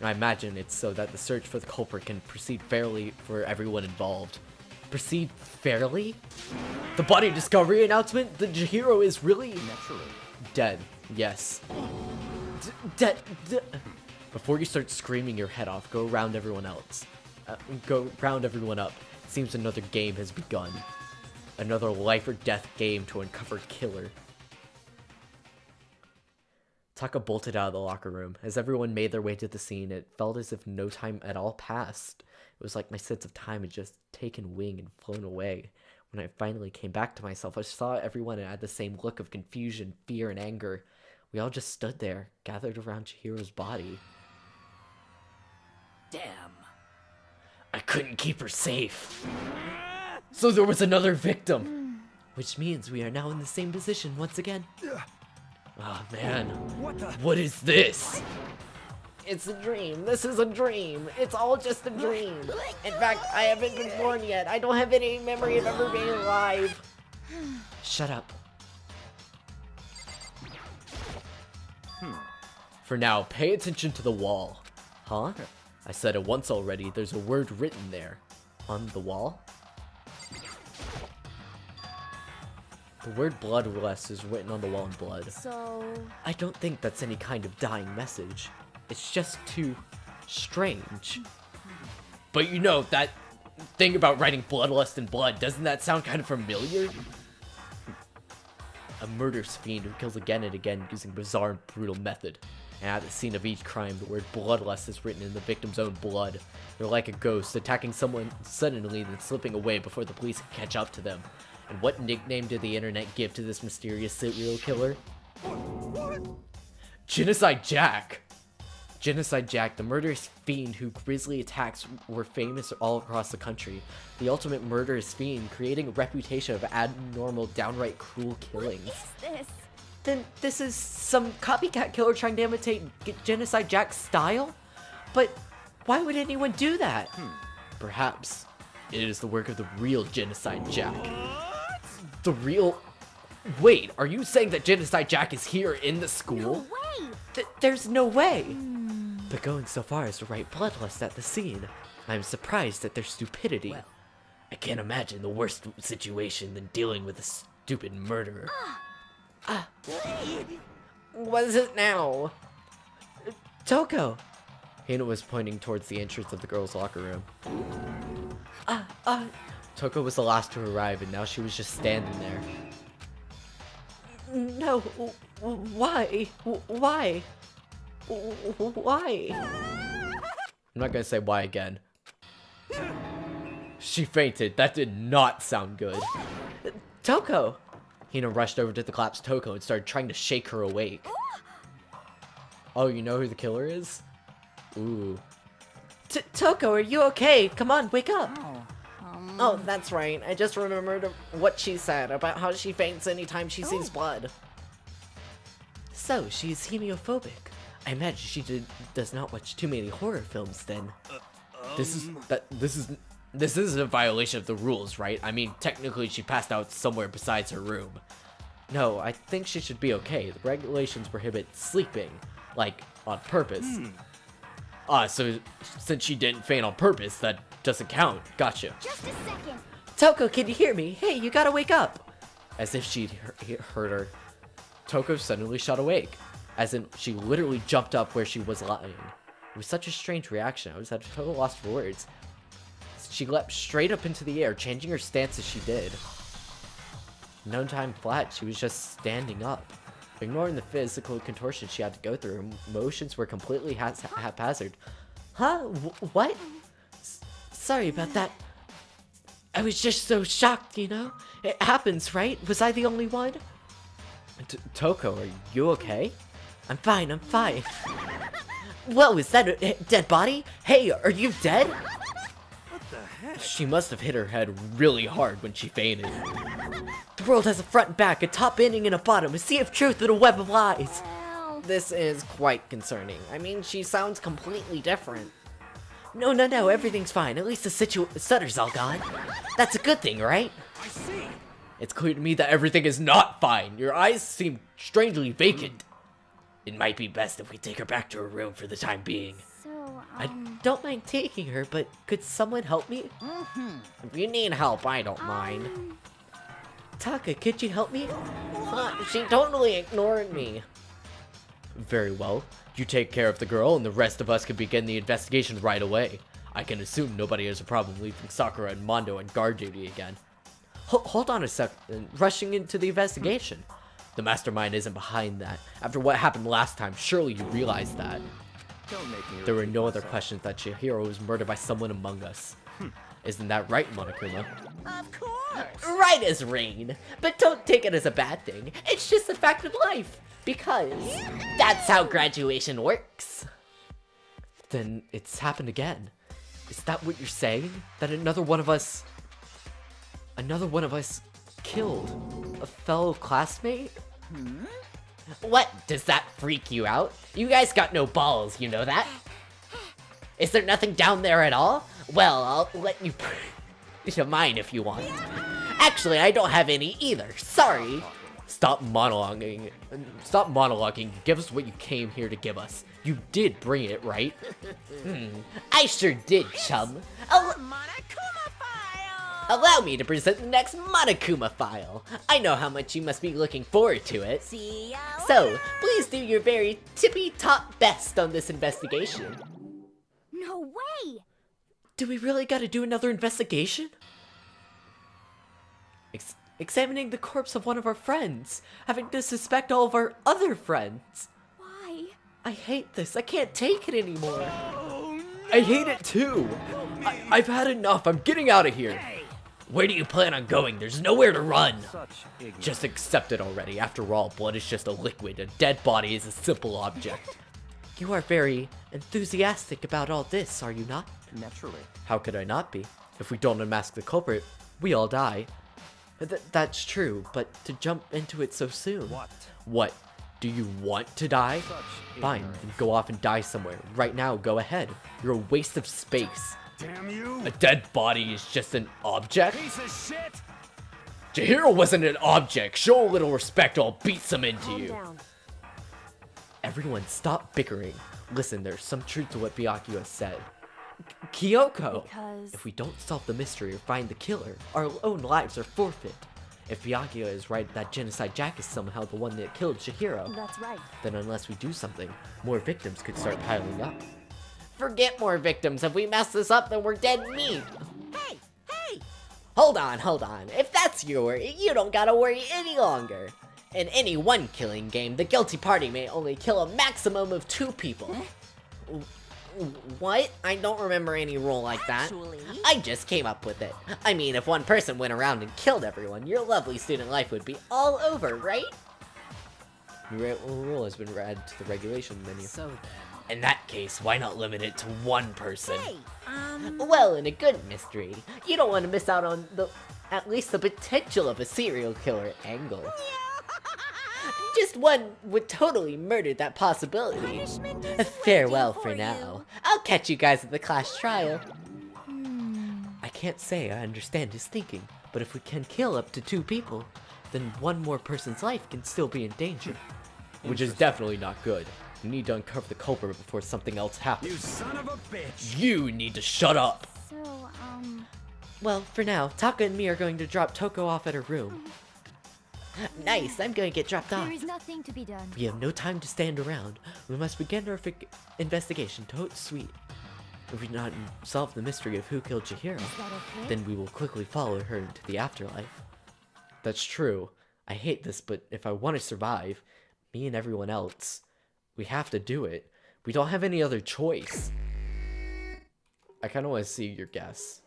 I imagine it's so that the search for the culprit can proceed fairly for everyone involved. Proceed fairly? The body discovery announcement? The Chihiro is really... Naturally. Dead. Yes. Dead. Before you start screaming your head off, go round everyone else. Go round everyone up. It seems another game has begun. Another life or death game to uncover killer. Taka bolted out of the locker room. As everyone made their way to the scene, it felt as if no time at all passed. It was like my sense of time had just taken wing and flown away. When I finally came back to myself, I saw everyone and had the same look of confusion, fear, and anger. We all just stood there, gathered around Chihiro's body. Damn. I couldn't keep her safe. So there was another victim. Which means we are now in the same position once again. Oh man, what is this? It's a dream. This is a dream. It's all just a dream. In fact, I haven't been born yet. I don't have any memory of ever being alive. Shut up. For now, pay attention to the wall. Huh? I said it once already. There's a word written there. On the wall? The word bloodlust is written on the wall in blood. So... I don't think that's any kind of dying message. It's just too strange. But you know, that thing about writing bloodlust in blood, doesn't that sound kind of familiar? A murderous fiend who kills again and again using bizarre and brutal method. And at the scene of each crime, the word bloodlust is written in the victim's own blood. They're like a ghost, attacking someone suddenly then slipping away before the police can catch up to them. And what nickname did the internet give to this mysterious serial killer? Genocide Jack! Genocide Jack, the murderous fiend whose grisly attacks were famous all across the country. The ultimate murderous fiend, creating a reputation of abnormal, downright cruel killings. What is this? Then this is some copycat killer trying to imitate Genocide Jack's style? But why would anyone do that? Perhaps it is the work of the real Genocide Jack. The real... Wait, are you saying that Genocide Jack is here in the school? No way! There's no way! But going so far as to write bloodlust at the scene, I'm surprised at their stupidity. I can't imagine the worst situation than dealing with a stupid murderer. What is it now? Toko! Hina was pointing towards the entrance of the girls' locker room. Toko was the last to arrive, and now she was just standing there. No. Why? Why? Why? I'm not gonna say why again. She fainted. That did not sound good. Toko! Hina rushed over to the collapsed Toko and started trying to shake her awake. Oh, you know who the killer is? Ooh. Toko, are you okay? Come on, wake up! Oh, that's right. I just remembered what she said about how she faints anytime she sees blood. So, she's hemiophobic. I imagine she does not watch too many horror films then. This is a violation of the rules, right? I mean, technically she passed out somewhere besides her room. No, I think she should be okay. The regulations prohibit sleeping, like, on purpose. So since she didn't faint on purpose, that doesn't count. Gotcha. Just a second. Toko, can you hear me? Hey, you gotta wake up! As if she'd heard her, Toko suddenly shot awake. As in, she literally jumped up where she was lying. It was such a strange reaction. I was at a total loss for words. She leapt straight up into the air, changing her stance as she did. No time flat, she was just standing up. Ignoring the physical contortion she had to go through, her motions were completely haphazard. Huh? What? Sorry about that. I was just so shocked, you know? It happens, right? Was I the only one? Toko, are you okay? I'm fine, I'm fine. Whoa, is that a dead body? Hey, are you dead? She must have hit her head really hard when she fainted. The world has a front and back, a top ending and a bottom, a sea of truth and a web of lies. This is quite concerning. I mean, she sounds completely different. No, everything's fine. At least the stutter's all gone. That's a good thing, right? I see. It's clear to me that everything is not fine. Your eyes seem strangely vacant. It might be best if we take her back to her room for the time being. So, I don't mind taking her, but could someone help me? If you need help, I don't mind. Taka, could you help me? She totally ignored me. Very well. You take care of the girl, and the rest of us can begin the investigation right away. I can assume nobody has a problem leaving Sakura and Mondo on guard duty again. Hold on a second. Rushing into the investigation. The mastermind isn't behind that. After what happened last time, surely you realize that. Don't make me There were repeat no other myself. questions that Chihiro was murdered by someone among us. Isn't that right, Monokuma? Of course. Right as rain. But don't take it as a bad thing. It's just a fact of life. Because that's how graduation works. Then it's happened again. Is that what you're saying? That another one of us killed a fellow classmate? What? Does that freak you out? You guys got no balls, you know that? Is there nothing down there at all? Well, I'll let you to mine if you want. Actually, I don't have any either. Sorry. Stop monologuing. Stop monologuing. Give us what you came here to give us. You did bring it, right? I sure did, chum. Monokuma file. Allow me to present the next Monokuma file. I know how much you must be looking forward to it. See ya So, later. please do your very tippy-top best on this investigation. No way! Do we really gotta do another investigation? Examining the corpse of one of our friends. Having to suspect all of our other friends. Why? I hate this. I can't take it anymore. I hate it too. I've had enough. I'm getting out of here. Where do you plan on going? There's nowhere to run. Such ignorance. Just accept it already. After all, blood is just a liquid. A dead body is a simple object. You are very enthusiastic about all this, are you not? Naturally. How could I not be? If we don't unmask the culprit, we all die. That's true, but to jump into it so soon. What? What? Do you want to die? Such Fine, ignorance. then go off and die somewhere. Right now, go ahead. You're a waste of space. Damn you! A dead body is just an object? Piece of shit! Chihiro wasn't an object. Show a little respect or I'll beat some into Calm you. down. Everyone, stop bickering. Listen, there's some truth to what Byakuya said. Kyoko! Because... If we don't solve the mystery or find the killer, our own lives are forfeit. If Byakuya is right that Genocide Jack is somehow the one that killed Chihiro, That's right. then unless we do something, more victims could start piling up. Forget more victims. If we mess this up, then we're dead meat. Hey, hey. Hold on. If that's your worry, you don't gotta worry any longer. In any one killing game, the guilty party may only kill a maximum of 2 people. What? I don't remember any rule like that. Actually- I just came up with it. I mean, if one person went around and killed everyone, your lovely student life would be all over, right? New rule has been added to the regulation menu. So then. In that case, why not limit it to one person? Hey, Well, in a good mystery, you don't want to miss out on at least the potential of a serial killer angle. Just one would totally murder that possibility. punishment is Farewell waiting for for now. you. I'll catch you guys at the class trial. I can't say I understand his thinking, but if we can kill up to 2 people, then one more person's life can still be in danger. Which is definitely not good. We need to uncover the culprit before something else You happens. son of a bitch! You need to shut up! So, Well, for now, Taka and me are going to drop Toko off at her room. Nice, I'm going to get dropped off. there is nothing to be done. We have no time to stand around. We must begin our investigation totes sweet. If we do not solve the mystery of who killed Chihiro, Is that okay? then we will quickly follow her into the afterlife. That's true. I hate this, but if I want to survive, me and everyone else, we have to do it. We don't have any other choice. I kind of want to see your guess.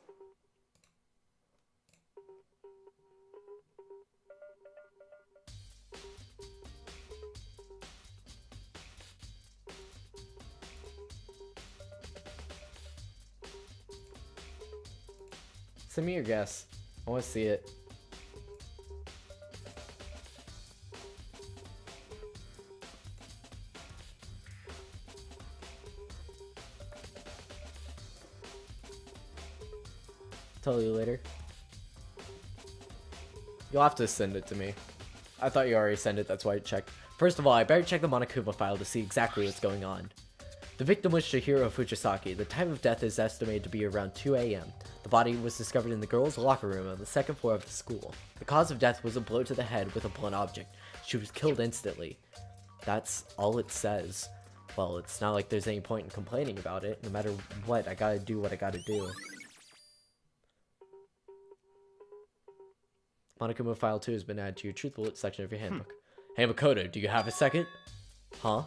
Send me your guess. I want to see it. Tell you later. You'll have to send it to me. I thought you already sent it, that's why I checked. First of all, I better check the Monokuma file to see exactly what's going on. The victim was Chihiro Fujisaki. The time of death is estimated to be around 2 a.m. The body was discovered in the girls' locker room on the 2nd floor of the school. The cause of death was a blow to the head with a blunt object. She was killed instantly. That's all it says. Well, it's not like there's any point in complaining about it. No matter what, I gotta do what I gotta do. Monokuma File 2 has been added to your Truth Bullet section of your handbook. Hey Makoto, do you have a second? Huh?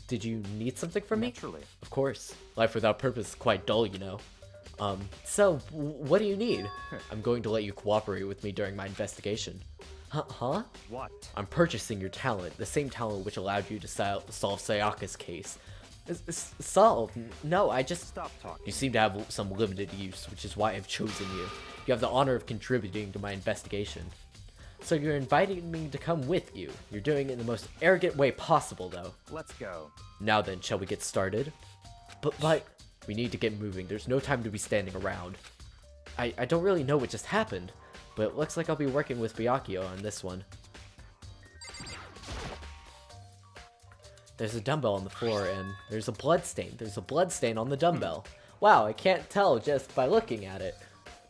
Did you need something from me? Naturally. Of course. Life without purpose is quite dull, you know. So, what do you need? I'm going to let you cooperate with me during my investigation. Huh? What? I'm purchasing your talent, the same talent which allowed you to solve Sayaka's case. Solve? No, I just... Stop talking. You seem to have some limited use, which is why I've chosen you. You have the honor of contributing to my investigation. So you're inviting me to come with you. You're doing it in the most arrogant way possible, though. Let's go. Now then, shall we get started? But we need to get moving. There's no time to be standing around. I don't really know what just happened, but it looks like I'll be working with Byakuya on this one. There's a dumbbell on the floor, and there's a blood stain. There's a blood stain on the dumbbell. Wow, I can't tell just by looking at it.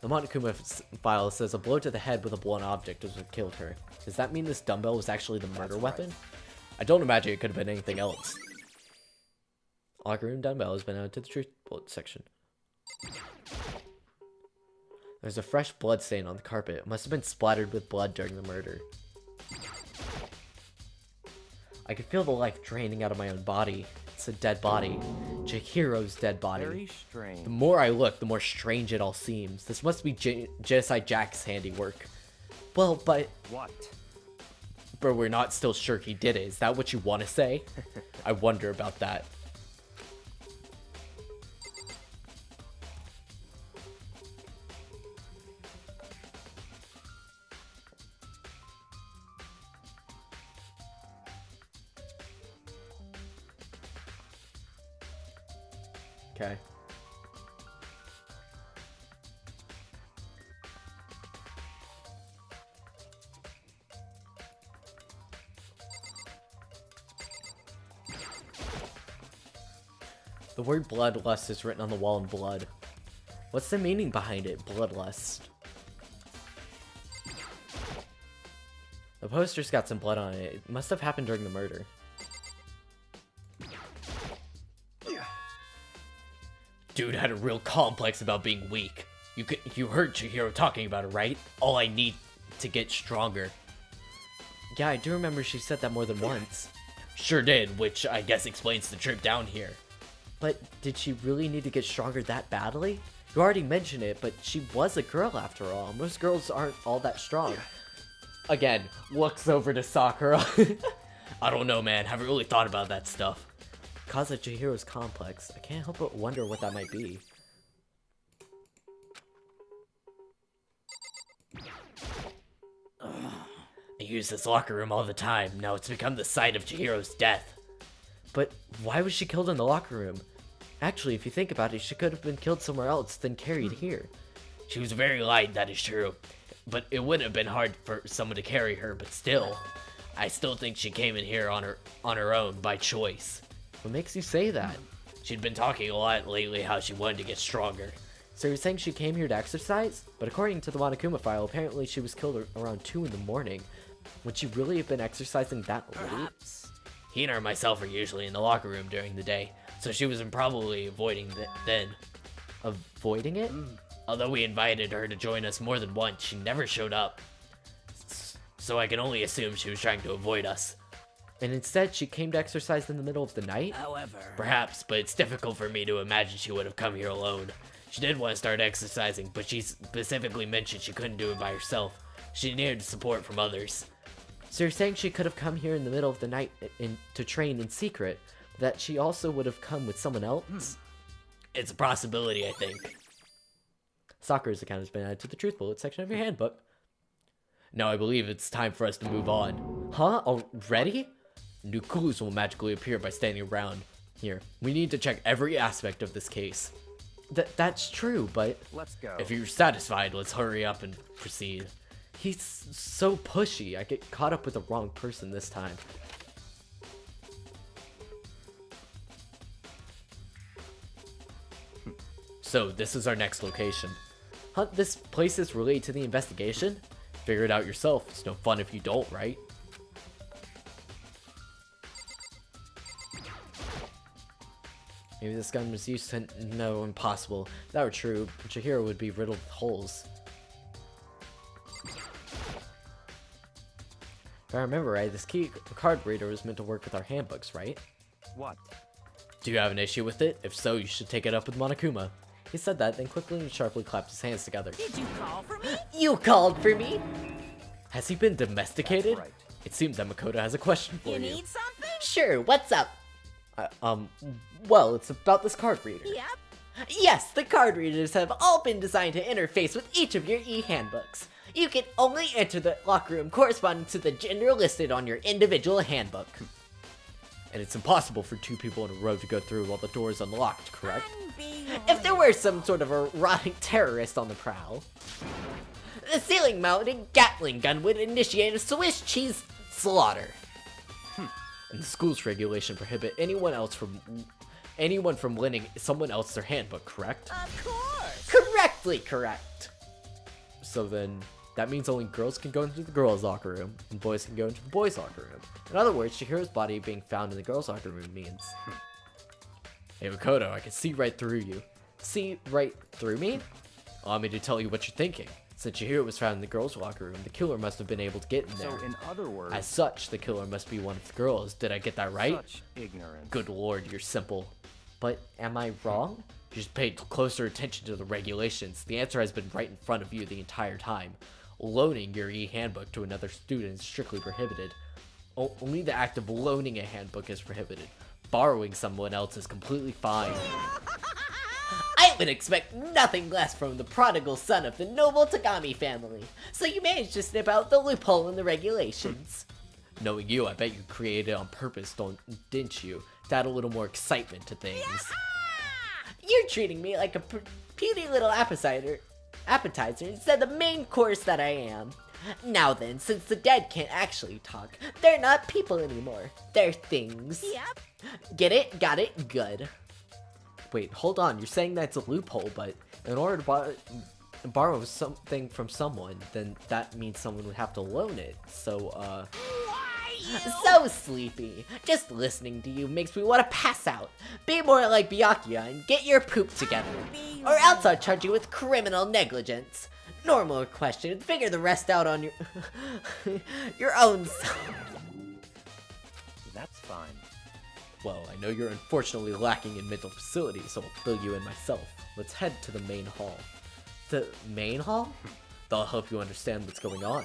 The Monokuma file says a blow to the head with a blunt object was what killed her. Does that mean this dumbbell was actually the murder weapon? I don't imagine it could have been anything else. Locker room dumbbell has been added to the Truth Bullet section. There's a fresh blood stain on the carpet. It must have been splattered with blood during the murder. I could feel the life draining out of my own body. It's a dead body. Chihiro's dead body. Very strange. The more I look, the more strange it all seems. This must be Genocide Jack's handiwork. Well, but... What? But we're not still sure he did it. Is that what you want to say? I wonder about that. Okay. The word bloodlust is written on the wall in blood. What's the meaning behind it, bloodlust? The poster's got some blood on it. It must have happened during the murder. Dude had a real complex about being weak. You heard Chihiro talking about it, right? All I need to get stronger. Yeah, I do remember she said that more than once. Sure did, which I guess explains the trip down here. But did she really need to get stronger that badly? You already mentioned it, but she was a girl after all. Most girls aren't all that strong. Again, looks over to Sakura. I don't know, man. Haven't really thought about that stuff. Cause of Chihiro's complex. I can't help but wonder what that might be. I use this locker room all the time. Now it's become the site of Chihiro's death. But why was she killed in the locker room? Actually, if you think about it, she could have been killed somewhere else, then carried here. She was very light, that is true. But it wouldn't have been hard for someone to carry her, but still. I still think she came in here on her own, by choice. What makes you say that? She'd been talking a lot lately how she wanted to get stronger. So you're saying she came here to exercise? But according to the Monokuma file, apparently she was killed around 2 in the morning. Would she really have been exercising that late? Hina or myself are usually in the locker room during the day, so she was probably avoiding then. Avoiding it? Although we invited her to join us more than once, she never showed up. So I can only assume she was trying to avoid us. And instead, she came to exercise in the middle of the night? However... Perhaps, but it's difficult for me to imagine she would have come here alone. She did want to start exercising, but she specifically mentioned she couldn't do it by herself. She needed support from others. So you're saying she could have come here in the middle of the night to train in secret, that she also would have come with someone else? It's a possibility, I think. Sakura's account has been added to the Truth Bullet section of your handbook. Now I believe it's time for us to move on. Huh? Already? New clues will magically appear by standing around. Here, we need to check every aspect of this case. That's true, but... Let's go. If you're satisfied, let's hurry up and proceed. He's so pushy. I get caught up with the wrong person this time. So, this is our next location. Huh, this place is related to the investigation? Figure it out yourself. It's no fun if you don't, right? Maybe this gun was used to... No, impossible. If that were true, Chihiro would be riddled with holes. If I remember right, this key card reader was meant to work with our handbooks, right? What? Do you have an issue with it? If so, you should take it up with Monokuma. He said that, then quickly and sharply clapped his hands together. Did you call for me? You called for me? Has he been domesticated? That's right. It seems that Makoto has a question for You you. need something? Sure, what's up? Well, it's about this card reader. Yep. Yes, the card readers have all been designed to interface with each of your e-handbooks. You can only enter the locker room corresponding to the gender listed on your individual handbook. And it's impossible for two people in a row to go through while the door is unlocked, correct? If there were some sort of a rotting terrorist on the prowl, the ceiling-mounted Gatling gun would initiate a Swiss cheese slaughter. And the school's regulation prohibit anyone from lending someone else their handbook, correct? Of course. Correctly correct. So then, that means only girls can go into the girls' locker room, and boys can go into the boys' locker room. In other words, Chihiro's body being found in the girls' locker room means... Hey Makoto, I can see right through you. See right through me? Allow me to tell you what you're thinking. Since Chihiro was found in the girls' locker room, the killer must have been able to get in there. So in other words, As such, the killer must be one of the girls. Did I get that right? such ignorance. Good lord, you're simple. But am I wrong? You should pay closer attention to the regulations. The answer has been right in front of you the entire time. Loaning your e-handbook to another student is strictly prohibited. Only the act of loaning a handbook is prohibited. Borrowing someone else is completely fine. I would expect nothing less from the prodigal son of the noble Tagami family, so you managed to snip out the loophole in the regulations. Knowing you, I bet you created it on purpose, didn't you? To add a little more excitement to things. You're treating me like a puny little appetizer instead of the main course that I am. Now then, since the dead can't actually talk, they're not people anymore. They're things. Yep. Get it? Got it? Good. Wait, hold on. You're saying that's a loophole, but in order to borrow something from someone, then that means someone would have to loan it. So, So sleepy. Just listening to you makes me want to pass out. Be more like Byakuya and get your poop together. Or else I'll charge you with criminal negligence. Normal question, figure the rest out on your your own self. That's fine. Well, I know you're unfortunately lacking in mental facility, so I'll fill you in myself. Let's head to the main hall. The main hall? That'll help you understand what's going on.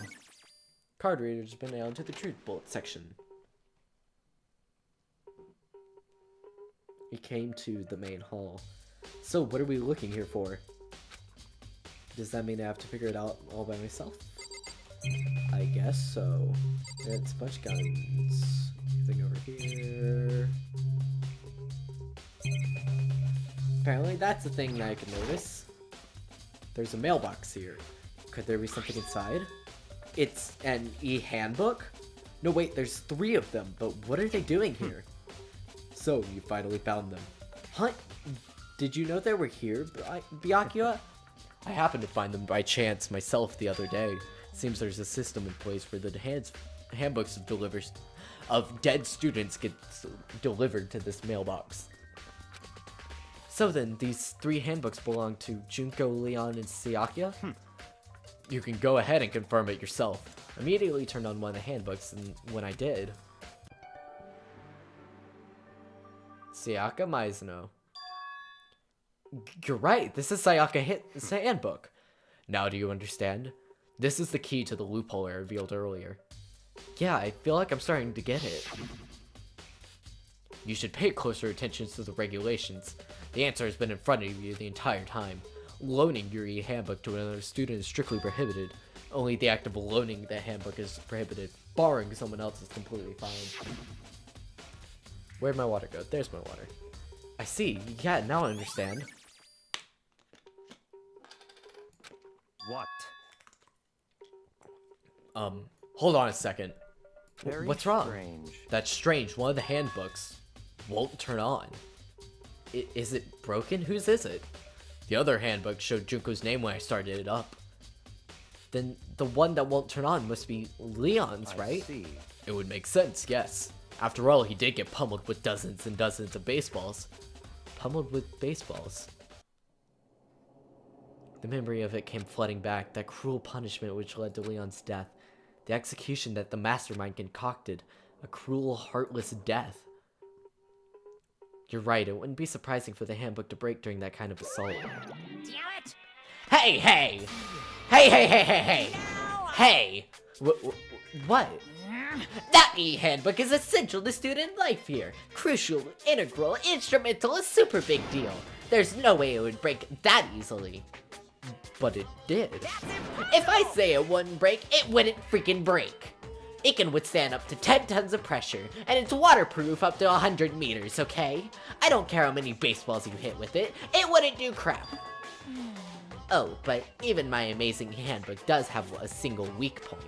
Card reader's been nailed to the truth bullet section. We came to the main hall. So what are we looking here for? Does that mean I have to figure it out all by myself? I guess so. It's a bunch of guns. Anything over here? Apparently that's the thing that I can notice. There's a mailbox here. Could there be something inside? It's an e-handbook? No wait, there's 3 of them, but what are they doing here? So, you finally found them. Huh? Did you know they were here, Byakuya? I happened to find them by chance myself the other day. Seems there's a system in place where the handbooks of dead students get delivered to this mailbox. So then, these 3 handbooks belong to Junko, Leon, and Sayakuya? You can go ahead and confirm it yourself. Immediately turned on one of the handbooks, and when I did... Sayaka Mizuno. You're right, this is Sayaka's handbook. Now do you understand? This is the key to the loophole I revealed earlier. Yeah, I feel like I'm starting to get it. You should pay closer attention to the regulations. The answer has been in front of you the entire time. Loaning your e-handbook to another student is strictly prohibited. Only the act of loaning the handbook is prohibited. Borrowing someone else is completely fine. Where'd my water go? There's my water. I see. Yeah, now I understand. What? Hold on a second. Very What's wrong? strange. That's strange. One of the handbooks won't turn on. Is it broken? Whose is it? The other handbook showed Junko's name when I started it up. Then the one that won't turn on must be Leon's, right? I see. It would make sense, yes. After all, he did get pummeled with dozens and dozens of baseballs. pummeled with baseballs. The memory of it came flooding back, that cruel punishment which led to Leon's death. The execution that the mastermind concocted. A cruel, heartless death. You're right, it wouldn't be surprising for the handbook to break during that kind of assault. Damn it! Hey, hey! Hey, hey, hey, hey, hey! Hey! What? That e-handbook is essential to student life here. Crucial, integral, instrumental, a super big deal. There's no way it would break that easily. But it did. If I say it wouldn't break, it wouldn't freaking break. It can withstand up to 10 tons of pressure, and it's waterproof up to 100 meters, okay? I don't care how many baseballs you hit with it, it wouldn't do crap. Oh, but even my amazing handbook does have a single weak point.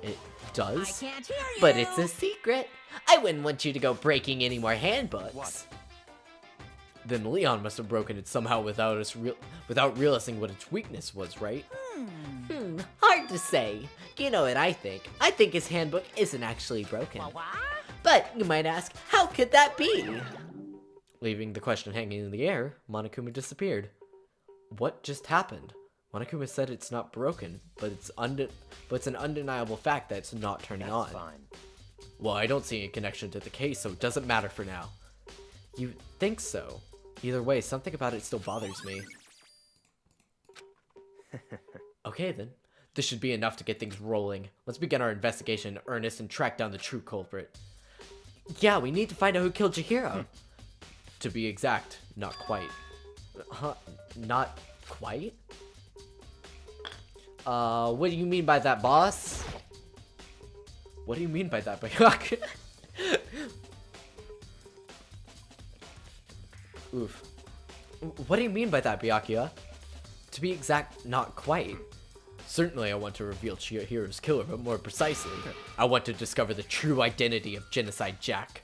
It I does? can't hear you! But it's a secret. I wouldn't want you to go breaking any more handbooks. What? Then Leon must have broken it somehow without realizing what its weakness was, right? Hard to say. You know what I think? I think his handbook isn't actually broken. What? But you might ask, how could that be? Leaving the question hanging in the air, Monokuma disappeared. What just happened? Monokuma said it's not broken, but it's an undeniable fact that it's not turning on. That's fine. Well, I don't see any connection to the case, so it doesn't matter for now. You think so? Either way, something about it still bothers me. Okay then. This should be enough to get things rolling. Let's begin our investigation in earnest and track down the true culprit. Yeah, we need to find out who killed Chihiro. To be exact, not quite. Huh? Not quite? What do you mean by that, boss? What do you mean by that, Bayaka? Oof. What do you mean by that, Byakuya? To be exact, not quite. Certainly I want to reveal Chihiro's killer, but more precisely, I want to discover the true identity of Genocide Jack.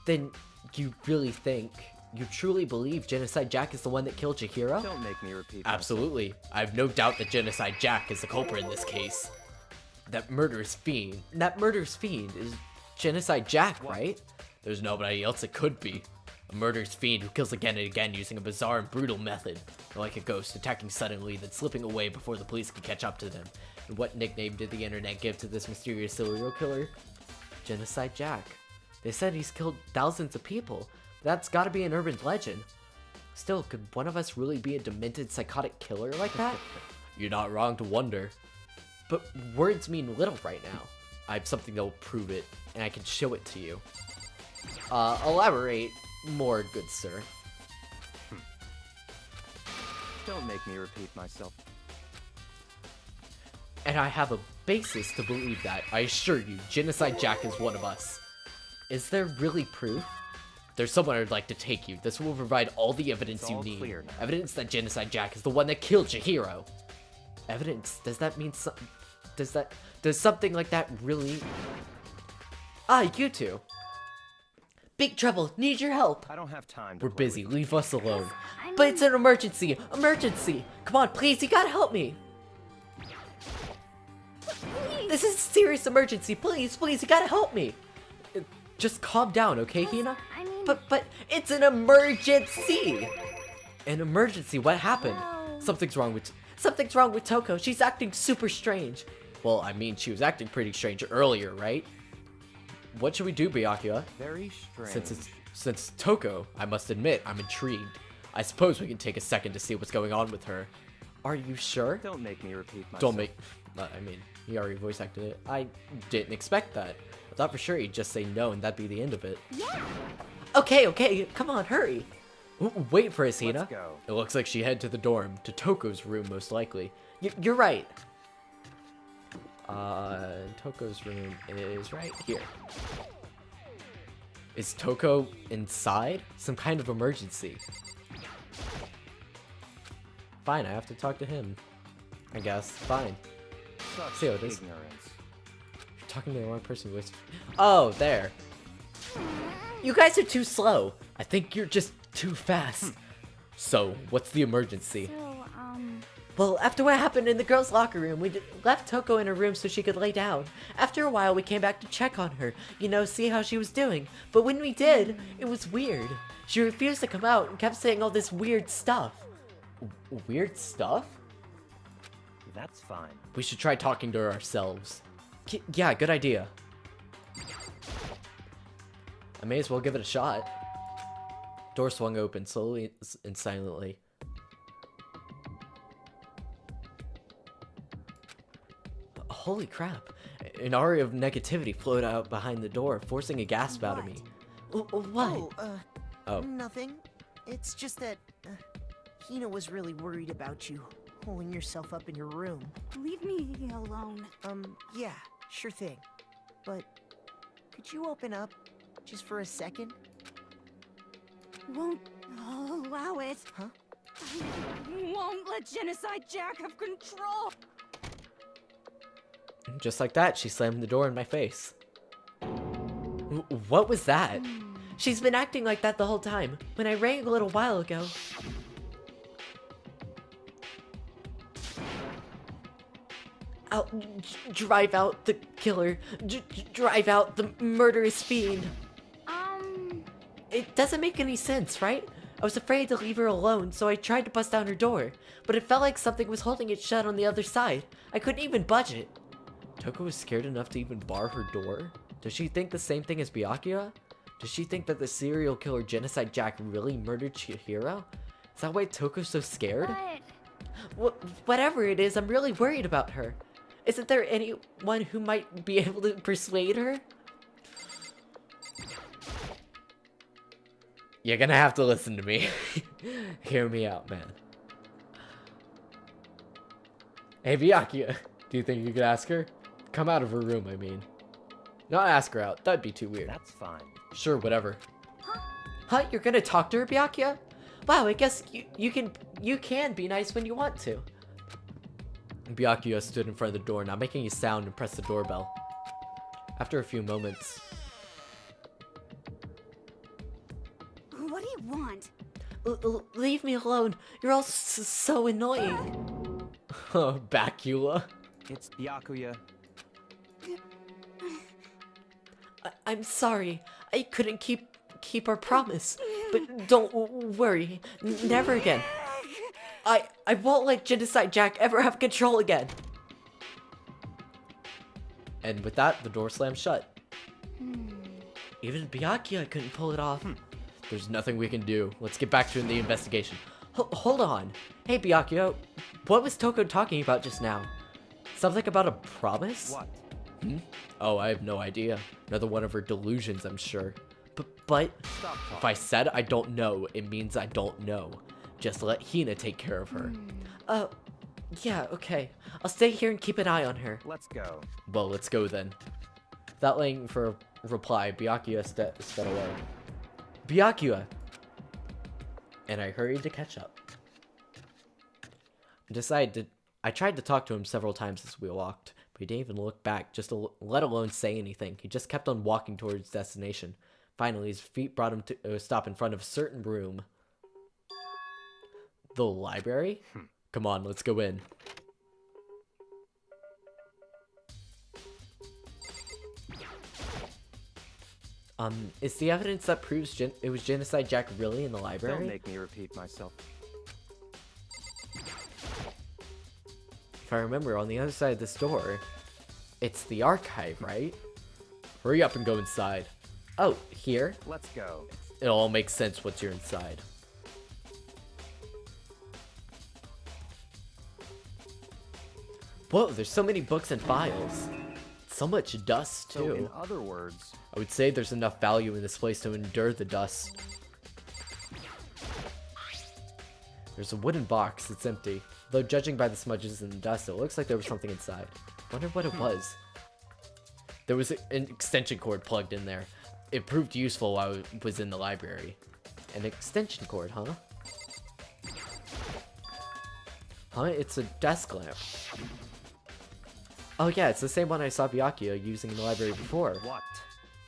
Then you really think, you truly believe Genocide Jack is the one that killed Chihiro? Don't make me repeat myself. Absolutely. I have no doubt that Genocide Jack is the culprit in this case. That murderous fiend is Genocide Jack, right? There's nobody else it could be. A murderous fiend who kills again and again using a bizarre and brutal method. Like a ghost, attacking suddenly, then slipping away before the police can catch up to them. And what nickname did the internet give to this mysterious serial killer? Genocide Jack. They said he's killed thousands of people. That's gotta be an urban legend. Still, could one of us really be a demented psychotic killer like that? You're not wrong to wonder. But words mean little right now. I have something that will prove it, and I can show it to you. Elaborate more, good sir. Don't make me repeat myself. And I have a basis to believe that. I assure you, Genocide Jack is one of us. Is there really proof? There's somewhere I'd like to take you. This will provide all the evidence It's you all need. clear now. Evidence that Genocide Jack is the one that killed Chihiro. Evidence? Does that mean does something like that really... Ah, you two. Big trouble, need your help. I don't have time to We're play busy, with you. leave us alone. But it's an emergency, emergency. Come on, please, you gotta help me. This is a serious emergency, please, you gotta help me. Just calm down, okay, Hina? I mean, But it's an emergency. An emergency, what happened? Well- Something's wrong with... Something's wrong with Toko, she's acting super strange. Well, I mean, she was acting pretty strange earlier, right? What should we do, Byakuya? Very strange. Since it's Toko, I must admit, I'm intrigued. I suppose we can take a second to see what's going on with her. Are you sure? Don't make me repeat myself. Don't make... I mean, he already voice acted it. I didn't expect that. I thought for sure he'd just say no and that'd be the end of it. yeah. Okay, come on, hurry. Wait for us, Hina. Let's go. It looks like she headed to the dorm, to Toko's room most likely. You're right. Toko's room is right here. Is Toko inside? Some kind of emergency. Fine, I have to talk to him. I guess. Fine. Such See how it is. ignorance. You're talking to the wrong person. Oh, there. You guys are too slow. I think you're just too fast. So, what's the emergency? So, Well, after what happened in the girls' locker room, we left Toko in her room so she could lay down. After a while, we came back to check on her, you know, see how she was doing. But when we did, it was weird. She refused to come out and kept saying all this weird stuff. Weird stuff? That's fine. We should try talking to her ourselves. Yeah, good idea. I may as well give it a shot. Door swung open slowly and silently. Holy crap. An aura of negativity flowed out behind the door, forcing a gasp out of me. What? Oh. Nothing. It's just that Hina was really worried about you, holding yourself up in your room. Leave me alone. Yeah, sure thing. But could you open up just for a second? Won't allow it. Huh? I won't let Genocide Jack have control. Just like that, she slammed the door in my face. What was that? She's been acting like that the whole time. When I rang a little while ago. I'll drive out the killer. Drive out the murderous fiend. It doesn't make any sense, right? I was afraid to leave her alone, so I tried to bust down her door. But it felt like something was holding it shut on the other side. I couldn't even budge it. Toko was scared enough to even bar her door? Does she think the same thing as Byakuya? Does she think that the serial killer Genocide Jack really murdered Chihiro? Is that why Toko's so scared? Whatever it is, I'm really worried about her. Isn't there anyone who might be able to persuade her? You're gonna have to listen to me. Hear me out, man. Hey, Byakuya, do you think you could ask her? Come out of her room, I mean. Not ask her out, that'd be too weird. That's fine. Sure, whatever. Huh? You're gonna talk to her, Byakuya? Wow, I guess you can be nice when you want to. Byakuya stood in front of the door, not making a sound, and pressed the doorbell. After a few moments... What do you want? Leave me alone. You're all so annoying. Bacula. It's Byakuya. I'm sorry. I couldn't keep our promise. But don't worry. Never again. I won't let Genocide Jack ever have control again. And with that, the door slammed shut. Even Byakuya couldn't pull it off. There's nothing we can do. Let's get back to the investigation. Hold on. Hey, Byakuya. What was Toko talking about just now? Something about a promise? What? Oh, I have no idea. Another one of her delusions, I'm sure. But Stop if talking. I said I don't know, it means I don't know. Just let Hina take care of her. yeah, okay. I'll stay here and keep an eye on her. Let's go. Well, let's go then. Without waiting for a reply, Byakuya sped away. Byakuya! And I hurried to catch up. I tried to talk to him several times as we walked, but he didn't even look back, let alone say anything. He just kept on walking towards his destination. Finally, his feet brought him to a stop in front of a certain room. The library? Come on, let's go in. Is the evidence that proves it was Genocide Jack really in the library? Don't make me repeat myself. If I remember, on the other side of this door, it's the archive, right? Hurry up and go inside. Oh, here? Let's go. It all makes sense once you're inside. Whoa, there's so many books and files. So much dust, So, in too. other words, I would say there's enough value in this place to endure the dust. There's a wooden box that's empty. Though judging by the smudges and the dust, it looks like there was something inside. Wonder what it was. There was an extension cord plugged in there. It proved useful while I was in the library. An extension cord, huh? Huh? It's a desk lamp. Oh yeah, it's the same one I saw Byakuya using in the library before. what?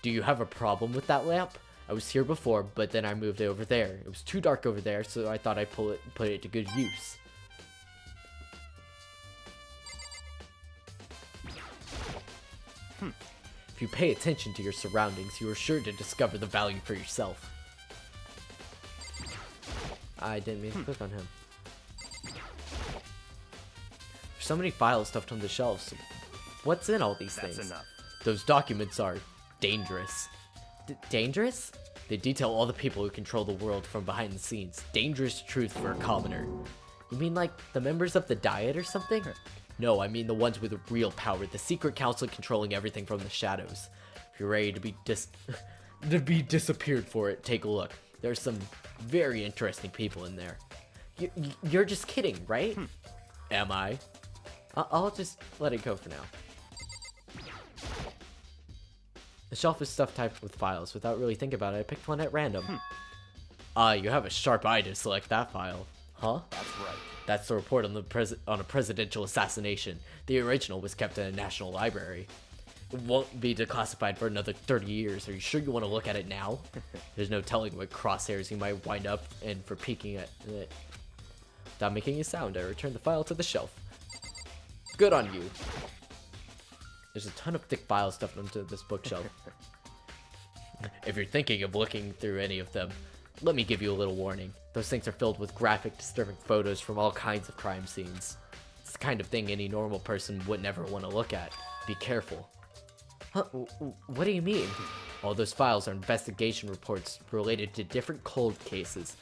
Do you have a problem with that lamp? I was here before, but then I moved it over there. It was too dark over there, so I thought I'd put it to good use. If you pay attention to your surroundings, you are sure to discover the value for yourself. I didn't mean to click on him. There's so many files stuffed on the shelves. What's in all these things? That's enough. Those documents are dangerous. Dangerous? They detail all the people who control the world from behind the scenes. Dangerous truth for a commoner. You mean like the members of the Diet or something? No, I mean the ones with real power. The secret council controlling everything from the shadows. If you're ready to be disappeared for it, take a look. There's some very interesting people in there. You're just kidding, right? Am I? I'll just let it go for now. The shelf is stuffed typed with files. Without really thinking about it, I picked one at random. You have a sharp eye to select that file. Huh? That's right. That's the report on a presidential assassination. The original was kept in a national library. It won't be declassified for another 30 years. Are you sure you want to look at it now? There's no telling what crosshairs you might wind up in for peeking at it. Without making a sound, I returned the file to the shelf. Good on you. There's a ton of thick files stuffed onto this bookshelf. If you're thinking of looking through any of them, let me give you a little warning. Those things are filled with graphic, disturbing photos from all kinds of crime scenes. It's the kind of thing any normal person would never want to look at. Be careful. Huh? What do you mean? All those files are investigation reports related to different cold cases.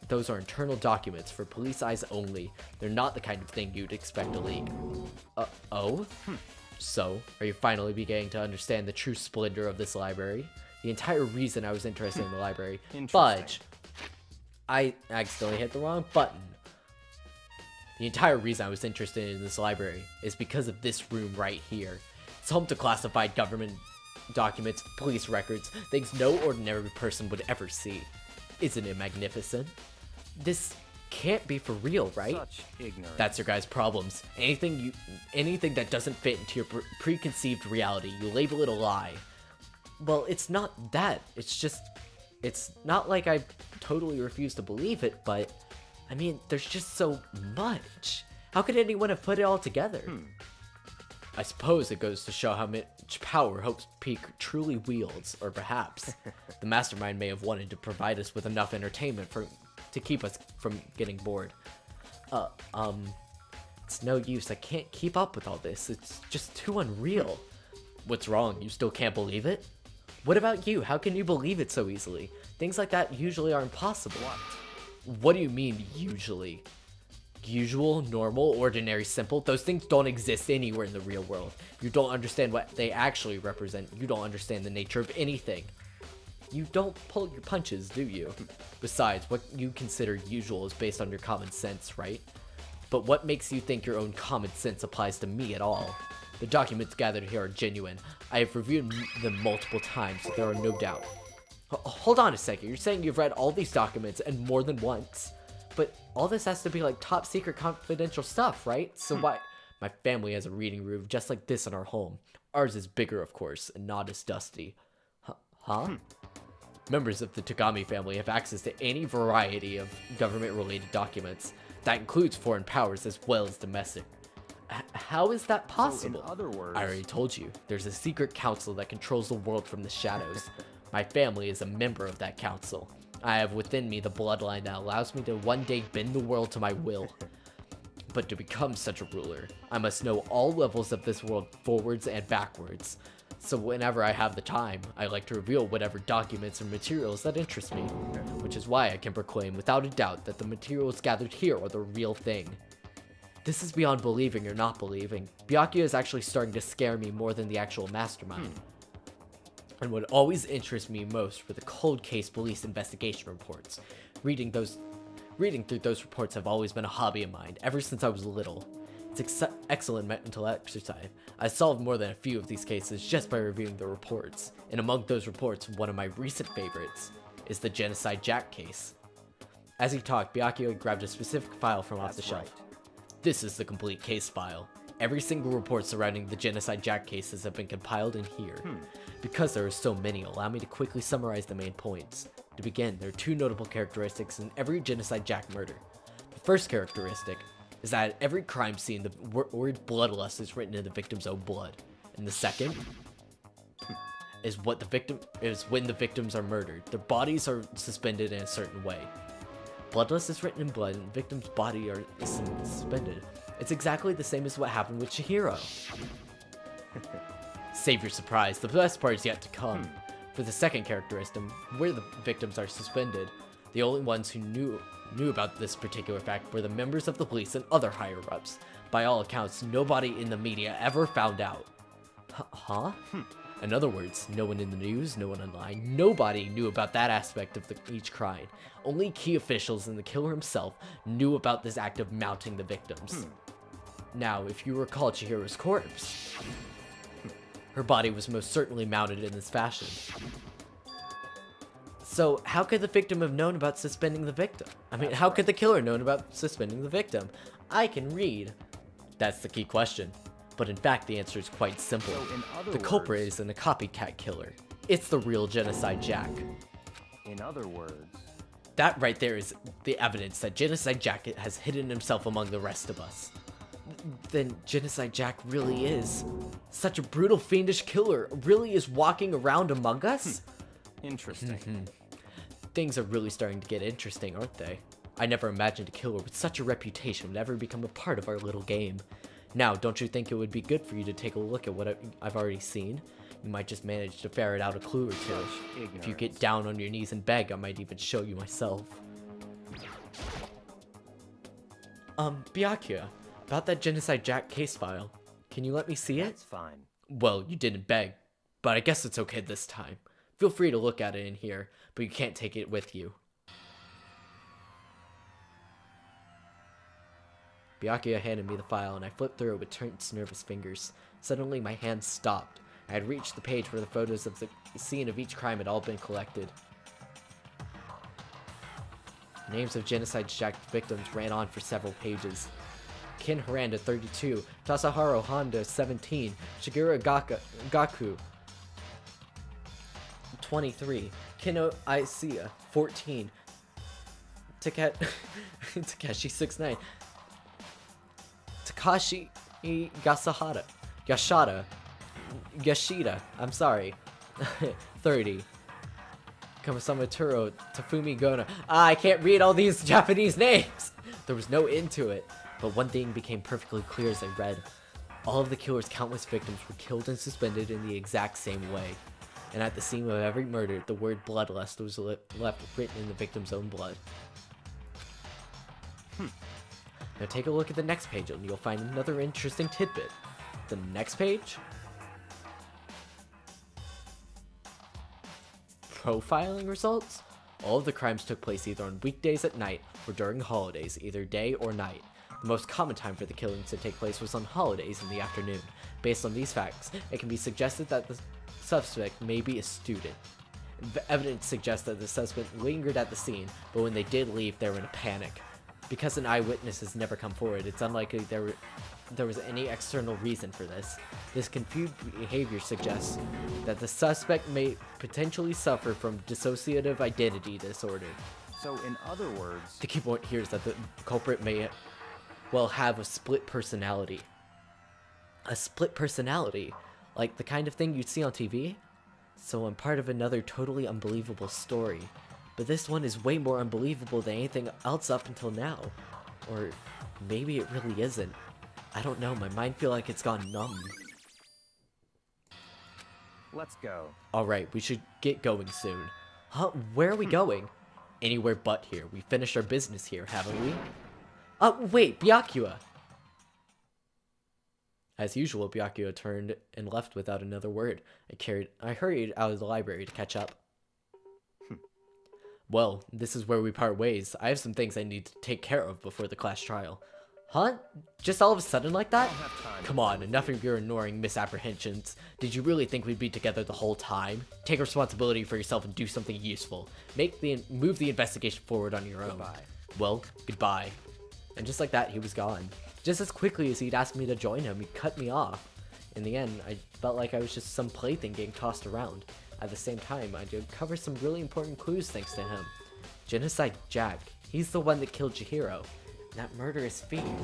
Those are internal documents for police eyes only. They're not the kind of thing you'd expect to leak. Oh? So, are you finally beginning to understand the true splendor of this library? The entire reason I was interested in the library. Fudge! I accidentally hit the wrong button. The entire reason I was interested in this library is because of this room right here. It's home to classified government documents, police records, things no ordinary person would ever see. Isn't it magnificent? This can't be for real, right? Such ignorance. That's your guys' problems. Anything that doesn't fit into your preconceived reality, you label it a lie. Well, it's not that. It's not like I totally refuse to believe it, but I mean, there's just so much. How could anyone have put it all together? I suppose it goes to show how much power Hope's Peak truly wields, or perhaps the mastermind may have wanted to provide us with enough entertainment to keep us from getting bored. It's no use. I can't keep up with all this. It's just too unreal. What's wrong? You still can't believe it? What about you? How can you believe it so easily? Things like that usually are impossible. What do you mean, usually? Usual, normal, ordinary, simple? Those things don't exist anywhere in the real world. You don't understand what they actually represent. You don't understand the nature of anything. You don't pull your punches, do you? Besides, what you consider usual is based on your common sense, right? But what makes you think your own common sense applies to me at all? The documents gathered here are genuine. I have reviewed them multiple times, so there are no doubt. Hold on a second, you're saying you've read all these documents and more than once? But all this has to be like top secret confidential stuff, right? So why? My family has a reading room just like this in our home. Ours is bigger, of course, and not as dusty. Huh? Members of the Tagami family have access to any variety of government-related documents. That includes foreign powers as well as domestic. How is that possible? So in other words, I already told you. There's a secret council that controls the world from the shadows. My family is a member of that council. I have within me the bloodline that allows me to one day bend the world to my will. But to become such a ruler, I must know all levels of this world forwards and backwards. So whenever I have the time, I like to reveal whatever documents and materials that interest me. Which is why I can proclaim without a doubt that the materials gathered here are the real thing. This is beyond believing or not believing. Byakuya is actually starting to scare me more than the actual mastermind. And what always interests me most were the cold case police investigation reports. Reading through those reports have always been a hobby of mine, ever since I was little. It's excellent mental exercise. I solved more than a few of these cases just by reviewing the reports. And among those reports, one of my recent favorites is the Genocide Jack case. As he talked, Byakuya grabbed a specific file from off the shelf. right. This is the complete case file. Every single report surrounding the Genocide Jack cases have been compiled in here. Because there are so many, allow me to quickly summarize the main points. To begin, there are two notable characteristics in every Genocide Jack murder. The first characteristic is that at every crime scene, the word bloodlust is written in the victim's own blood. And the second is when the victims are murdered. Their bodies are suspended in a certain way. Bloodless is written in blood, and the victim's body is suspended. It's exactly the same as what happened with Chihiro. Save your surprise, the best part is yet to come. For the second characteristic, where the victims are suspended, the only ones who knew about this particular fact were the members of the police and other higher-ups. By all accounts, nobody in the media ever found out. Huh? In other words, no one in the news, no one online, nobody knew about that aspect of each crime. Only key officials and the killer himself knew about this act of mounting the victims. Now, if you recall Chihiro's corpse, her body was most certainly mounted in this fashion. So, how could the victim have known about suspending the victim? I mean, how could the killer have known about suspending the victim? I can read. That's the key question. But in fact, the answer is quite simple. The culprit isn't a copycat killer. It's the real Genocide Jack. In other words... That right there is the evidence that Genocide Jack has hidden himself among the rest of us. Then Genocide Jack really is such a brutal, fiendish killer, really is walking around among us? Interesting. Things are really starting to get interesting, aren't they? I never imagined a killer with such a reputation would ever become a part of our little game. Now, don't you think it would be good for you to take a look at what I've already seen? You might just manage to ferret out a clue or two. If you get down on your knees and beg, I might even show you myself. Byakuya, about that Genocide Jack case file. Can you let me see it? That's fine. Well, you didn't beg, but I guess it's okay this time. Feel free to look at it in here, but you can't take it with you. Byakuya handed me the file, and I flipped through it with tense, nervous fingers. Suddenly, my hands stopped. I had reached the page where the photos of the scene of each crime had all been collected. Names of Genocide Jack victims ran on for several pages. Ken Haranda, 32, Tasaharu Honda, 17, Shigeru Gaku, 23, Kino Aisuya, 14, Takeshi, 6'9", Takashi Yashida, I'm sorry, 30, Kamasamaturo Tafumi Gona. I can't read all these Japanese names! There was no end to it, but one thing became perfectly clear as I read. All of the killer's countless victims were killed and suspended in the exact same way. And at the scene of every murder, the word bloodlust was left written in the victim's own blood. Now take a look at the next page and you'll find another interesting tidbit. The next page? Profiling results? All of the crimes took place either on weekdays at night or during holidays, either day or night. The most common time for the killings to take place was on holidays in the afternoon. Based on these facts, it can be suggested that the suspect may be a student. The evidence suggests that the suspect lingered at the scene, but when they did leave, they were in a panic. Because an eyewitness has never come forward, it's unlikely there was any external reason for this. This confused behavior suggests that the suspect may potentially suffer from dissociative identity disorder. So, in other words... The key point here is that the culprit may, well, have a split personality. A split personality? Like the kind of thing you'd see on TV? So I'm part of another totally unbelievable story. But this one is way more unbelievable than anything else up until now. Or maybe it really isn't. I don't know, my mind feels like it's gone numb. Let's go. Alright, we should get going soon. Huh? Where are we going? Anywhere but here. We finished our business here, haven't we? Wait, Byakuya! As usual, Byakuya turned and left without another word. I hurried out of the library to catch up. Well, this is where we part ways. I have some things I need to take care of before the class trial. Huh? Just all of a sudden like that? Come on, enough of your annoying misapprehensions. Did you really think we'd be together the whole time? Take responsibility for yourself and do something useful. Move the investigation forward on your own. Goodbye. Well, goodbye. And just like that, he was gone. Just as quickly as he'd asked me to join him, he cut me off. In the end, I felt like I was just some plaything getting tossed around. At the same time, I did cover some really important clues thanks to him. Genocide Jack, he's the one that killed Chihiro. That murderous fiend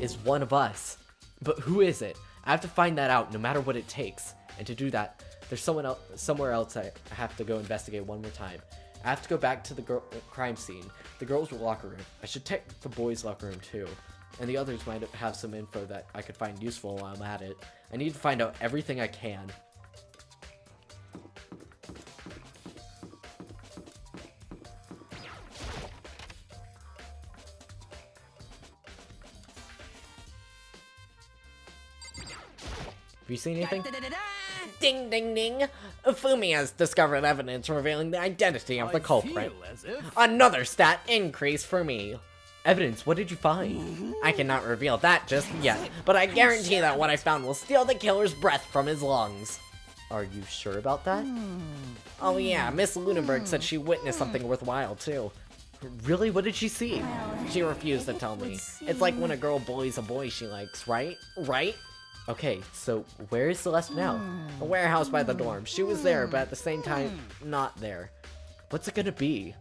is one of us. But who is it? I have to find that out no matter what it takes. And to do that, there's somewhere else I have to go investigate one more time. I have to go back to the crime scene, the girls' locker room. I should check the boys' locker room too. And the others might have some info that I could find useful while I'm at it. I need to find out everything I can. Have you seen anything? Ding ding ding! Fumi has discovered evidence revealing the identity of the culprit. Another stat increase for me. Evidence, what did you find? I cannot reveal that just yet, but I guarantee that what I found will steal the killer's breath from his lungs. Are you sure about that? Oh yeah, Miss Lunenburg said she witnessed something worthwhile too. Really? What did she see? She refused to tell me. It's like when a girl bullies a boy she likes, right? Right? Okay, so where is Celeste now? The warehouse by the dorm. She was there, but at the same time, not there. What's it gonna be?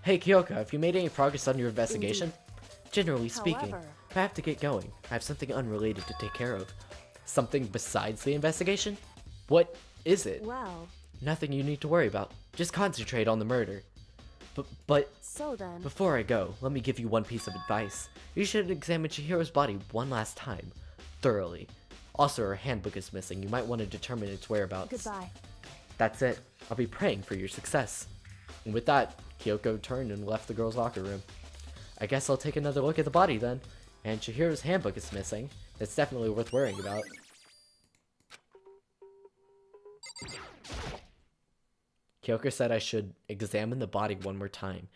Hey Kyoko, have you made any progress on your investigation? Generally speaking, However- I have to get going. I have something unrelated to take care of. Something besides the investigation? What is it? Well, Nothing you need to worry about. Just concentrate on the murder. But so then. before I go, let me give you one piece of advice. You should examine Chihiro's body one last time. Thoroughly. Also, her handbook is missing. You might want to determine its whereabouts. Goodbye. That's it. I'll be praying for your success. And with that, Kyoko turned and left the girls' locker room. I guess I'll take another look at the body then. And Chihiro's handbook is missing. That's definitely worth worrying about. Kyoko said I should examine the body one more time.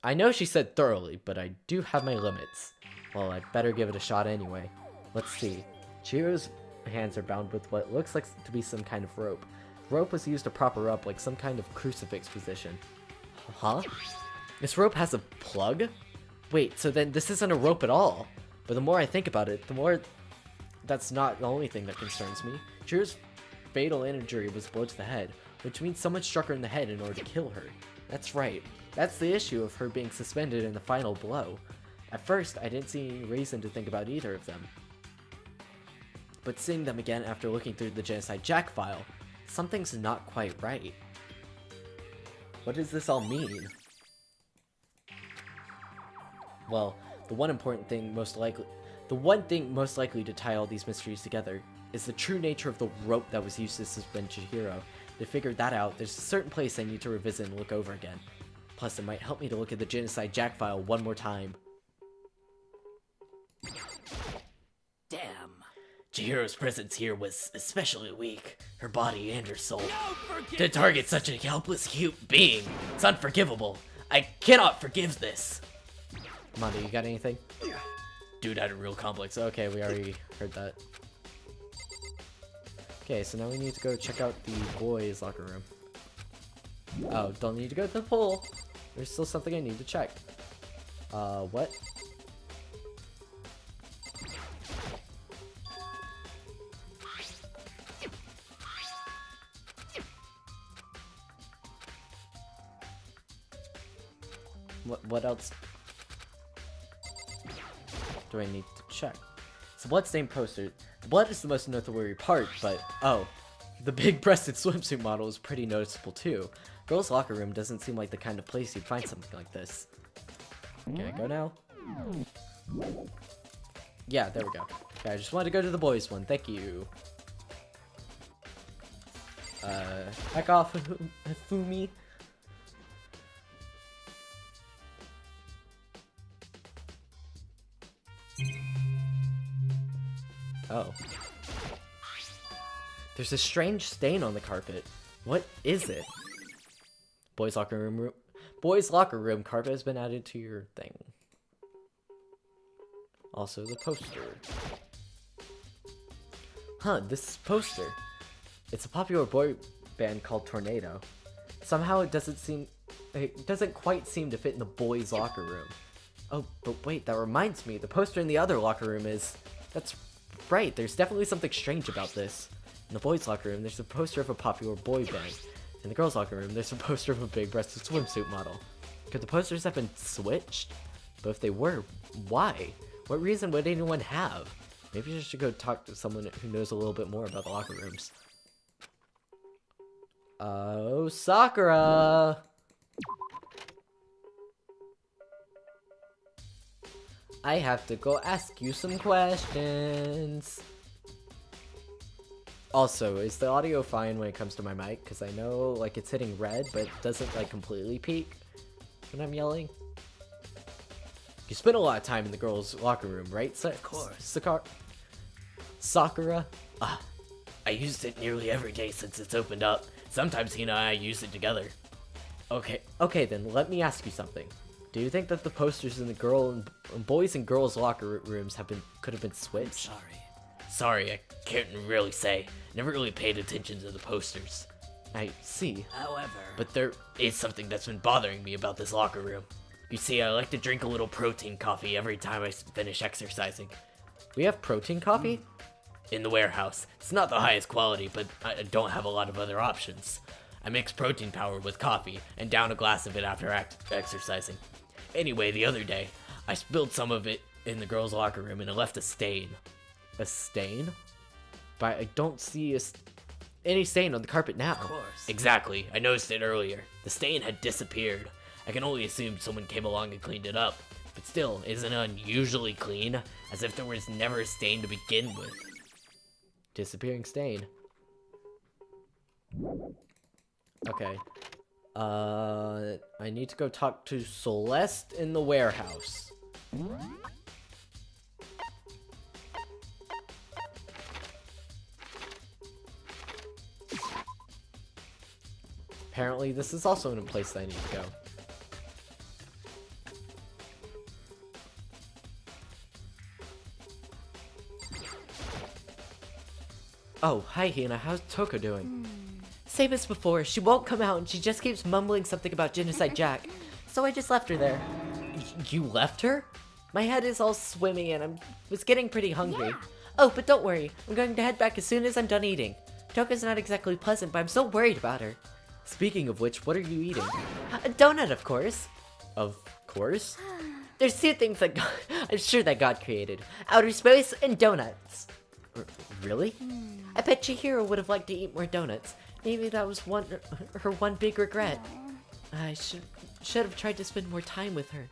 I know she said thoroughly, but I do have my limits. Well, I'd better give it a shot anyway. Let's see. Chihiro's hands are bound with what looks like to be some kind of rope. The rope was used to prop her up like some kind of crucifix position. Huh? This rope has a plug? Wait, so then this isn't a rope at all. But the more I think about it, the more that's not the only thing that concerns me. Chihiro's fatal injury was a blow to the head, which means someone struck her in the head in order to kill her. That's right. That's the issue of her being suspended in the final blow. At first, I didn't see any reason to think about either of them. But seeing them again after looking through the Genocide Jack file, something's not quite right. What does this all mean? Well, the one thing most likely to tie all these mysteries together is the true nature of the rope that was used to suspend Chihiro. To figure that out, there's a certain place I need to revisit and look over again. Plus, it might help me to look at the Genocide Jack file one more time. Damn. Chihiro's presence here was especially weak, her body and her soul. To target such a helpless, cute being, it's unforgivable. I cannot forgive this. Mondo, you got anything? Dude had a real complex. Okay, we already heard that. Okay, so now we need to go check out the boys' locker room. Oh, don't need to go to the pool. There's still something I need to check. What? What else do I need to check? It's a bloodstained poster. The blood is the most noteworthy part, but oh, the big-breasted swimsuit model is pretty noticeable too. Girls' locker room doesn't seem like the kind of place you'd find something like this. Can I go now? Yeah, there we go. Okay, I just wanted to go to the boys' one. Thank you. Back off, Fumi. Oh. There's a strange stain on the carpet. What is it? Boys' locker room carpet has been added to your thing. Also the poster. Huh, this poster. It's a popular boy band called Tornado. Somehow it doesn't quite seem to fit in the boys' locker room. Oh, but wait, that reminds me. The poster in the other locker room is... That's right, there's definitely something strange about this. In the boys' locker room, there's a poster of a popular boy band. In the girls' locker room, there's a poster of a big-breasted swimsuit model. Could the posters have been switched? But if they were, why? What reason would anyone have? Maybe I should go talk to someone who knows a little bit more about the locker rooms. Oh, Sakura! I have to go ask you some questions. Also, is the audio fine when it comes to my mic? Because I know, like, it's hitting red, but it doesn't, like, completely peak when I'm yelling. You spend a lot of time in the girls' locker room, right? Of course. Sakura? I used it nearly every day since it's opened up. Sometimes Hina and I use it together. Okay, then let me ask you something. Do you think that the posters in the boys and girls locker rooms could have been switched? Sorry, I can't really say. Never really paid attention to the posters. I see. However, but there is something that's been bothering me about this locker room. You see, I like to drink a little protein coffee every time I finish exercising. We have protein coffee? In the warehouse. It's not the highest quality, but I don't have a lot of other options. I mix protein powder with coffee and down a glass of it after exercising. Anyway, the other day, I spilled some of it in the girls' locker room and it left a stain. A stain? But I don't see any stain on the carpet now. Of course. Exactly. I noticed it earlier. The stain had disappeared. I can only assume someone came along and cleaned it up. But still, isn't it unusually clean? As if there was never a stain to begin with. Disappearing stain. Okay. I need to go talk to Celeste in the warehouse. Apparently, this is also in a place that I need to go. Oh, hi Hina, how's Toko doing? Same as before, she won't come out and she just keeps mumbling something about Genocide Jack. So I just left her there. You left her? My head is all swimmy and I was getting pretty hungry. Oh, but don't worry, I'm going to head back as soon as I'm done eating. Toko's not exactly pleasant, but I'm so worried about her. Speaking of which, what are you eating? A donut, of course. Of course? There's two things that I'm sure that God created. Outer space and donuts. Really? I bet Chihiro would have liked to eat more donuts. Maybe that was her one big regret. I should have tried to spend more time with her.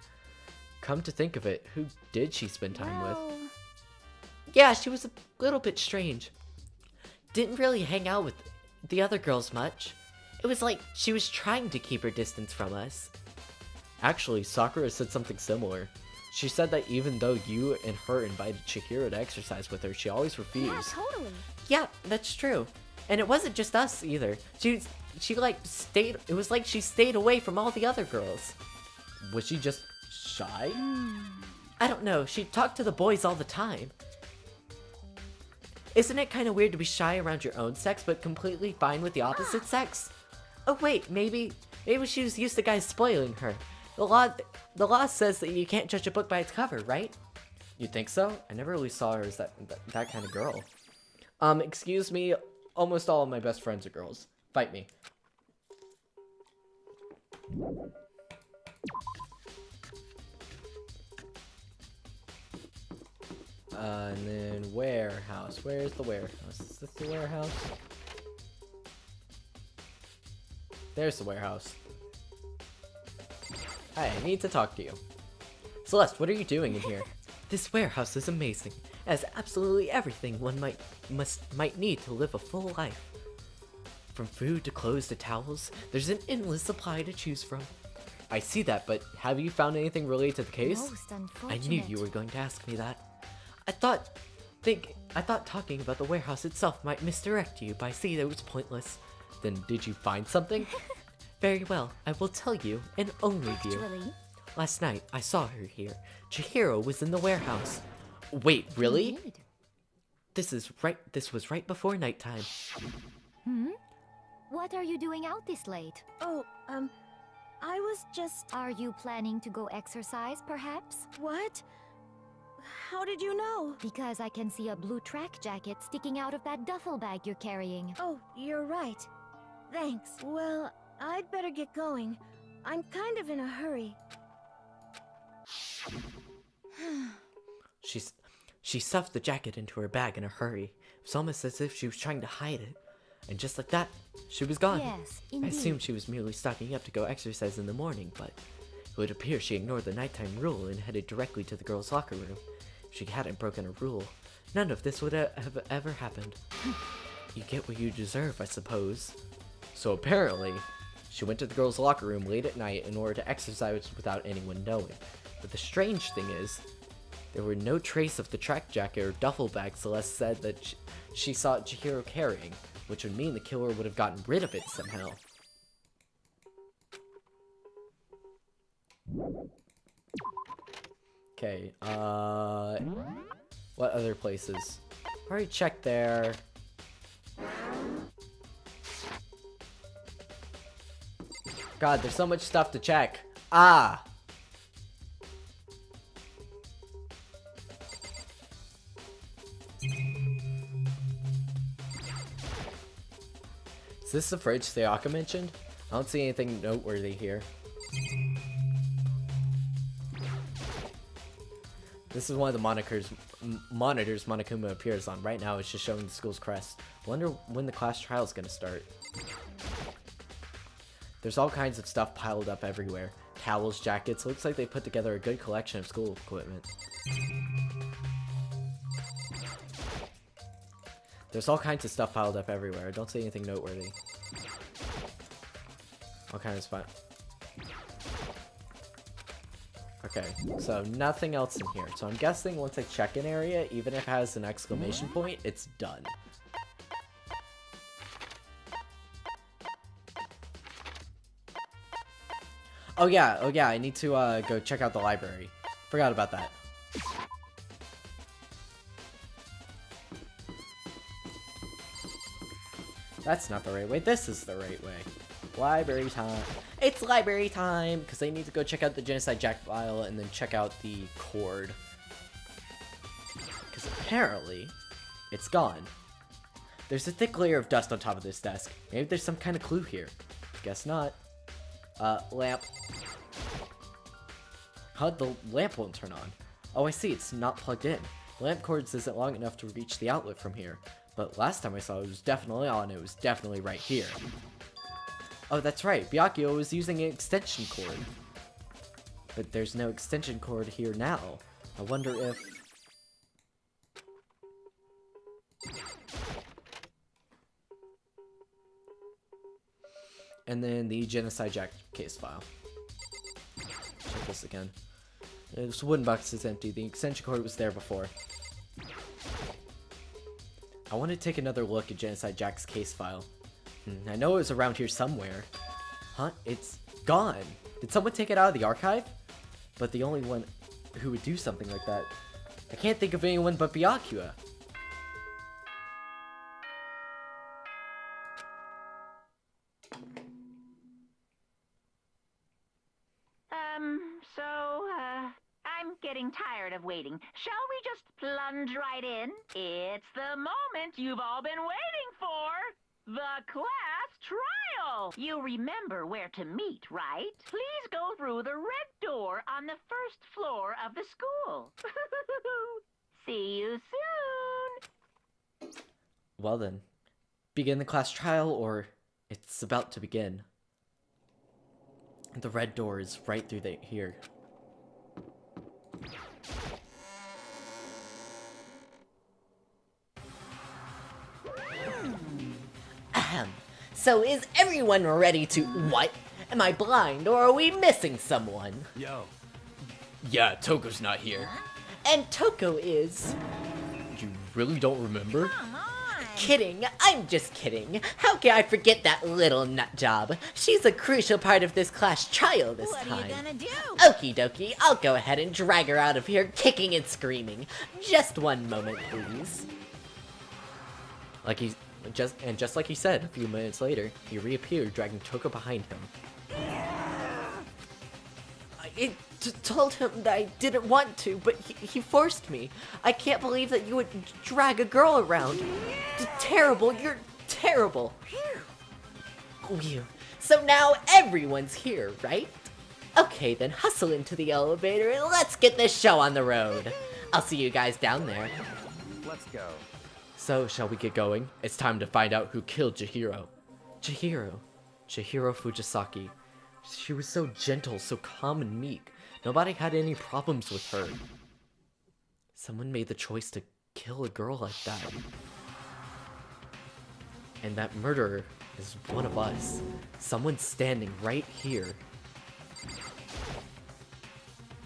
Come to think of it, who did she spend time with? Yeah, she was a little bit strange. Didn't really hang out with the other girls much. It was like she was trying to keep her distance from us. Actually, Sakura said something similar. She said that even though you and her invited Chihiro to exercise with her, she always refused. Yeah, totally. Yeah, that's true. And it wasn't just us either. She like stayed, it was like she stayed away from all the other girls. Was she just shy? I don't know, she talked to the boys all the time. Isn't it kind of weird to be shy around your own sex, but completely fine with the opposite sex? Oh wait, maybe she was used to guys spoiling her. The law says that you can't judge a book by its cover, right? You think so? I never really saw her as that kind of girl. Excuse me, almost all of my best friends are girls. Fight me. And then warehouse. Where's the warehouse? Is this the warehouse? There's the warehouse. Hi, I need to talk to you. Celeste, what are you doing in here? This warehouse is amazing. It has absolutely everything one might need to live a full life. From food to clothes to towels, there's an endless supply to choose from. I see that, but have you found anything related to the case? Most I unfortunate. knew you were going to ask me that. I thought talking about the warehouse itself might misdirect you, but I see that it was pointless. Then did you find something? Very well, I will tell you, and only you. Actually, Last night, I saw her here. Chihiro was in the warehouse. Wait, really? weird. This was right before nighttime. What are you doing out this late? Oh, I was just... Are you planning to go exercise, perhaps? What? how did you know? Because I can see a blue track jacket sticking out of that duffel bag you're carrying. Oh, you're right. Thanks. Well, I'd better get going. I'm kind of in a hurry. She stuffed the jacket into her bag in a hurry. It was almost as if she was trying to hide it. And just like that, she was gone. Yes, I indeed. assumed she was merely stocking up to go exercise in the morning, but it would appear she ignored the nighttime rule and headed directly to the girls' locker room. If she hadn't broken a rule, none of this would have ever happened. You get what you deserve, I suppose. So apparently, she went to the girls' locker room late at night in order to exercise without anyone knowing. But the strange thing is, there were no trace of the track jacket or duffel bag Celeste said that she saw Chihiro carrying, which would mean the killer would have gotten rid of it somehow. Okay, what other places? Already checked there. God, there's so much stuff to check. Ah! Is this the fridge Sayaka mentioned? I don't see anything noteworthy here. This is one of the monitors Monokuma appears on. Right now it's just showing the school's crest. Wonder when the class trial is gonna start. There's all kinds of stuff piled up everywhere. Towels, jackets, looks like they put together a good collection of school equipment. There's all kinds of stuff piled up everywhere. I don't see anything noteworthy. All kind of spot. Okay, so nothing else in here. So I'm guessing once I check an area, even if it has an exclamation point, it's done. Oh yeah, I need to go check out the library. Forgot about that. That's not the right way. This is the right way. Library time. It's library time! Because I need to go check out the Genocide Jack file and then check out the cord. Because apparently, it's gone. There's a thick layer of dust on top of this desk. Maybe there's some kind of clue here. Guess not. Lamp. Huh? The lamp won't turn on. Oh, I see. It's not plugged in. The lamp cord isn't long enough to reach the outlet from here. But last time I saw it was definitely on. It was definitely right here. Oh, that's right. Byakuya was using an extension cord. But there's no extension cord here now. I wonder if... And then the Genocide Jack case file. Check this again. This wooden box is empty. The extension cord was there before. I want to take another look at Genocide Jack's case file. I know it was around here somewhere. Huh? It's gone. Did someone take it out of the archive? But the only one who would do something like that. I can't think of anyone but Byakuya. I'm getting tired of waiting. Shall we just plunge right in? It's the moment you've all been waiting for! The class trial! You remember where to meet, right? Please go through the red door on the first floor of the school. See you soon! Well then, begin the class trial, or it's about to begin. The red door is right through here. Ahem. So is everyone ready to... What? Am I blind, or are we missing someone? Yo. Yeah, Toko's not here. And Toko is... You really don't remember? Come on. Kidding, I'm just kidding. How can I forget that little nut job? She's a crucial part of this class trial this What time. are you gonna do? Okie dokie, I'll go ahead and drag her out of here kicking and screaming. Just one moment, please. Just like he said, a few minutes later, he reappeared, dragging Toko behind him. I told him that I didn't want to, but he forced me. I can't believe that you would drag a girl around. Terrible, you're terrible. Phew. So now everyone's here, right? Okay, then hustle into the elevator and let's get this show on the road. I'll see you guys down there. Let's go. So, shall we get going? It's time to find out who killed Chihiro. Chihiro Fujisaki. She was so gentle, so calm and meek. Nobody had any problems with her. Someone made the choice to kill a girl like that. And that murderer is one of us. Someone standing right here.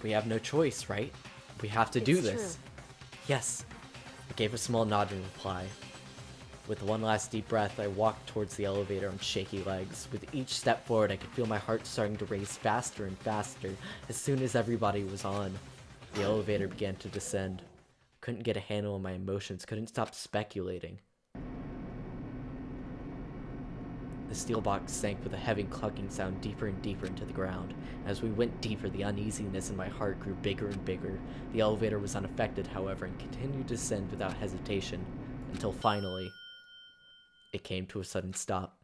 We have no choice, right? We have to do this. Yes. I gave a small nod in reply. With one last deep breath, I walked towards the elevator on shaky legs. With each step forward, I could feel my heart starting to race faster and faster. As soon as everybody was on, the elevator began to descend. Couldn't get a handle on my emotions, couldn't stop speculating. The steel box sank with a heavy clunking sound deeper and deeper into the ground. As we went deeper, the uneasiness in my heart grew bigger and bigger. The elevator was unaffected, however, and continued to descend without hesitation, until finally, it came to a sudden stop.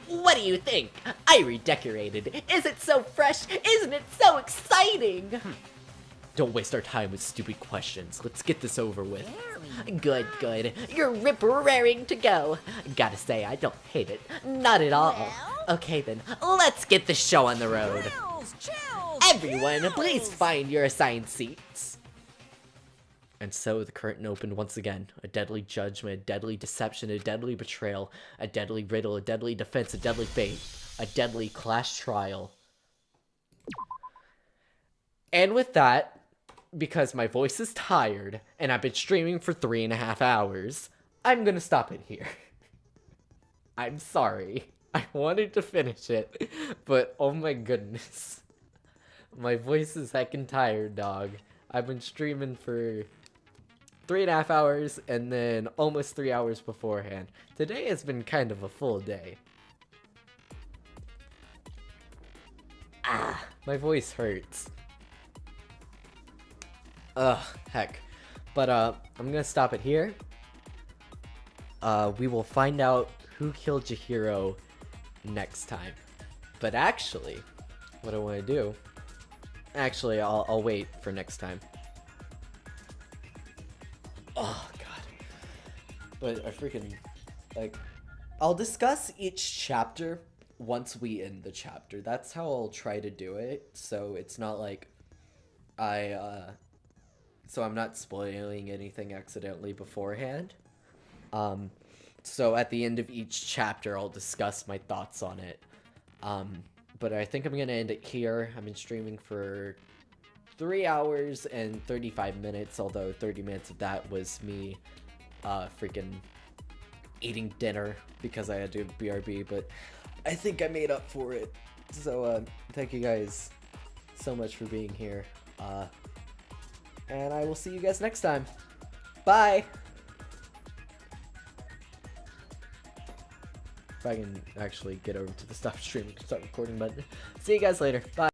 What do you think? I redecorated. Is it so fresh? Isn't it so exciting? Don't waste our time with stupid questions. Let's get this over with. Good, good. You're rip-raring to go. Gotta say, I don't hate it. Not at all. Okay then, let's get the show on the road. Everyone, please find your assigned seats. And so the curtain opened once again. A deadly judgment, a deadly deception, a deadly betrayal, a deadly riddle, a deadly defense, a deadly fate, a deadly clash trial. And with that, because my voice is tired, and I've been streaming for 3.5 hours, I'm gonna stop it here. I'm sorry. I wanted to finish it, but oh my goodness. My voice is heckin' tired, dog. I've been streaming for 3.5 hours, and then almost 3 hours beforehand. Today has been kind of a full day. My voice hurts. Ugh, heck. But, I'm gonna stop it here. We will find out who killed Chihiro next time. But actually, what I want to do... Actually, I'll wait for next time. Oh, God. But I freaking... Like, I'll discuss each chapter once we end the chapter. That's how I'll try to do it. So it's not like so I'm not spoiling anything accidentally beforehand. So at the end of each chapter, I'll discuss my thoughts on it. But I think I'm going to end it here. I've been streaming for 3 hours and 35 minutes, although 30 minutes of that was me freaking eating dinner because I had to BRB, but I think I made up for it. So thank you guys so much for being here. And I will see you guys next time. Bye! If I can actually get over to the stop streaming, start recording button. See you guys later. Bye.